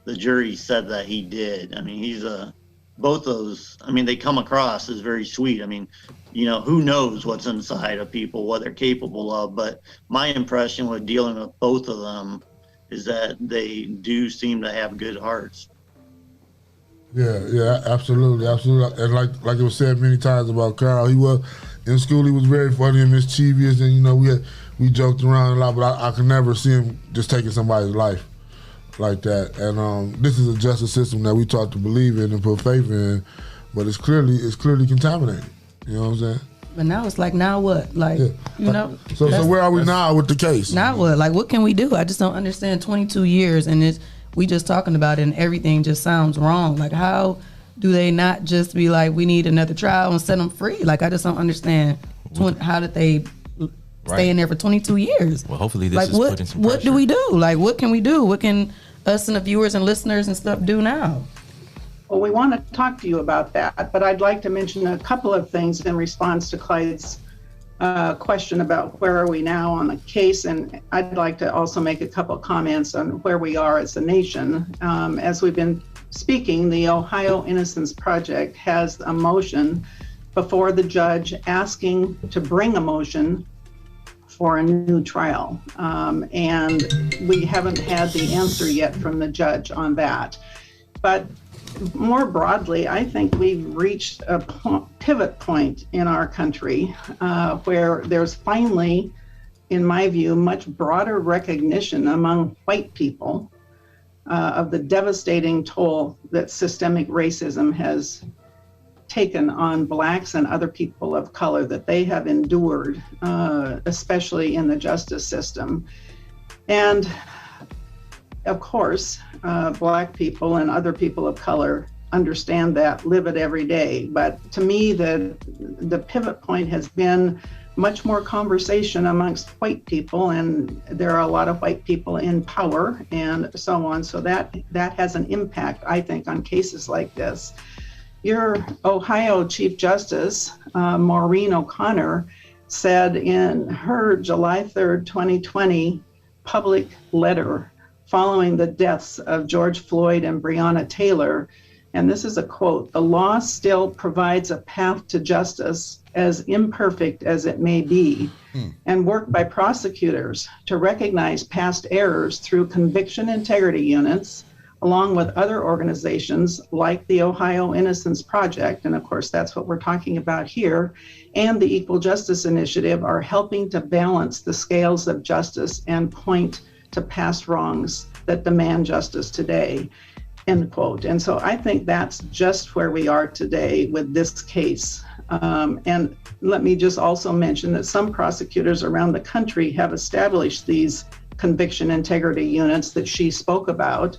the jury said that he did. I mean, both those, I mean, they come across as very sweet. I mean, who knows what's inside of people, what they're capable of. But my impression with dealing with both of them is that they do seem to have good hearts. Yeah, absolutely. And like it was said many times about Carl, he was in school. He was very funny and mischievous, and we joked around a lot. But I could never see him just taking somebody's life like that. And this is a justice system that we taught to believe in and put faith in, but it's clearly contaminated. You know what I'm saying? But now it's like, now what? Like, So where are we now with the case? Now what? Like, what can we do? I just don't understand. 22 years, and we just talking about it, and everything just sounds wrong. Like, how do they not just be like, we need another trial and set them free? Like, I just don't understand. How did they stay in there for 22 years? Well, hopefully this is putting some What pressure. do we do? Like, what can we do? What can us and the viewers and listeners and stuff do now? Well, we want to talk to you about that, but I'd like to mention a couple of things in response to Clyde's question about where are we now on the case, and I'd like to also make a couple comments on where we are as a nation. As we've been speaking, the Ohio Innocence Project has a motion before the judge asking to bring a motion for a new trial, and we haven't had the answer yet from the judge on that. But more broadly, I think we've reached a pivot point in our country where there's finally, in my view, much broader recognition among white people of the devastating toll that systemic racism has taken on blacks and other people of color, that they have endured, especially in the justice system. And of course, black people and other people of color understand that, live it every day. But to me, the pivot point has been much more conversation amongst white people, and there are a lot of white people in power and so on. So that has an impact, I think, on cases like this. Your Ohio Chief Justice, Maureen O'Connor, said in her July 3rd, 2020 public letter following the deaths of George Floyd and Breonna Taylor, and this is a quote, "The law still provides a path to justice, as imperfect as it may be, and work by prosecutors to recognize past errors through conviction integrity units, along with other organizations like the Ohio Innocence Project," and of course that's what we're talking about here, "and the Equal Justice Initiative are helping to balance the scales of justice and point to past wrongs that demand justice today." end quote. And so I think that's just where we are today with this case. And let me just also mention that some prosecutors around the country have established these conviction integrity units that she spoke about.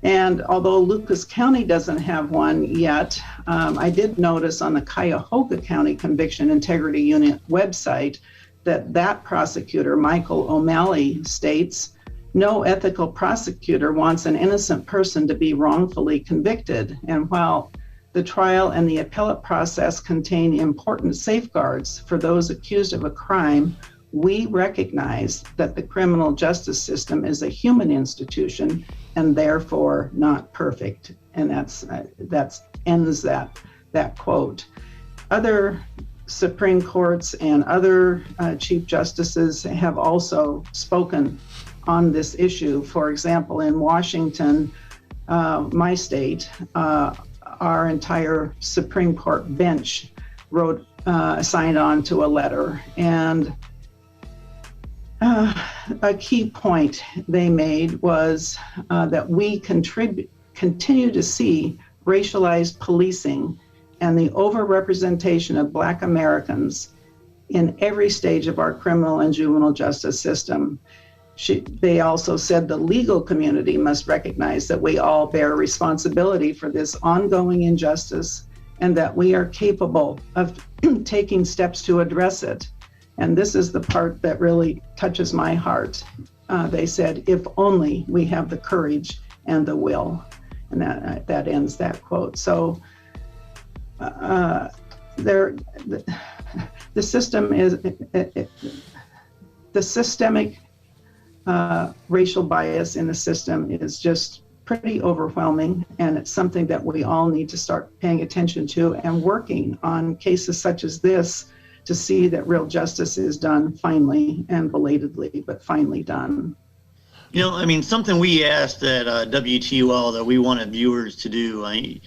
And although Lucas County doesn't have one yet, I did notice on the Cuyahoga County Conviction Integrity Unit website that prosecutor, Michael O'Malley, states, "No ethical prosecutor wants an innocent person to be wrongfully convicted. And while the trial and the appellate process contain important safeguards for those accused of a crime, we recognize that the criminal justice system is a human institution and therefore not perfect." And that ends that quote. Other Supreme Courts and other Chief Justices have also spoken on this issue. For example, in Washington, my state, our entire Supreme Court bench signed on to a letter. And a key point they made was that we continue to see racialized policing and the overrepresentation of Black Americans in every stage of our criminal and juvenile justice system. They also said the legal community must recognize that we all bear responsibility for this ongoing injustice and that we are capable of taking steps to address it. And this is the part that really touches my heart. They said, "If only we have the courage and the will." And that ends that quote. So the system is the systemic racial bias in the system is just pretty overwhelming, and it's something that we all need to start paying attention to and working on cases such as this to see that real justice is done finally and belatedly, but finally done. You know, I mean, something we asked at WTOL that we wanted viewers to do, we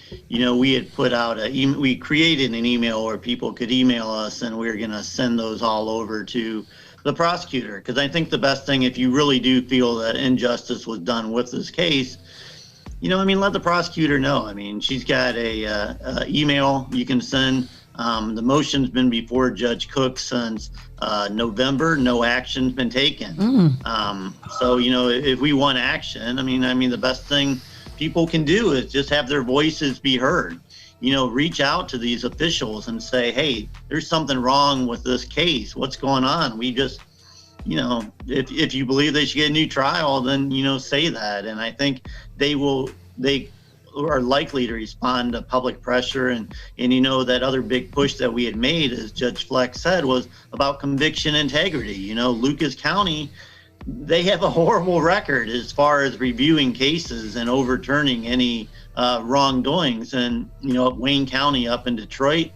had put out we created an email where people could email us, and we were going to send those all over to the prosecutor. Because I think the best thing, if you really do feel that injustice was done with this case, let the prosecutor know. I mean, she's got a email you can send. The motion's been before Judge Cook since November. No action's been taken. So, if we want action, the best thing people can do is just have their voices be heard. Reach out to these officials and say, "Hey, there's something wrong with this case. What's going on?" We just, if you believe they should get a new trial, then, say that. And I think they are likely to respond to public pressure. And that other big push that we had made, as Judge Fleck said, was about conviction integrity. Lucas County, they have a horrible record as far as reviewing cases and overturning any wrongdoings. And, Wayne County up in Detroit,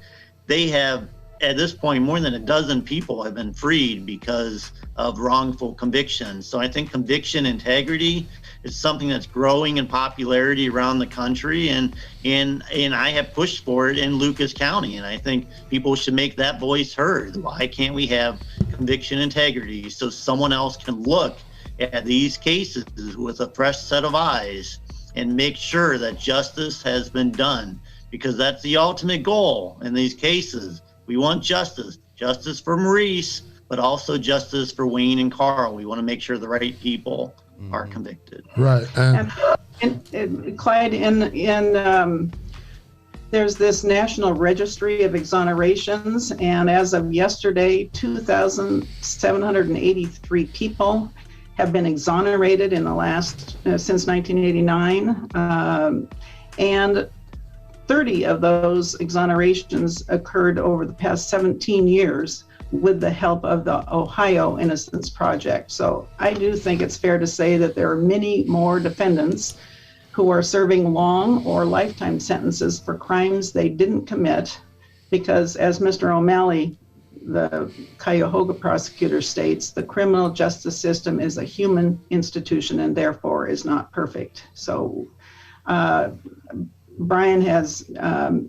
they have, at this point, more than a dozen people have been freed because of wrongful convictions. So I think conviction integrity is something that's growing in popularity around the country, and I have pushed for it in Lucas County, and I think people should make that voice heard. Why can't we have conviction integrity so someone else can look at these cases with a fresh set of eyes and make sure that justice has been done? Because that's the ultimate goal in these cases. We want justice for Maurice, but also justice for Wayne and Carl. We want to make sure the right people are convicted. Right. And Clyde, there's this National Registry of Exonerations, and as of yesterday, 2,783 people have been exonerated in the last since 1989, and 30 of those exonerations occurred over the past 17 years with the help of the Ohio Innocence Project. So I do think it's fair to say that there are many more defendants who are serving long or lifetime sentences for crimes they didn't commit, because as Mr. O'Malley, the Cuyahoga prosecutor, states, the criminal justice system is a human institution and therefore is not perfect. So Brian has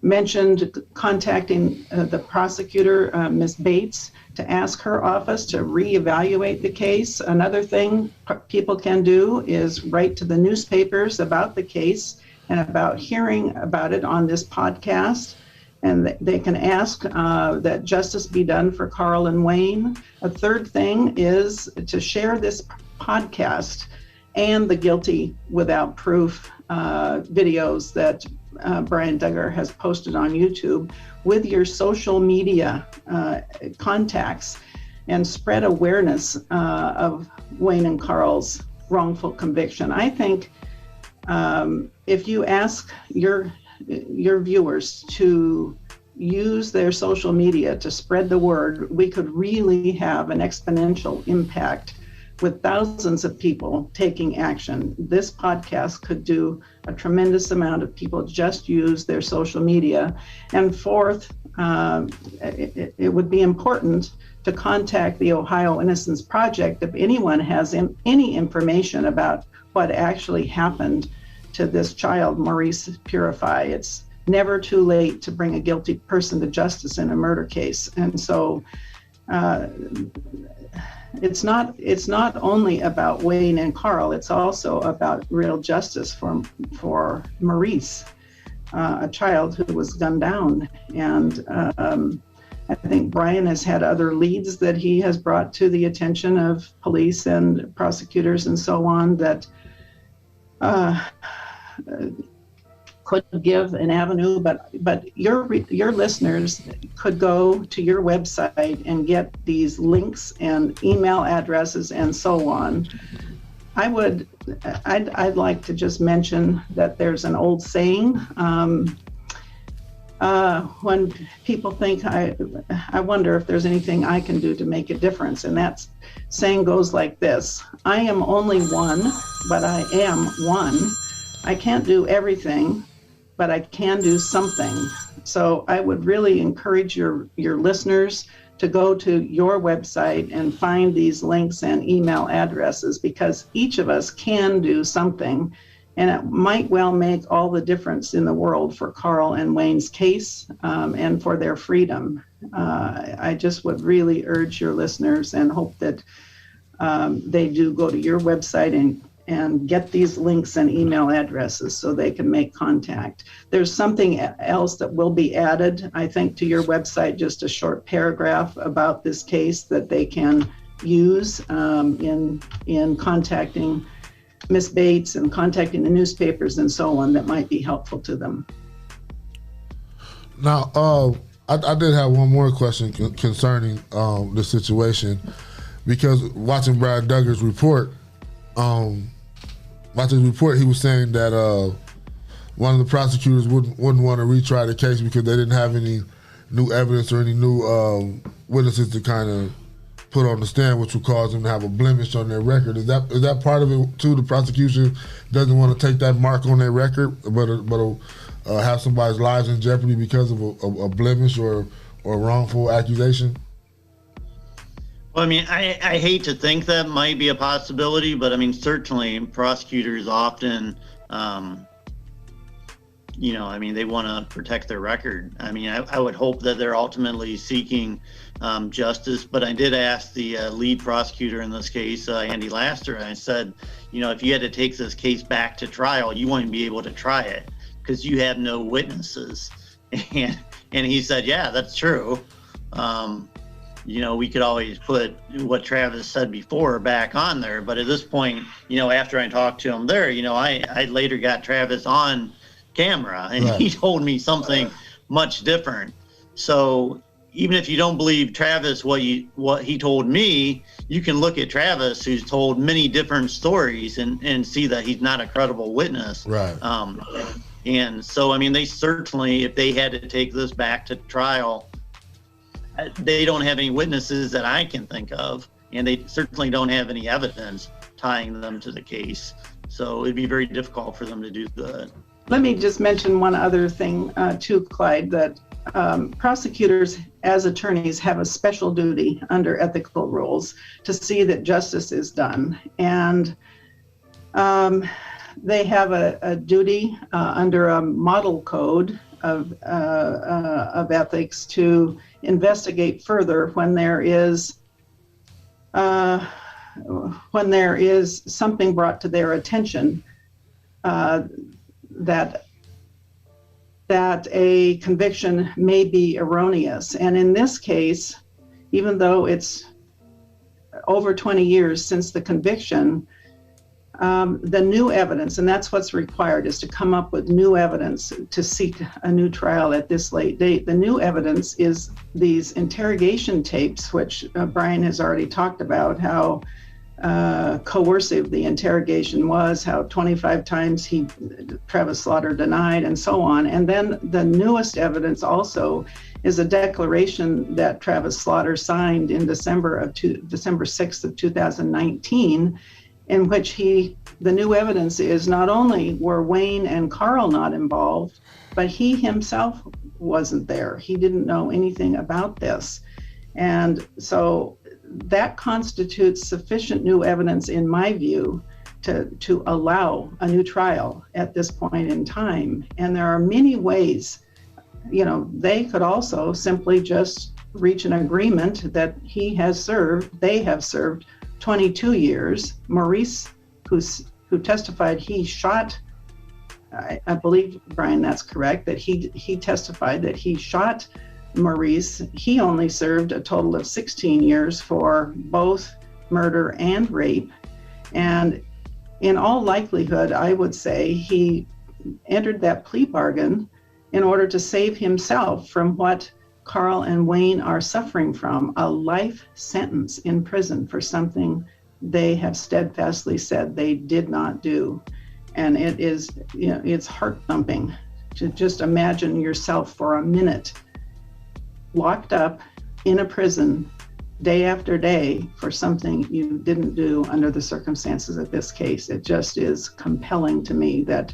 mentioned contacting the prosecutor, Ms. Bates, to ask her office to reevaluate the case. Another thing people can do is write to the newspapers about the case and about hearing about it on this podcast. And they can ask that justice be done for Carl and Wayne. A third thing is to share this podcast and the Guilty Without Proof videos that Brian Duggar has posted on YouTube with your social media contacts, and spread awareness of Wayne and Carl's wrongful conviction. I think if you ask your viewers to use their social media to spread the word, we could really have an exponential impact with thousands of people taking action. This podcast could do a tremendous amount of people just use their social media. And fourth, it would be important to contact the Ohio Innocence Project if anyone has any information about what actually happened to this child, Maurice Purify. It's never too late to bring a guilty person to justice in a murder case. And so it's not only about Wayne and Carl, it's also about real justice for Maurice, a child who was gunned down. And I think Brian has had other leads that he has brought to the attention of police and prosecutors and so on that could give an avenue, but your listeners could go to your website and get these links and email addresses and so on. I'd like to just mention that there's an old saying when people think, I wonder if there's anything I can do to make a difference, and that saying goes like this: I am only one, but I am one. I can't do everything, but I can do something. So I would really encourage your listeners to go to your website and find these links and email addresses, because each of us can do something, and it might well make all the difference in the world for Carl and Wayne's case and for their freedom. I just would really urge your listeners and hope that they do go to your website and get these links and email addresses so they can make contact. There's something else that will be added, I think, to your website, just a short paragraph about this case that they can use in contacting Miss Bates and contacting the newspapers and so on, that might be helpful to them. Now, I did have one more question concerning the situation, because watching Brad Duggar's report, he was saying that one of the prosecutors wouldn't want to retry the case because they didn't have any new evidence or any new witnesses to kind of put on the stand, which would cause them to have a blemish on their record. Is that part of it too? The prosecution doesn't want to take that mark on their record, but have somebody's lives in jeopardy because of a blemish or a wrongful accusation? Well, I mean, I hate to think that might be a possibility, but I mean, certainly prosecutors often, they want to protect their record. I mean, I would hope that they're ultimately seeking justice, but I did ask the lead prosecutor in this case, Andy Laster, and I said, if you had to take this case back to trial, you wouldn't be able to try it because you have no witnesses. And he said, yeah, that's true. We could always put what Travis said before back on there. But at this point, after I talked to him there, I later got Travis on camera and he told me something much different. So even if you don't believe Travis, what he told me, you can look at Travis, who's told many different stories, and see that he's not a credible witness. Right. And so, I mean, they certainly, if they had to take this back to trial, they don't have any witnesses that I can think of, and they certainly don't have any evidence tying them to the case. So it'd be very difficult for them to do that. Let me just mention one other thing too, Clyde, that prosecutors as attorneys have a special duty under ethical rules to see that justice is done. And they have a duty under a model code of ethics to investigate further when there is something brought to their attention that a conviction may be erroneous. And in this case, even though it's over 20 years since the conviction, the new evidence, and that's what's required, is to come up with new evidence to seek a new trial at this late date. The new evidence is these interrogation tapes, which Brian has already talked about, how coercive the interrogation was, how 25 times Travis Slaughter denied, and so on. And then the newest evidence also is a declaration that Travis Slaughter signed in December 6th of 2019, in which the new evidence is not only were Wayne and Carl not involved, but he himself wasn't there. He didn't know anything about this. And so that constitutes sufficient new evidence, in my view, to allow a new trial at this point in time. And there are many ways. They could also simply just reach an agreement that they have served 22 years. Maurice, who testified he shot, I believe, Brian, that's correct, that he testified that he shot Maurice. He only served a total of 16 years for both murder and rape. And in all likelihood, I would say he entered that plea bargain in order to save himself from what Carl and Wayne are suffering from, a life sentence in prison for something they have steadfastly said they did not do. And it is, it's heart thumping to just imagine yourself for a minute locked up in a prison day after day for something you didn't do under the circumstances of this case. It just is compelling to me that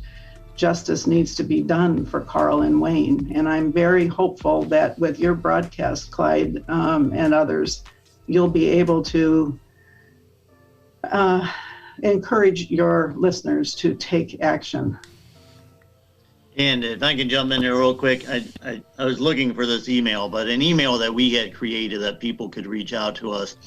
justice needs to be done for Carl and Wayne. And I'm very hopeful that with your broadcast, Clyde, and others, you'll be able to encourage your listeners to take action. And if I can jump in there real quick, I was looking for this email, but an email that we had created that people could reach out to us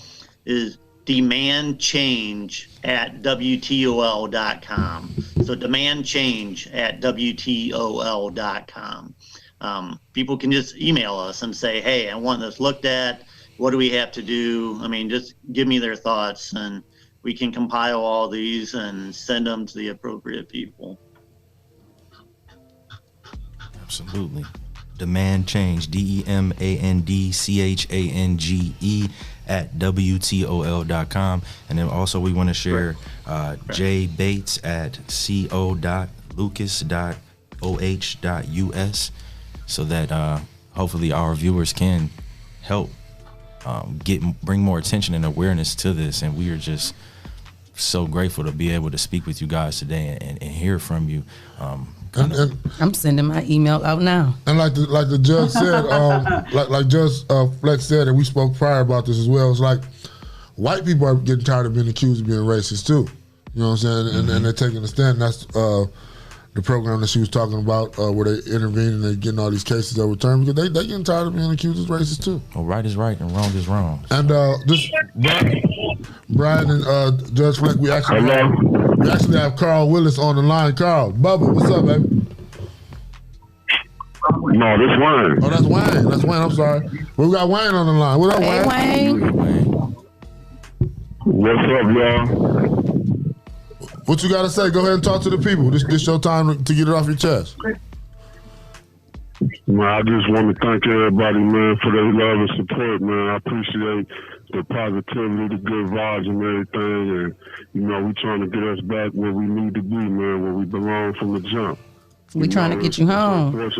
is demandchange@WTOL.com. So demandchange@WTOL.com. People can just email us and say, hey, I want this looked at. What do we have to do? I mean, just give me their thoughts, and we can compile all these and send them to the appropriate people. Absolutely. Demand Change, DEMANDCHANGE @WTOL.com. And then also we want to share J Bates @co.lucas.oh.us so that hopefully our viewers can help bring more attention and awareness to this. And we are just so grateful to be able to speak with you guys today and hear from you. And I'm sending my email out now. And like the judge said, like Judge Fleck said, and we spoke prior about this as well. It's like white people are getting tired of being accused of being racist too. You know what I'm saying? And they're taking a stand. That's the program that she was talking about, where they intervene and they're getting all these cases overturned because they getting tired of being accused of racist too. Well, right is right and wrong is wrong. And this Brian and Judge Fleck, we actually have Carl Willis on the line. Carl, Bubba, what's up, baby? No, this Wayne. Oh, that's Wayne. That's Wayne. I'm sorry. We got Wayne on the line. What up, Wayne? What's up, y'all? What you got to say? Go ahead and talk to the people. This your time to get it off your chest. Man, I just want to thank everybody, man, for their love and support, man. I appreciate the positivity, the good vibes and everything. And, we trying to get us back where we need to be, man, where we belong from the jump. We trying to get you home. It's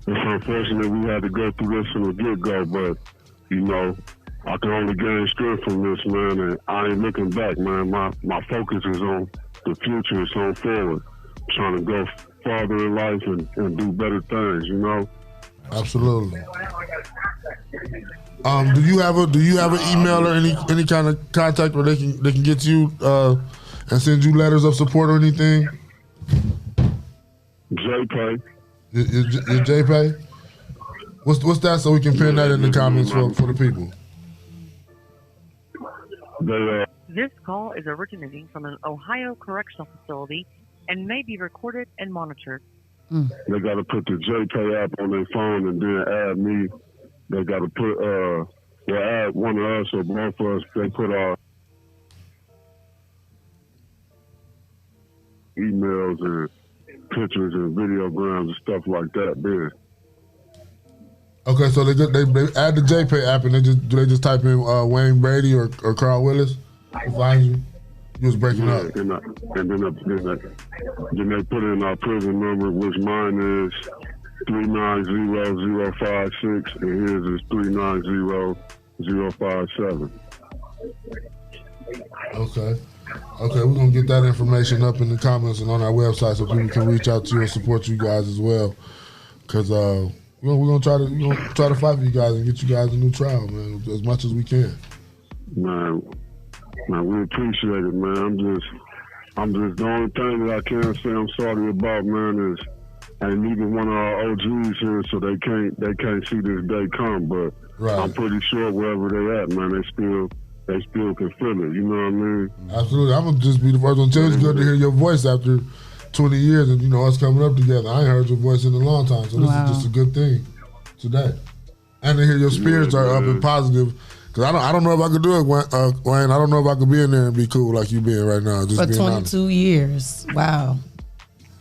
unfortunate we had to go through this from the get-go, but, I can only gain strength from this, man, and I ain't looking back, man. My focus is on the future. It's on forward. I'm trying to go farther in life and do better things, Absolutely. Do you have an email or any kind of contact where they can get you and send you letters of support or anything? JPay. Your JPay? What's that so we can pin that in the comments for the people? This call is originating from an Ohio correctional facility and may be recorded and monitored. They got to put the JPay app on their phone and then add me. They got to put, add one of us or both of us. They put our emails and pictures and videograms and stuff like that there. Okay, so they add the JPay app and they just type in Wayne Brady or Carl Willis to find you. You was breaking up. And then they put in our prison number, which mine is 390-056 and his is 390-057. Okay, we're gonna get that information up in the comments and on our website so people can reach out to you and support you guys as well. Cause we're gonna try to fight for you guys and get you guys a new trial, man, as much as we can. Man, we appreciate it, man. I'm just the only thing that I can say I'm sorry about, man, is ain't neither one of our OGs here, so they can't see this day come. But I'm pretty sure wherever they at, man, they still can feel it. You know what I mean? Absolutely. I'm gonna just be the first one to tell you it's good to hear your voice after 20 years and us coming up together. I ain't heard your voice in a long time, so this is just a good thing today. And to hear your spirits are up and positive. Cause I don't know if I could do it, Wayne. I don't know if I could be in there and be cool like you being right now. Just for being 22 honest. years. Wow.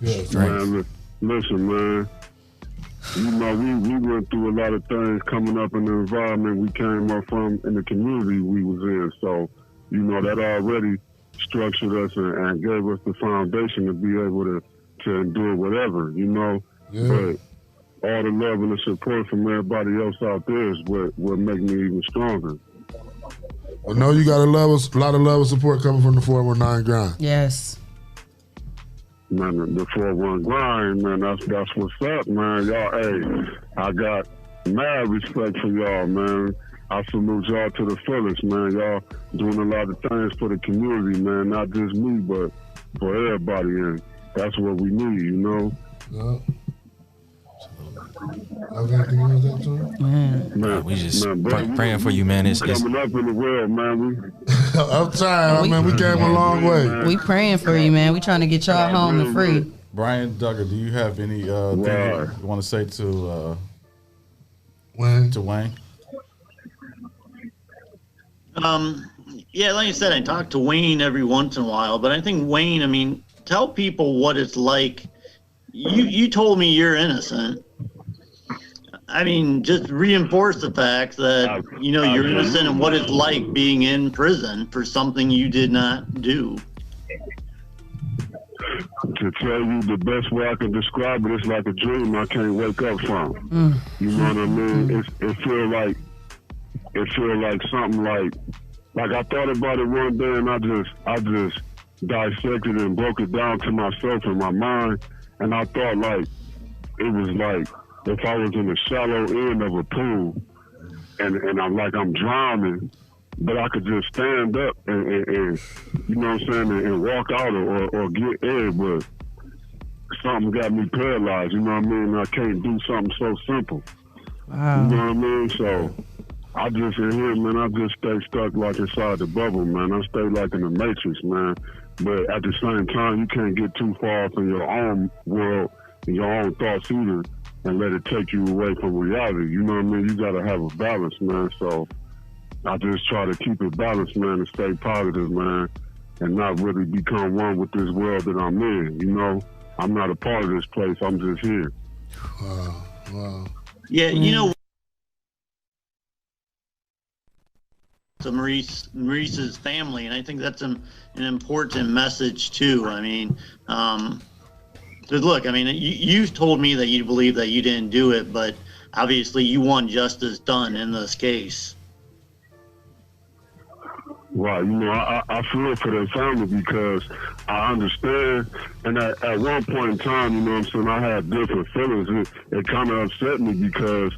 Yeah, man. Listen, man. You know, we went through a lot of things coming up in the environment we came up from in the community we was in. So, you know, that already structured us and gave us the foundation to be able to endure whatever, you know. Yeah. But all the love and the support from everybody else out there is what make me even stronger. I know you got a lot of love and support coming from the 419 grind. Yes. Man, the 4-1 grind, man, that's what's up, man. Y'all, hey, I got mad respect for y'all, man. I salute y'all to the fullest, man. Y'all doing a lot of things for the community, man. Not just me, but for everybody, and that's what we need, you know? Yeah. Man, we just praying for you, man. It's coming up in the world, man. I'm trying, man. We came a long way. We praying for you, man. We trying to get y'all home and free. Brian Duggar, do you have any thing you want to say to Wayne? Yeah, like I said, I talk to Wayne every once in a while, but I think Wayne, I mean, tell people what it's like. You told me you're innocent. I mean, just reinforce the fact that, you know, you're innocent and what it's like being in prison for something you did not do. To tell you the best way I can describe it, it's like a dream I can't wake up from. You know what I mean? It feel like something like I thought about it one day and I just dissected and broke it down to myself in my mind, and I thought like it was like if I was in the shallow end of a pool and I'm drowning, but I could just stand up and you know what I'm saying, and walk out or get air, but something got me paralyzed, you know what I mean? I can't do something so simple. Wow. You know what I mean? So I just in here, man, I just stay stuck like inside the bubble, man. I stay like in the Matrix, man. But at the same time, you can't get too far from your own world and your own thoughts either and let it take you away from reality. You know what I mean? You got to have a balance, man. So I just try to keep it balanced, man, and stay positive, man, and not really become one with this world that I'm in. You know, I'm not a part of this place. I'm just here. Wow. Yeah, you know, to Maurice's family, and I think that's an important message too. I mean, look, I mean, you told me that you believe that you didn't do it, but obviously you want justice done in this case. Right, you know, I feel for their family because I understand, and at one point in time, you know what I'm saying, I had different feelings. It kind of upset me because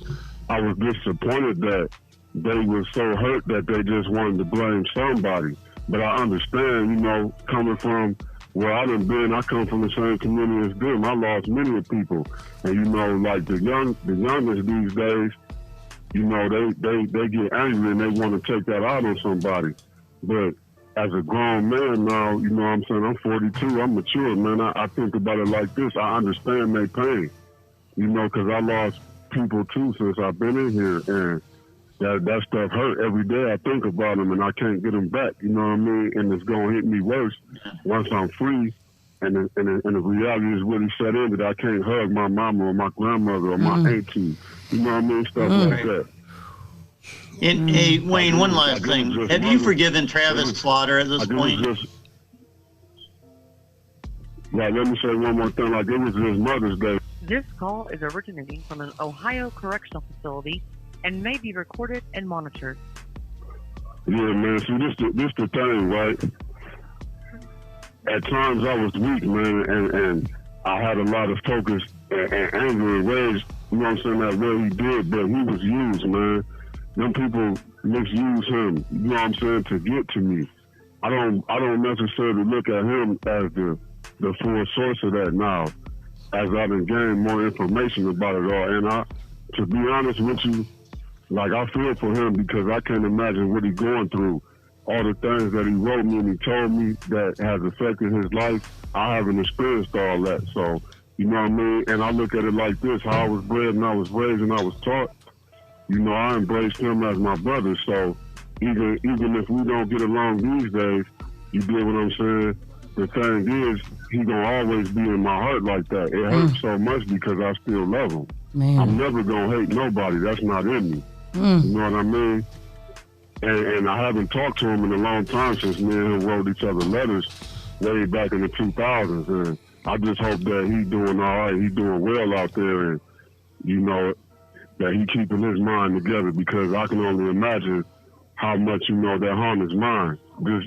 I was disappointed that they were so hurt that they just wanted to blame somebody. But I understand, you know, coming from where I done been, I come from the same community as them. I lost many people, and you know, like the youngest these days, you know, they get angry and they want to take that out on somebody. But as a grown man now, you know what I'm saying, I'm 42, I'm mature, man. I think about it like this. I understand their pain, you know, because I lost people too since I've been in here, and that stuff hurt every day. I think about them, and I can't get them back, you know what I mean? And it's going to hit me worse once I'm free, and the reality is really set in that I can't hug my mama or my grandmother or my auntie, you know what I mean? Stuff like that. And, hey, Wayne, one last thing. Have you forgiven Travis Slaughter at this point? Right, let me say one more thing. Like, it was his Mother's Day. This call is originating from an Ohio correctional facility and may be recorded and monitored. Yeah, man. See, this the thing, right? At times I was weak, man, and I had a lot of focus and anger and rage, you know what I'm saying, that what he did, but he was used, man. Them people misuse him, you know what I'm saying, to get to me. I don't necessarily look at him as the full source of that now, as I've been gaining more information about it all. And to be honest with you, like, I feel for him because I can't imagine what he's going through. All the things that he wrote me and he told me that has affected his life, I haven't experienced all that. So, you know what I mean? And I look at it like this, how I was bred and I was raised and I was taught. You know, I embraced him as my brother, so even if we don't get along these days, you get what I'm saying? The thing is, he gonna always be in my heart like that. It hurts so much because I still love him. Man. I'm never gonna hate nobody. That's not in me. You know what I mean? And I haven't talked to him in a long time since me and him wrote each other letters way back in the 2000s. And I just hope that he's doing all right. He's doing well out there, and, you know, that he keeping his mind together, because I can only imagine how much, you know, that harm his mind.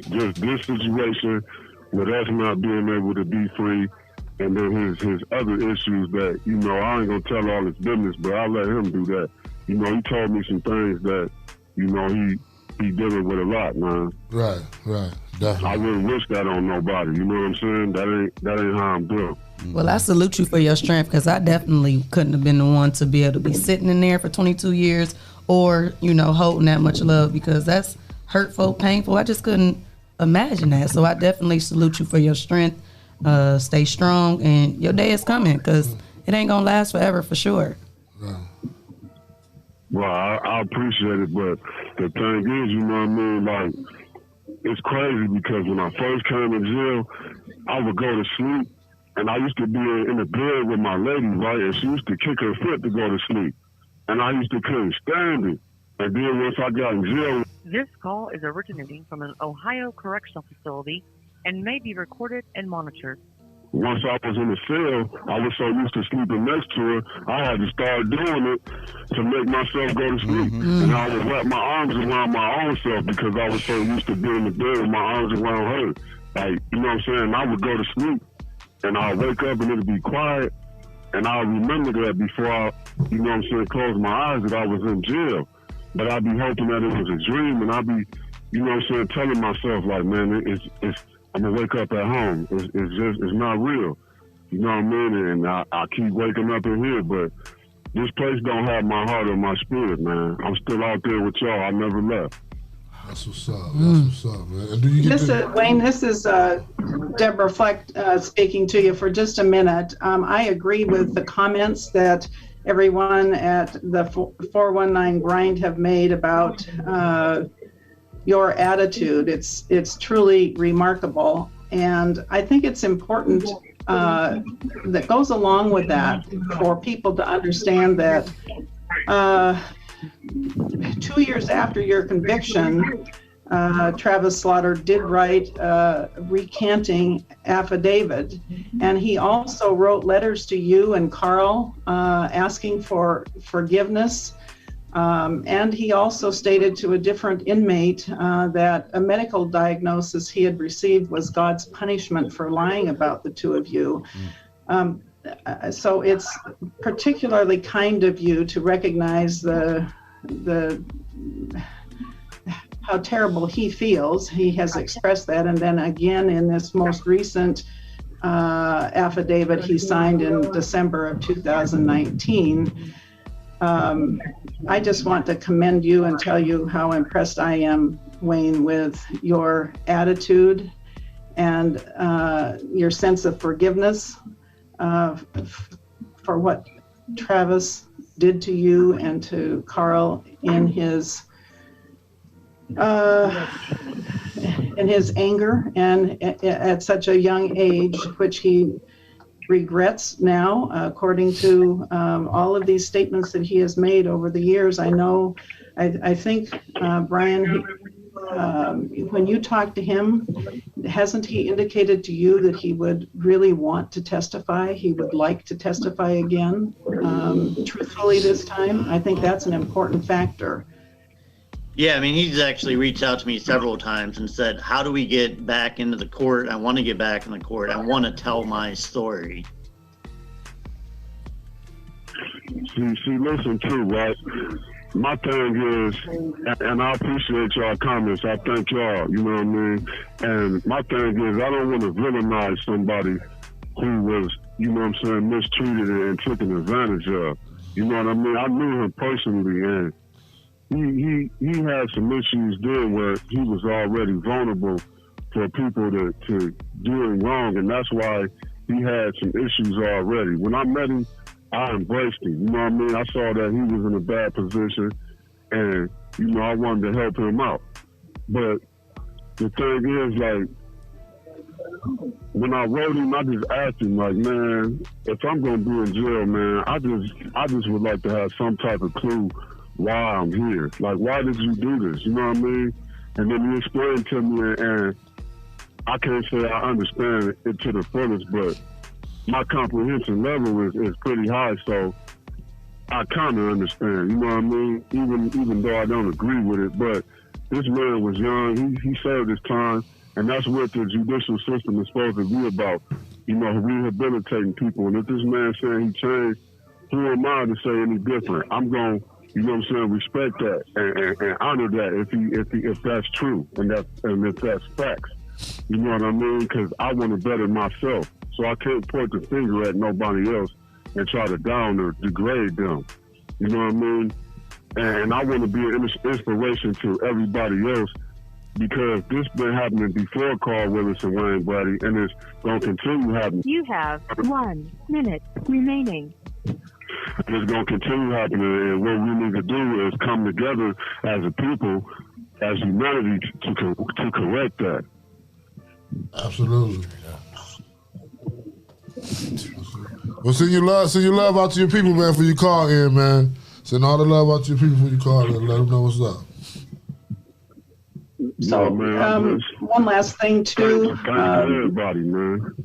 Just this situation with us not being able to be free, and then his other issues that, you know, I ain't gonna tell all his business, but I'll let him do that. You know, he told me some things that, you know, he dealing with a lot, man. Right, definitely. I wouldn't wish that on nobody, you know what I'm saying? That ain't how I'm built. Well, I salute you for your strength, because I definitely couldn't have been the one to be able to be sitting in there for 22 years or, you know, holding that much love, because that's hurtful, painful. I just couldn't imagine that. So I definitely salute you for your strength. Stay strong, and your day is coming, because it ain't going to last forever for sure. Well, I appreciate it, but the thing is, you know what I mean, like, it's crazy because when I first came to jail, I would go to sleep, and I used to be in the bed with my lady, right, and she used to kick her foot to go to sleep, and I used to couldn't stand it. And then once I got in jail... This call is originating from an Ohio correctional facility and may be recorded and monitored. Once I was in the cell, I was so used to sleeping next to her, I had to start doing it to make myself go to sleep. And I would wrap my arms around my own self because I was so used to being in the bed with my arms around her. Like, you know what I'm saying? I would go to sleep, and I'll wake up and it'll be quiet, and I'll remember that before I, you know what I'm saying, close my eyes that I was in jail. But I'd be hoping that it was a dream, and I'd be, you know what I'm saying, telling myself, like, man, it's I'm gonna wake up at home. It's not real. You know what I mean? And I keep waking up in here, but this place don't have my heart or my spirit, man. I'm still out there with y'all. I never left. That's what's up. That's what's up, man. And do you get Wayne, this is Deborah Fleck speaking to you for just a minute. I agree with the comments that everyone at the 419 Grind have made about your attitude. It's truly remarkable, and I think it's important that goes along with that for people to understand that 2 years after your conviction, Travis Slaughter did write a recanting affidavit, and he also wrote letters to you and Carl asking for forgiveness. And he also stated to a different inmate that a medical diagnosis he had received was God's punishment for lying about the two of you. So it's particularly kind of you to recognize how terrible he feels. He has expressed that, and then again in this most recent affidavit he signed in December of 2019. I just want to commend you and tell you how impressed I am Wayne, with your attitude and your sense of forgiveness for what Travis did to you and to Carl in his anger and at such a young age, which he regrets now, according to all of these statements that he has made over the years. I think, Brian, when you talked to him, hasn't he indicated to you that he would really want to testify? He would like to testify again, truthfully this time? I think that's an important factor. Yeah, I mean, he's actually reached out to me several times and said, how do we get back into the court? I want to get back in the court. I want to tell my story. See, listen too, right? My thing is, and I appreciate y'all comments. I thank y'all, you know what I mean? And my thing is, I don't want to villainize somebody who was, you know what I'm saying, mistreated and taken advantage of. You know what I mean? I knew him personally, and he had some issues there where he was already vulnerable for people to do him wrong, and that's why he had some issues already. When I met him, I embraced him. You know what I mean? I saw that he was in a bad position, and, you know, I wanted to help him out. But the thing is, like, when I wrote him, I just asked him, like, man, if I'm going to be in jail, man, I just would like to have some type of clue why I'm here. Like, why did you do this? You know what I mean? And then he explained to me, and I can't say I understand it to the fullest, but my comprehension level is pretty high, so I kind of understand. You know what I mean? Even though I don't agree with it, but this man was young. He served his time, and that's what the judicial system is supposed to be about. You know, rehabilitating people. And if this man saying he changed, who am I to say any different? I'm going, you know what I'm saying, respect that and honor that if that's true and if that's facts. You know what I mean? Because I want to better myself. So I can't point the finger at nobody else and try to down or degrade them. You know what I mean? And I want to be an inspiration to everybody else, because this been happening before Carl Willis and Wayne Brady, and it's going to continue happening. You have 1 minute remaining. It's going to continue happening, and what we need to do is come together as a people, as humanity, to correct that. Absolutely. Well, send your love out to your people, man, for your call in, man. Send all the love out to your people for your call in. Let them know what's up. So, one last thing too. Thank everybody, man.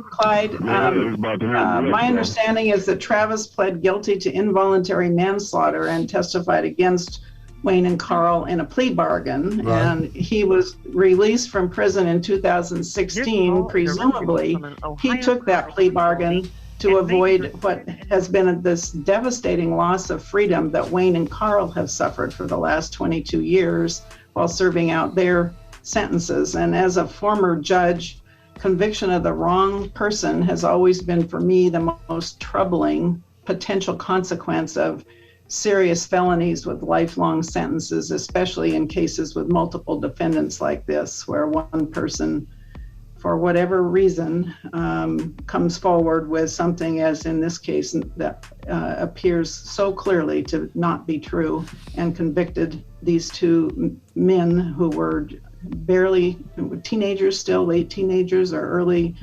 Clyde, my understanding is that Travis pled guilty to involuntary manslaughter and testified against Wayne and Carl in a plea bargain, right. And he was released from prison in 2016. Presumably, he took that plea bargain to avoid what has been this devastating loss of freedom that Wayne and Carl have suffered for the last 22 years while serving out their sentences. And as a former judge, conviction of the wrong person has always been, for me, the most troubling potential consequence of serious felonies with lifelong sentences, especially in cases with multiple defendants like this, where one person, for whatever reason, comes forward with something, as in this case, that appears so clearly to not be true, and convicted these two men who were barely teenagers, still late teenagers or early,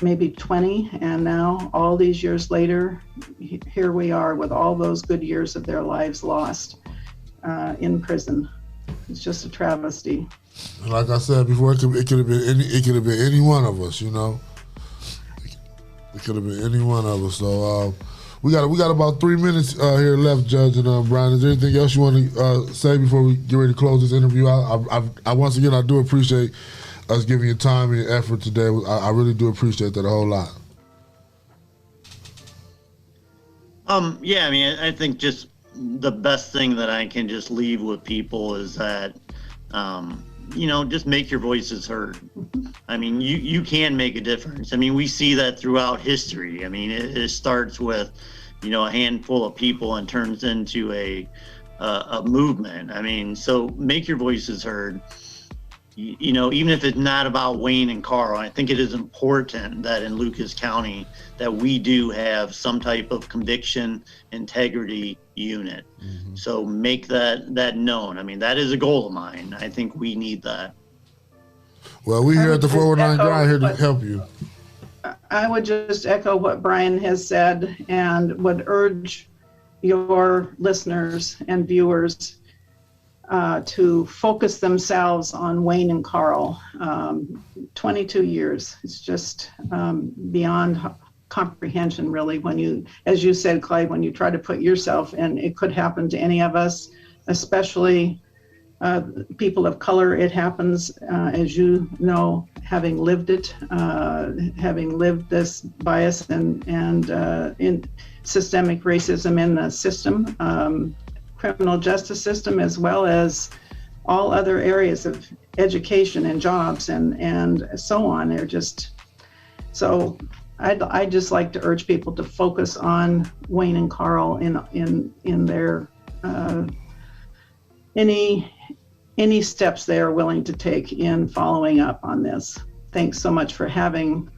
maybe 20, and now all these years later, here we are with all those good years of their lives lost in prison. It's just a travesty. Like I said before, it could have been any one of us, you know. It could have been any one of us. So we got about 3 minutes here left, Judge and Brian. Is there anything else you want to say before we get ready to close this interview? I once again, I do appreciate us giving you time and your effort today. I really do appreciate that a whole lot. Yeah, I mean, I think just the best thing that I can just leave with people is that, you know, just make your voices heard. I mean, you can make a difference. I mean, we see that throughout history. I mean, it starts with, a handful of people and turns into a movement. I mean, so make your voices heard. Even if it's not about Wayne and Carl, I think it is important that in Lucas County that we do have some type of conviction integrity unit. So make that known. I mean, that is a goal of mine. I think we need that. Well, we here at the 419 Grind here to help you. I would just echo what Brian has said and would urge your listeners and viewers to focus themselves on Wayne and Carl. 22 years. It's just beyond comprehension, really, when you, as you said, Clyde, when you try to put yourself in, it could happen to any of us, especially people of color. It happens, as you know, having lived it, having lived this bias and in systemic racism in the system, criminal justice system, as well as all other areas of education and jobs and so on. They're just, so I'd just like to urge people to focus on Wayne and Carl in their any steps they are willing to take in following up on this. Thanks so much for having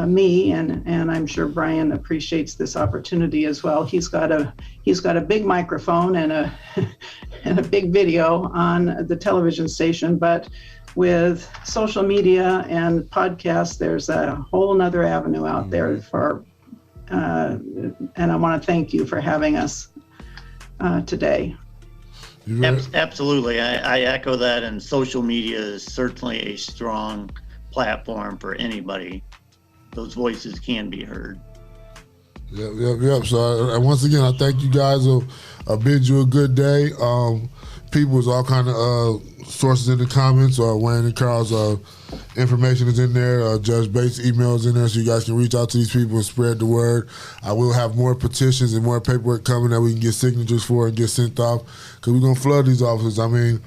me, and I'm sure Brian appreciates this opportunity as well. He's got a big microphone and a big video on the television station, but with social media and podcasts, there's a whole nother avenue out there for, and I want to thank you for having us today. Absolutely. I echo that, and social media is certainly a strong platform for anybody. Those voices can be heard. Yep. So once again, I thank you guys. I bid you a good day. People, there's all kind of sources in the comments. Wayne and Carl's information is in there. Judge Bates' email is in there, so you guys can reach out to these people and spread the word. I will have more petitions and more paperwork coming that we can get signatures for and get sent off, because we're going to flood these offices. I mean,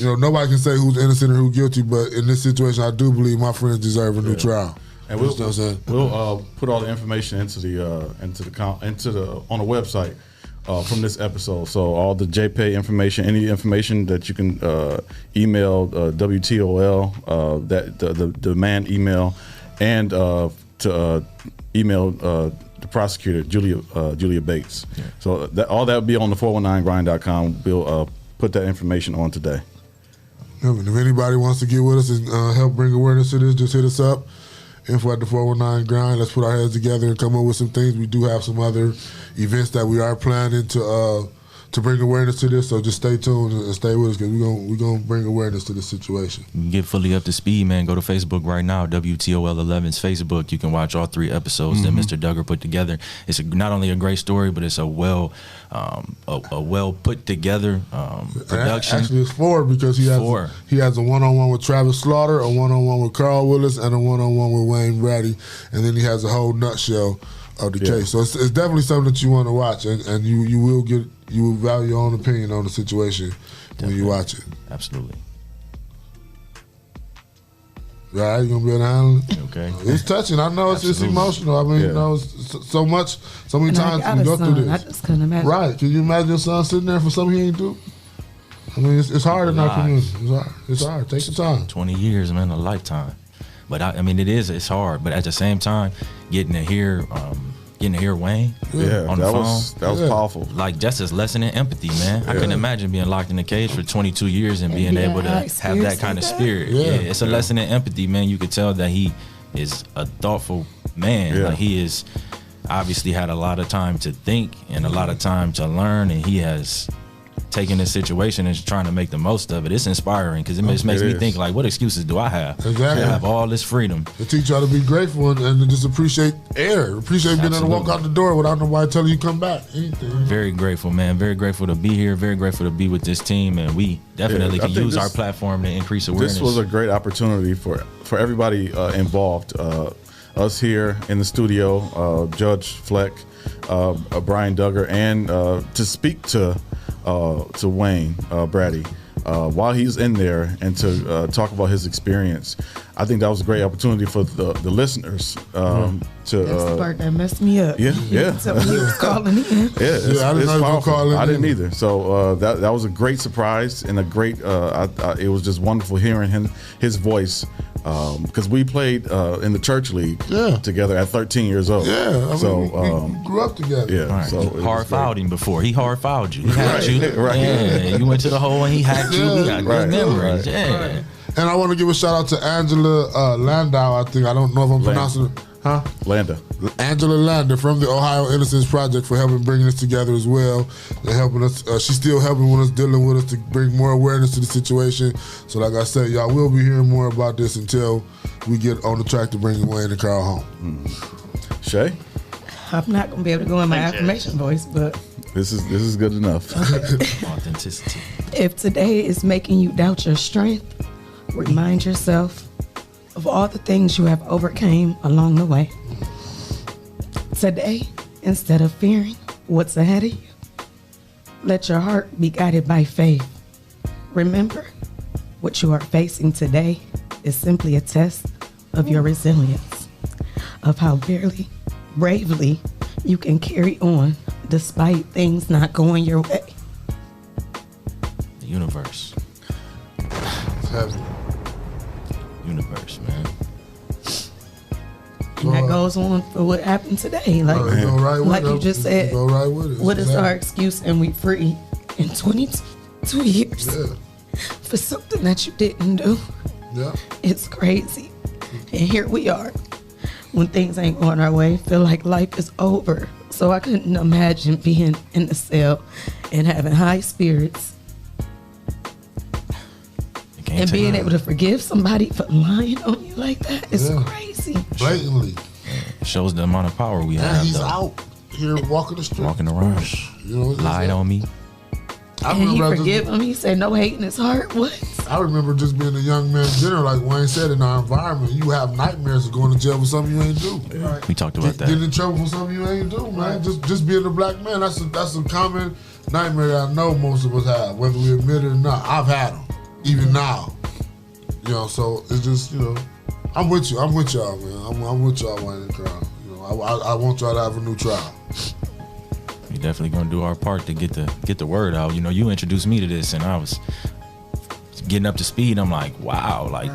nobody can say who's innocent or who's guilty, but in this situation, I do believe my friends deserve a new trial. And we'll put all the information into the on the website from this episode. So all the JPay information, any information that you can email WTOL, that the demand email, and to email the prosecutor Julia Bates. Yeah. So all that will be on the 419grind.com. We'll put that information on today. If anybody wants to get with us and help bring awareness to this, just hit us up. Info at the 419 Grind. Let's put our heads together and come up with some things. We do have some other events that we are planning to bring awareness to this. So just stay tuned and stay with us, because we're gonna bring awareness to this situation. You can get fully up to speed, man. Go to Facebook right now, WTOL11's Facebook. You can watch all 3 episodes that Mr. Duggar put together. It's not only a great story, but it's a well put together production. Actually, it's 4, because he has a one-on-one with Travis Slaughter, a one-on-one with Carl Willis, and a one-on-one with Wayne Brady, and then he has a whole nutshell of the case. So it's definitely something that you want to watch, and you will value your own opinion on the situation when you watch it. Absolutely. All right, you gonna be able to handle it? Okay. It's touching. I know it's emotional. I mean, it's so many times we go through this. I just couldn't imagine. Right? Can you imagine your son sitting there for something he ain't do? I mean, it's hard in our community. It's hard. Take your time. 20 years, man, a lifetime. But I mean, it's hard. But at the same time, getting to hear Wayne on the phone, that was powerful. Like, just as lesson in empathy, man. I couldn't imagine being locked in a cage for 22 years and being able to have that kind of spirit. It's a lesson in empathy, man. You could tell that he is a thoughtful man. Like, he is obviously had a lot of time to think and a lot of time to learn, and he has taking this situation and trying to make the most of it. It's inspiring, because it makes me think, like, what excuses do I have? Exactly. I have all this freedom. To teach y'all to be grateful and to just appreciate air. Appreciate being able to walk out the door without nobody telling you come back. Anything. Very grateful, man. Very grateful to be here. Very grateful to be with this team, and we definitely can use our platform to increase awareness. This was a great opportunity for everybody involved. Us here in the studio, Judge Fleck, Brian Duggar, and to speak to Wayne Brady. while he's in there and to talk about his experience. I think that was a great opportunity for the listeners to. That's the part that messed me up. Yeah. So he was calling in. Yeah, I didn't know you were calling in. I didn't either. So that was a great surprise and a great. It was just wonderful hearing his voice. Because we played in the church league together at 13 years old. Yeah, we grew up together. Yeah, right. so You hard fouled him before. He hard fouled you. He hacked you. Right. Yeah, you went to the hole and he hacked you. We got good memories. Yeah. And I want to give a shout out to Angela Landau. I think I don't know if I'm pronouncing it. Huh? Landa. Angela Landa from the Ohio Innocence Project for helping bringing us together as well. And helping us. She's still helping with us, dealing with us to bring more awareness to the situation. So like I said, y'all will be hearing more about this until we get on the track to bring Wayne and Carl home. Shae? I'm not going to be able to go in my affirmation voice, but this is good enough. Authenticity. if today is making you doubt your strength, remind yourself of all the things you have overcame along the way. Today, instead of fearing what's ahead of you, let your heart be guided by faith. Remember, what you are facing today is simply a test of your resilience, of how bravely you can carry on despite things not going your way. The universe. It's heavy. Universe, man. And that goes on for what happened today. Like you just said, what is our excuse and we free in 22 years for something that you didn't do? Yeah. It's crazy. And here we are when things ain't going our way, feel like life is over. So I couldn't imagine being in the cell and having high spirits and being able to forgive somebody for lying on you like that. It's crazy. Blatantly. It shows the amount of power we have. He's out here walking the street. Walking around. Lied on me. And he forgive him. He said no hate in his heart. What? I remember just being a young man dinner, like Wayne said, in our environment, you have nightmares of going to jail for something you ain't do. Yeah. We talked about that. Getting in trouble for something you ain't do, man. Just being a black man, that's a common nightmare that I know most of us have, whether we admit it or not. I've had them, even now. You know, so it's just, you know, I'm with you. I'm with y'all, man. I'm with y'all, Wayne and Carl. You know, I want y'all to have a new trial. We definitely gonna do our part to get the word out. You know, you introduced me to this, and I was getting up to speed. I'm like, wow, like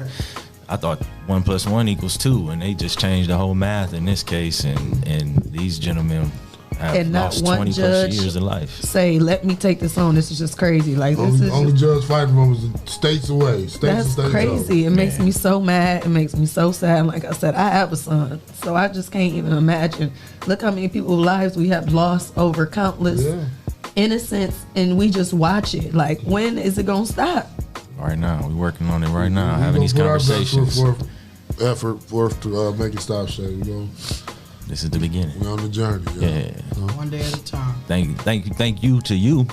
I thought 1 + 1 = 2, and they just changed the whole math in this case. And these gentlemen have And not lost one 20 judge plus years of life. say, let me take this on. This is just crazy. Like this is Only judge fighting for was states away. That's crazy. It makes me so mad. It makes me so sad. Like I said, I have a son, so I just can't even imagine. Look how many people's lives we have lost over countless innocence, and we just watch it. Like, when is it gonna stop? Right now, we're working on it right now, having these conversations. Effort to make it stop, Shae. You know, this is the beginning. We're on the journey. Yeah. One day at a time. Thank you to you.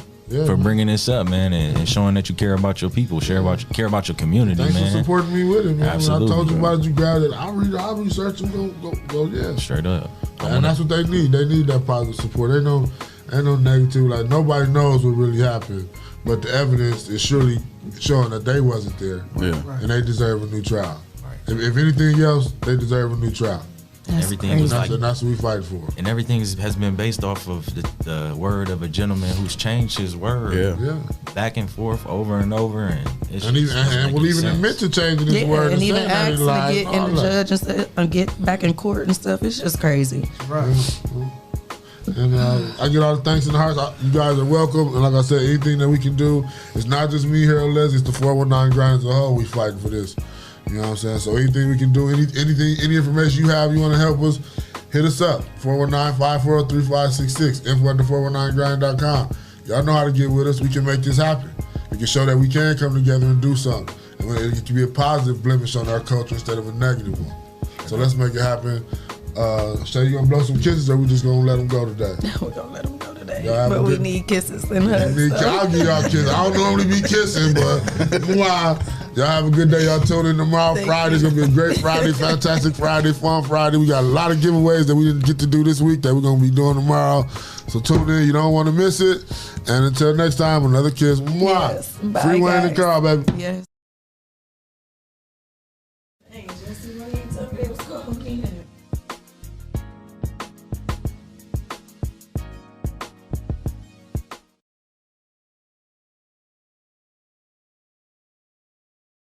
For bringing this up, man, and showing that you care about your people, care about your community, Thanks man. for supporting me with it, man. Absolutely, when I told you bro. about it, you grabbed it. I'll research and go, yeah. Straight up. And that's what they need. They need that positive support. Ain't no negative. Like, nobody knows what really happened, but the evidence is surely showing that they wasn't there. Yeah. And they deserve a new trial. If anything else, they deserve a new trial. Everything was like, and that's what we fight for. And everything has been based off of the word of a gentleman who's changed his word back and forth over and over, and will even admit to changing his word and and even saying that ask he to lied. get in the judge and get back in court and stuff. It's just crazy. Right. And I get all the thanks in the hearts. You guys are welcome. And like I said, anything that we can do, it's not just me here, Les. It's the 419 grind as a whole. We fighting for this. You know what I'm saying? So anything we can do, any information you have, you want to help us, hit us up. 419-540-3566. info@the419grind.com. Y'all know how to get with us. We can make this happen. We can show that we can come together and do something. And it can be a positive blemish on our culture instead of a negative one. So let's make it happen. Shae, you gonna blow some kisses, or we just gonna let them go today? We're gonna let them go today. Y'all have But a we good- need kisses and hugs. I'll give y'all kisses. I don't normally be kissing, but mwah. Y'all have a good day. Y'all tune in tomorrow. Friday's going to be a great Friday, fantastic Friday, fun Friday. We got a lot of giveaways that we didn't get to do this week that we're going to be doing tomorrow. So tune in. You don't want to miss it. And until next time, another kiss. Mwah. Yes. Bye, Free Wayne and guys. Carl, baby. Yes. Hey, Jesse, what are you talking about?